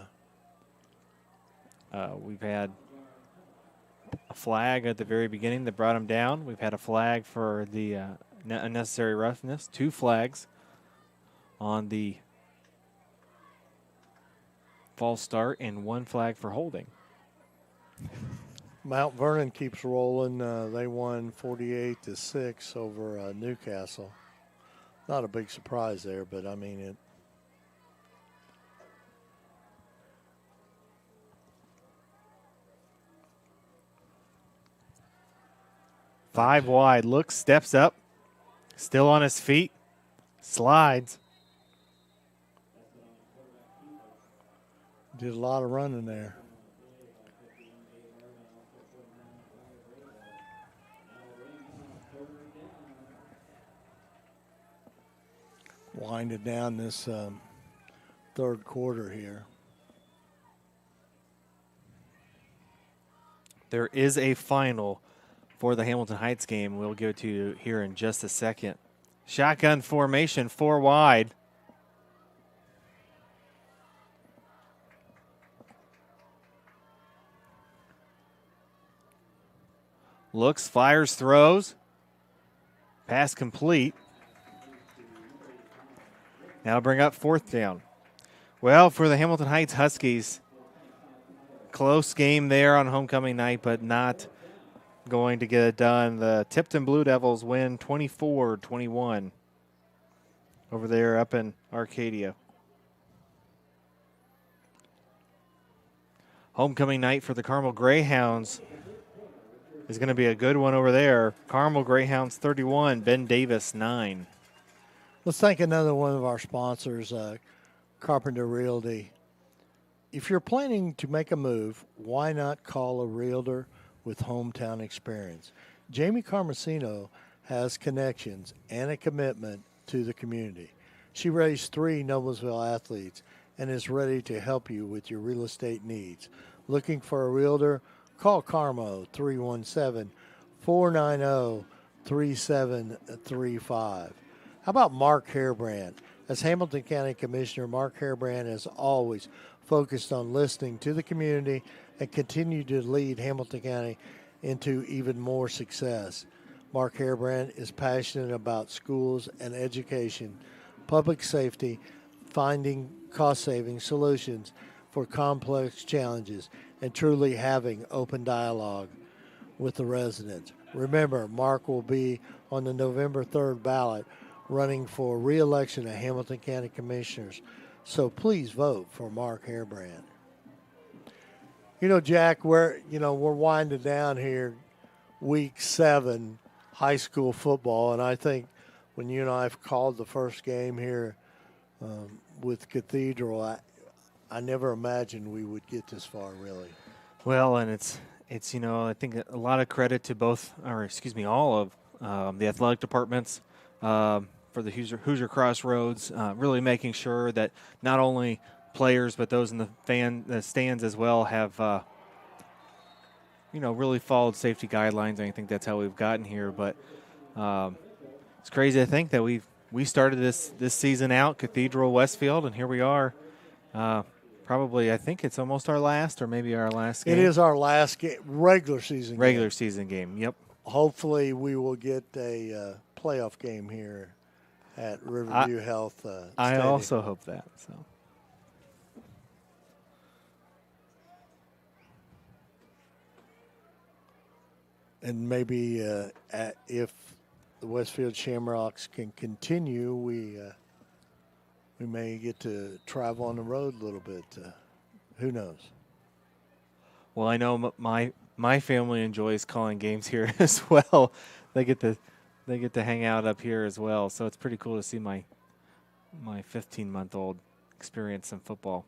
We've had a flag at the very beginning that brought him down. We've had a flag for the unnecessary roughness. 2 flags on the false start and 1 flag for holding. Mount Vernon keeps rolling. They won 48-6 over Newcastle. Not a big surprise there, but I mean it. Five wide. Looks, steps up. Still on his feet. Slides. Did a lot of running there. Winded down this third quarter here. There is a final for the Hamilton Heights game. We'll go to here in just a second. Shotgun formation, 4 wide. Looks, fires, throws. Pass complete. Now bring up 4th down. Well, for the Hamilton Heights Huskies, close game there on homecoming night, but not going to get it done. The Tipton Blue Devils win 24-21 over there up in Arcadia. Homecoming night for the Carmel Greyhounds is going to be a good one over there. Carmel Greyhounds 31, Ben Davis 9. Let's thank another one of our sponsors, Carpenter Realty. If you're planning to make a move, why not call a realtor with hometown experience? Jamie Carmesino has connections and a commitment to the community. She raised 3 Noblesville athletes and is ready to help you with your real estate needs. Looking for a realtor? Call Carmo 317-490-3735. How about Mark Hairbrand? As Hamilton County Commissioner, Mark Hairbrand has always focused on listening to the community and continue to lead Hamilton County into even more success. Mark Hairbrand is passionate about schools and education, public safety, finding cost-saving solutions for complex challenges, and truly having open dialogue with the residents. Remember, Mark will be on the November 3rd ballot running for re-election of Hamilton County Commissioners, so please vote for Mark Hairbrand. You know, Jack, we're winding down here, week 7, high school football, and I think when you and I have called the first game here with Cathedral, I never imagined we would get this far, really. Well, and it's I think a lot of credit to all of the athletic departments for the Hoosier Crossroads, really making sure that not only players but those in the stands as well have really followed safety guidelines. And I think that's how we've gotten here. But it's crazy to think that we started this season out Cathedral Westfield, and here we are. Probably, I think it's almost our last, or maybe our last game. It is our last game, regular season game. Yep. Hopefully, we will get a playoff game here at Riverview Health. I Stadium. also hope that. So. And maybe if the Westfield Shamrocks can continue, we may get to travel on the road a little bit. Who knows? Well, I know my family enjoys calling games here as well. They get to hang out up here as well. So it's pretty cool to see my 15-month-old experience some football.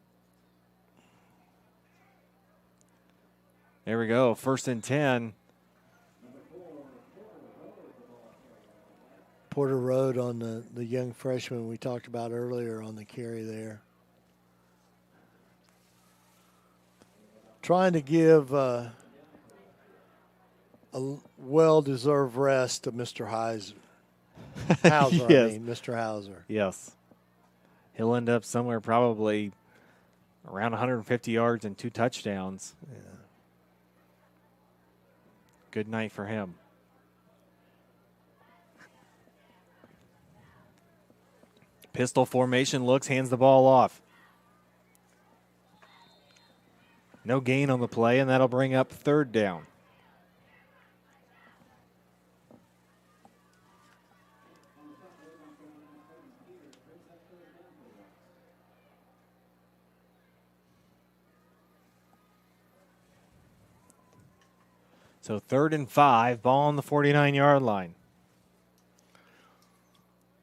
There we go. 1st and 10. Porter Road on the young freshman we talked about earlier on the carry there. Trying to give a well-deserved rest to Mr. Hauser. Yes. Mr. Hauser. Yes. He'll end up somewhere probably around 150 yards and 2 touchdowns. Yeah. Good night for him. Pistol formation looks, hands the ball off. No gain on the play, and that'll bring up 3rd down. So 3rd and 5, ball on the 49-yard line.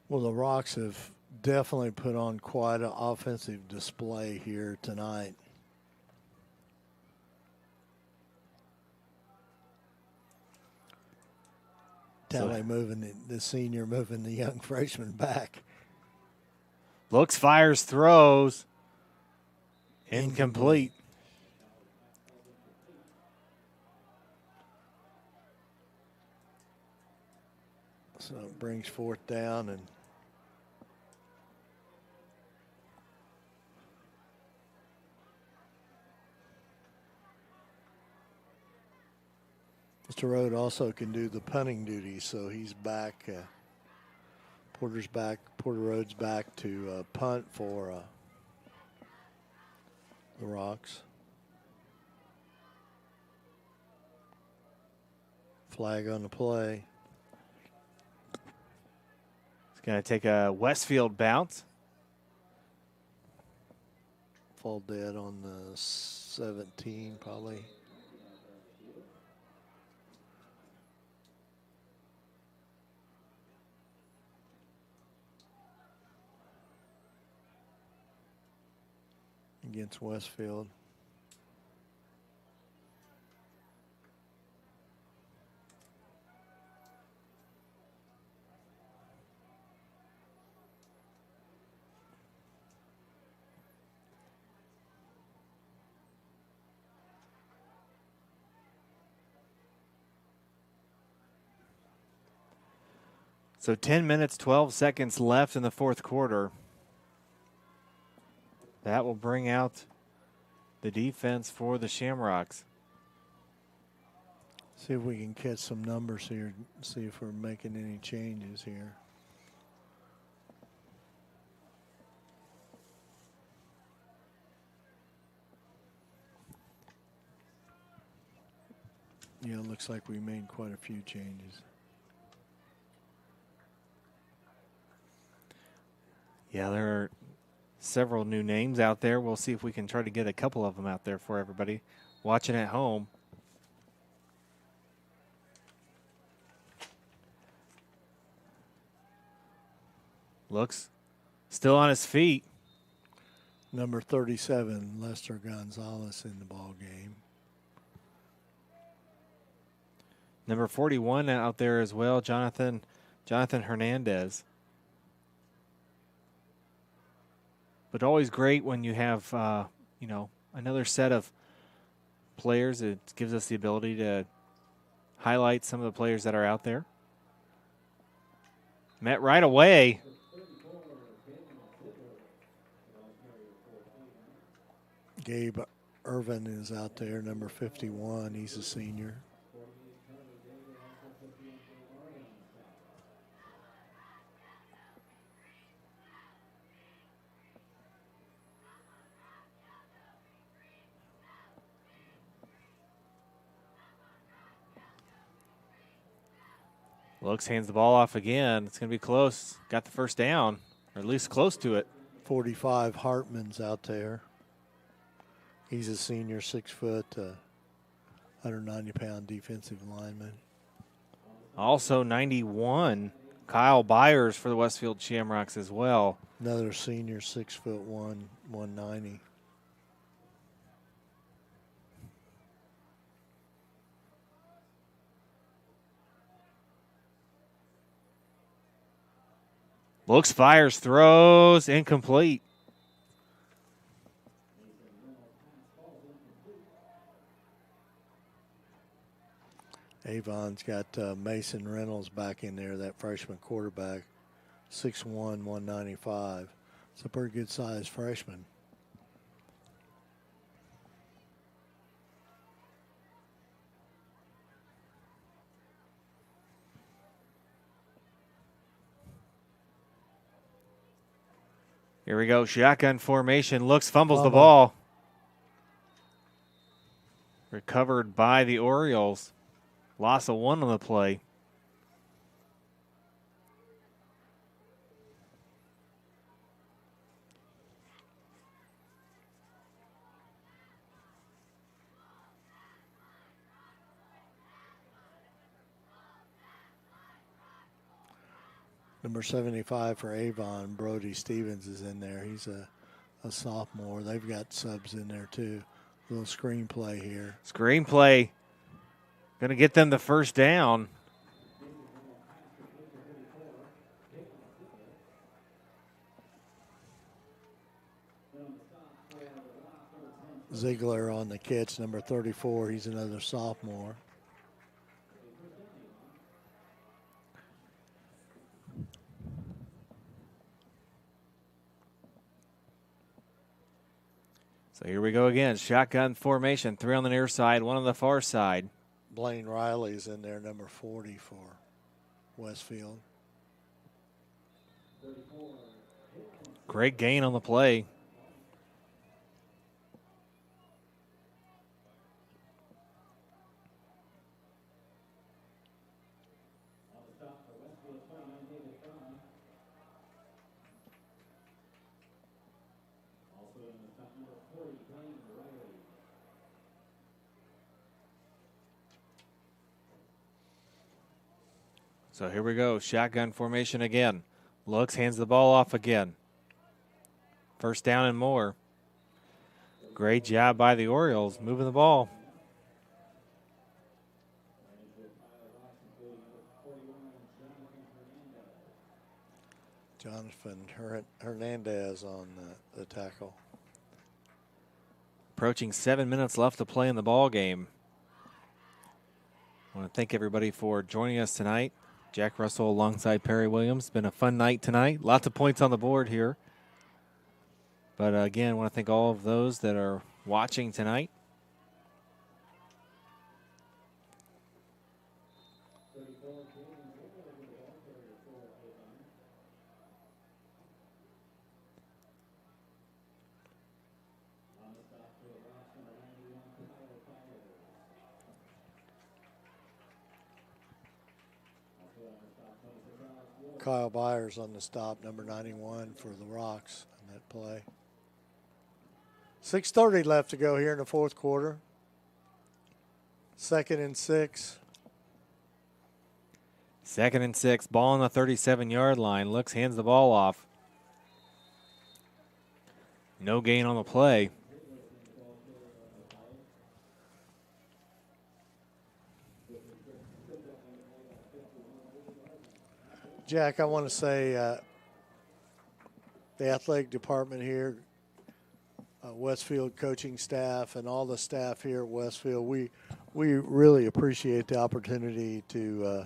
Well, the Rocks have definitely put on quite an offensive display here tonight. Talley moving the senior, moving the young freshman back. Looks, fires, throws. Incomplete. So it brings 4th down, and Mr. Rode also can do the punting duty, so he's back. Porter Rhodes back to punt for the Rocks. Flag on the play. It's going to take a Westfield bounce. Fall dead on the 17 probably. Against Westfield. So 10 minutes, 12 seconds left in the fourth quarter. That will bring out the defense for the Shamrocks. See if we can catch some numbers here, see if we're making any changes here. Yeah, it looks like we made quite a few changes. Yeah, there are several new names out there. We'll see if we can try to get a couple of them out there for everybody watching at home. Looks still on his feet. Number 37, Lester Gonzalez in the ball game. Number 41 out there as well, Jonathan Hernandez. But always great when you have, another set of players. It gives us the ability to highlight some of the players that are out there. Met right away. Gabe Irvin is out there, number 51. He's a senior. Looks hands the ball off again. It's going to be close. Got the first down, or at least close to it. 45, Hartman's out there. He's a senior, 6 foot, 190-pound defensive lineman. Also 91, Kyle Byers for the Westfield Shamrocks as well. Another senior, 6'1", 190. Looks, fires, throws, incomplete. Avon's got Mason Reynolds back in there, that freshman quarterback, 6'1", 195. It's a pretty good-sized freshman. Here we go, shotgun formation. Looks, fumbles the ball. Recovered by the Orioles. Loss of 1 on the play. Number 75 for Avon, Brody Stevens is in there. He's a sophomore. They've got subs in there too. A little screenplay here. Screenplay. Going to get them the first down. Ziegler on the catch, number 34. He's another sophomore. So here we go again. Shotgun formation. 3 on the near side, 1 on the far side. Blaine Riley's in there, number 40 for Westfield. Great gain on the play. So here we go. Shotgun formation again. Looks, hands the ball off again. First down and more. Great job by the Orioles moving the ball. Jonathan Hernandez on the tackle. Approaching 7 minutes left to play in the ball game. I want to thank everybody for joining us tonight. Jack Russell alongside Perry Williams. Been a fun night tonight. Lots of points on the board here. But again, I want to thank all of those that are watching tonight. Kyle Byers on the stop, number 91 for the Rocks on that play. 6:30 left to go here in the fourth quarter. 2nd and 6. 2nd and 6. Ball on the 37-yard line. Looks, hands the ball off. No gain on the play. Jack, I want to say the athletic department here, Westfield coaching staff, and all the staff here at Westfield, we really appreciate the opportunity to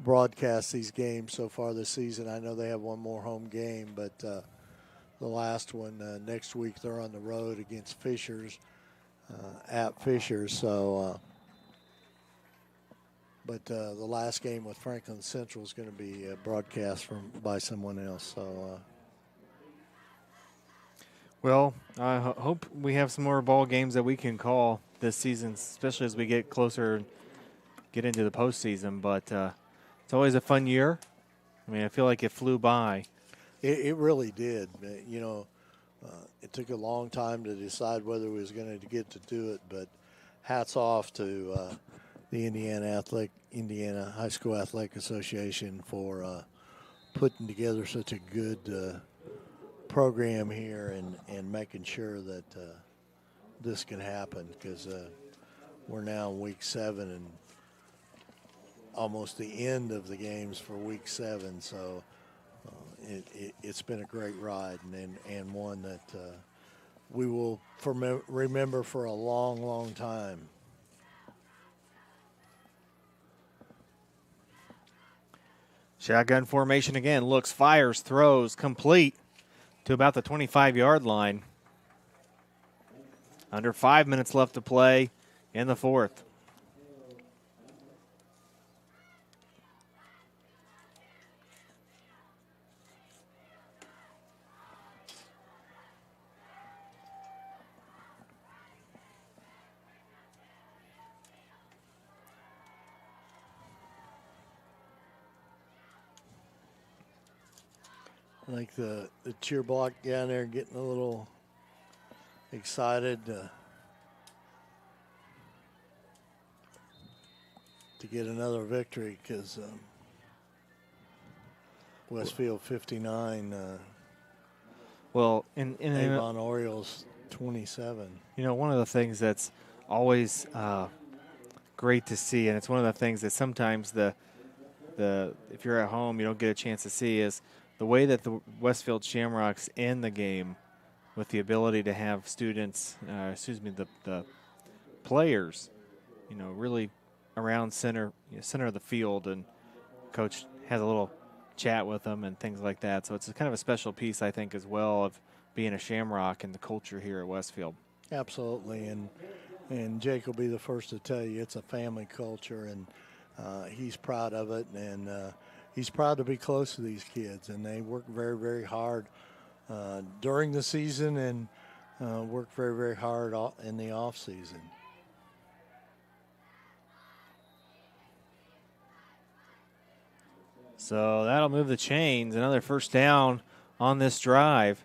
broadcast these games so far this season. I know they have one more home game, but the last one next week they're on the road against Fishers, at Fishers. So, but the last game with Franklin Central is going to be broadcast by someone else. So. Well, I hope we have some more ball games that we can call this season, especially as we get closer, get into the postseason. But it's always a fun year. I mean, I feel like it flew by. It really did. You know, it took a long time to decide whether we was going to get to do it, but hats off to the Indiana High School Athletic Association for putting together such a good program here and making sure that this can happen, because we're now in week 7 and almost the end of the games for week 7. So it's been a great ride and one that we will remember for a long, long time. Shotgun formation again. Looks, fires, throws, complete to about the 25-yard line. Under 5 minutes left to play in the fourth. Like the cheer block down there getting a little excited to get another victory, because Westfield 59, well, in Avon Orioles 27. You know, one of the things that's always great to see, and it's one of the things that sometimes the if you're at home you don't get a chance to see, is the way that the Westfield Shamrocks end the game with the ability to have students, the players, you know, really around center of the field, and coach has a little chat with them and things like that. So it's kind of a special piece, I think, as well, of being a Shamrock and the culture here at Westfield. Absolutely, and Jake will be the first to tell you it's a family culture, and he's proud of it, and he's proud to be close to these kids, and they work very, very hard during the season and work very, very hard in the off season. So that'll move the chains. Another first down on this drive.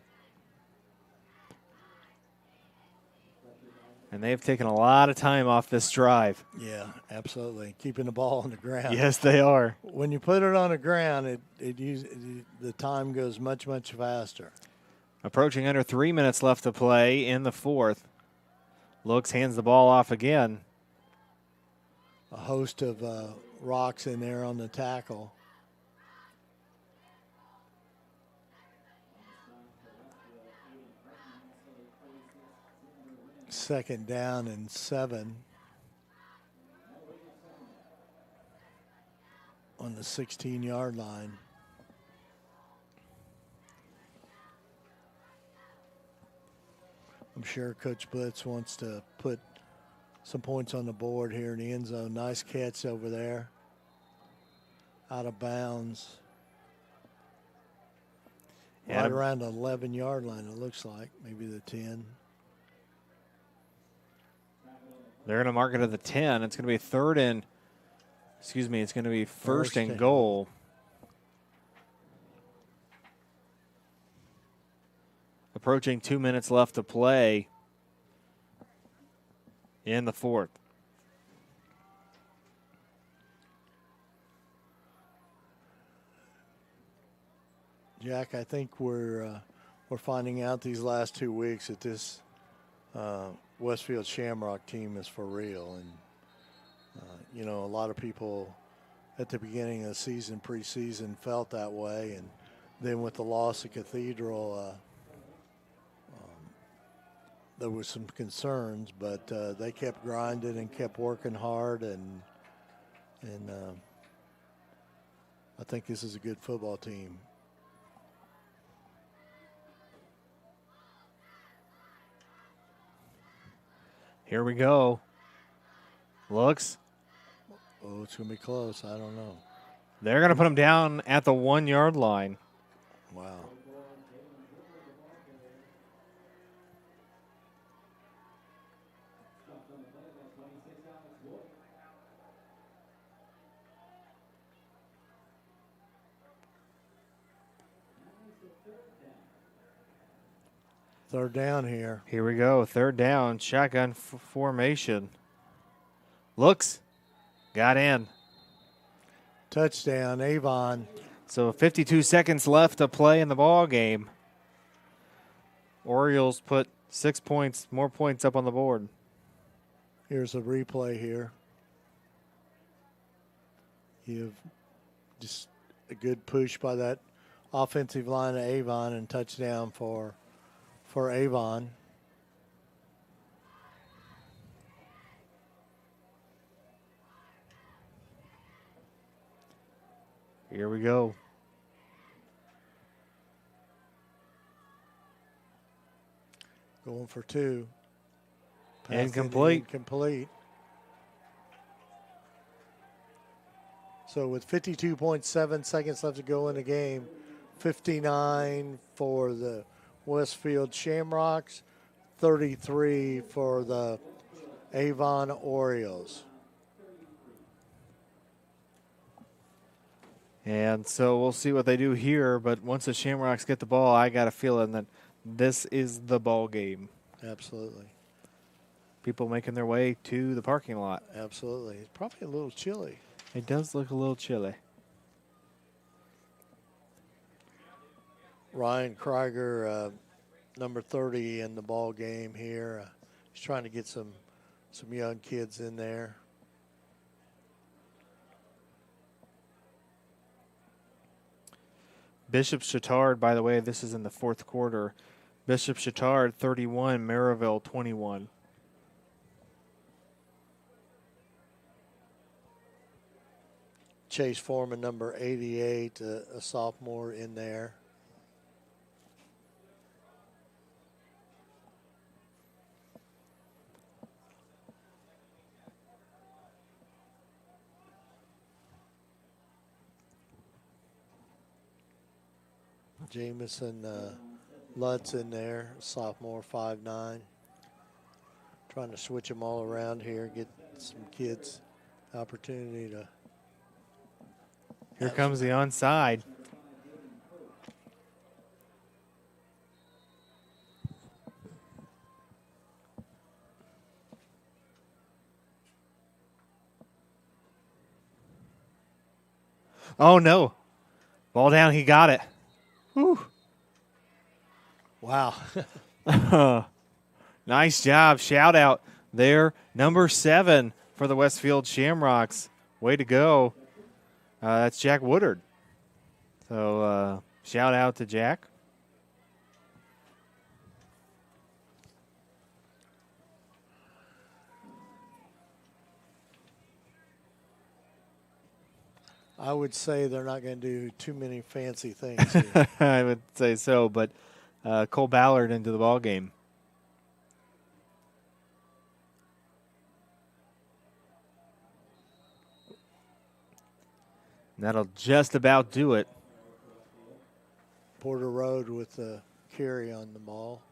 And they've taken a lot of time off this drive. Yeah, absolutely. Keeping the ball on the ground. Yes, they are. When you put it on the ground, the time goes much, much faster. Approaching under 3 minutes left to play in the fourth. Looks, hands the ball off again. A host of rocks in there on the tackle. Second down and 7 on the 16-yard line. I'm sure Coach Blitz wants to put some points on the board here in the end zone. Nice catch over there. Out of bounds. Right around the 11-yard line, it looks like. Maybe the 10. They're going to mark it at the 10. It's going to be it's going to be first and goal. Approaching 2 minutes left to play in the fourth. Jack, I think we're finding out these last 2 weeks that this Westfield Shamrock team is for real. And, a lot of people at the beginning of the season, preseason, felt that way. And then with the loss of Cathedral, there was some concerns, but they kept grinding and kept working hard. And I think this is a good football team. Here we go. Looks. Oh, it's going to be close. I don't know. They're going to put him down at the 1 yard line. Wow. Third down here. Here we go. Third down. Shotgun formation. Looks. Got in. Touchdown, Avon. So 52 seconds left to play in the ball game. Orioles put 6 points, more points up on the board. Here's a replay here. You've just a good push by that offensive line of Avon and touchdown for Avon. Here we go. Going for 2. Incomplete. Incomplete. So with 52.7 seconds left to go in the game, 59 for the Westfield Shamrocks, 33 for the Avon Orioles. And so we'll see what they do here, but once the Shamrocks get the ball, I got a feeling that this is the ball game. Absolutely. People making their way to the parking lot. Absolutely. It's probably a little chilly. It does look a little chilly. Ryan Krieger, number 30 in the ball game here. He's trying to get some young kids in there. Bishop Chittard, by the way, this is in the fourth quarter. Bishop Chittard, 31, Maryville, 21. Chase Foreman, number 88, a sophomore in there. Jameson Lutz in there, sophomore, 5'9". Trying to switch them all around here, get some kids opportunity to. Here comes the onside. Oh, no. Ball down. He got it. Whew. Wow. Nice job. Shout out there. Number 7 for the Westfield Shamrocks. Way to go. That's Jack Woodard. So shout out to Jack. I would say they're not going to do too many fancy things here. I would say so, but Cole Ballard into the ball game. That'll just about do it. Porter Road with the carry on the ball.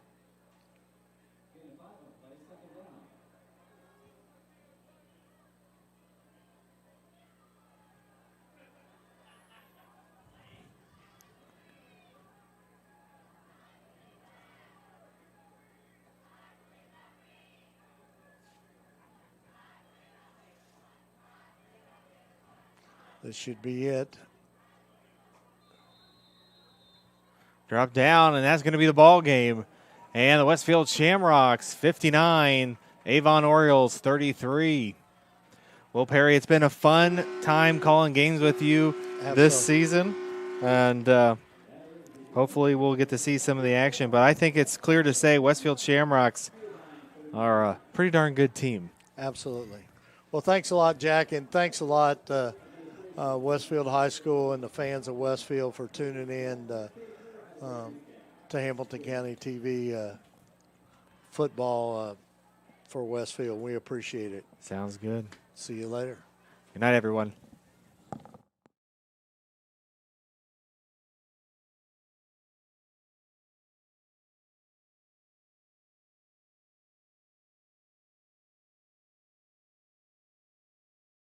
This should be it. Drop down, and that's going to be the ball game. And the Westfield Shamrocks 59, Avon Orioles 33. Will Perry, it's been a fun time calling games with you this season, and hopefully we'll get to see some of the action. But I think it's clear to say Westfield Shamrocks are a pretty darn good team. Absolutely. Well, thanks a lot, Jack, and thanks a lot, Westfield High School and the fans of Westfield for tuning in to Hamilton County TV football for Westfield. We appreciate it. Sounds good. See you later. Good night, everyone.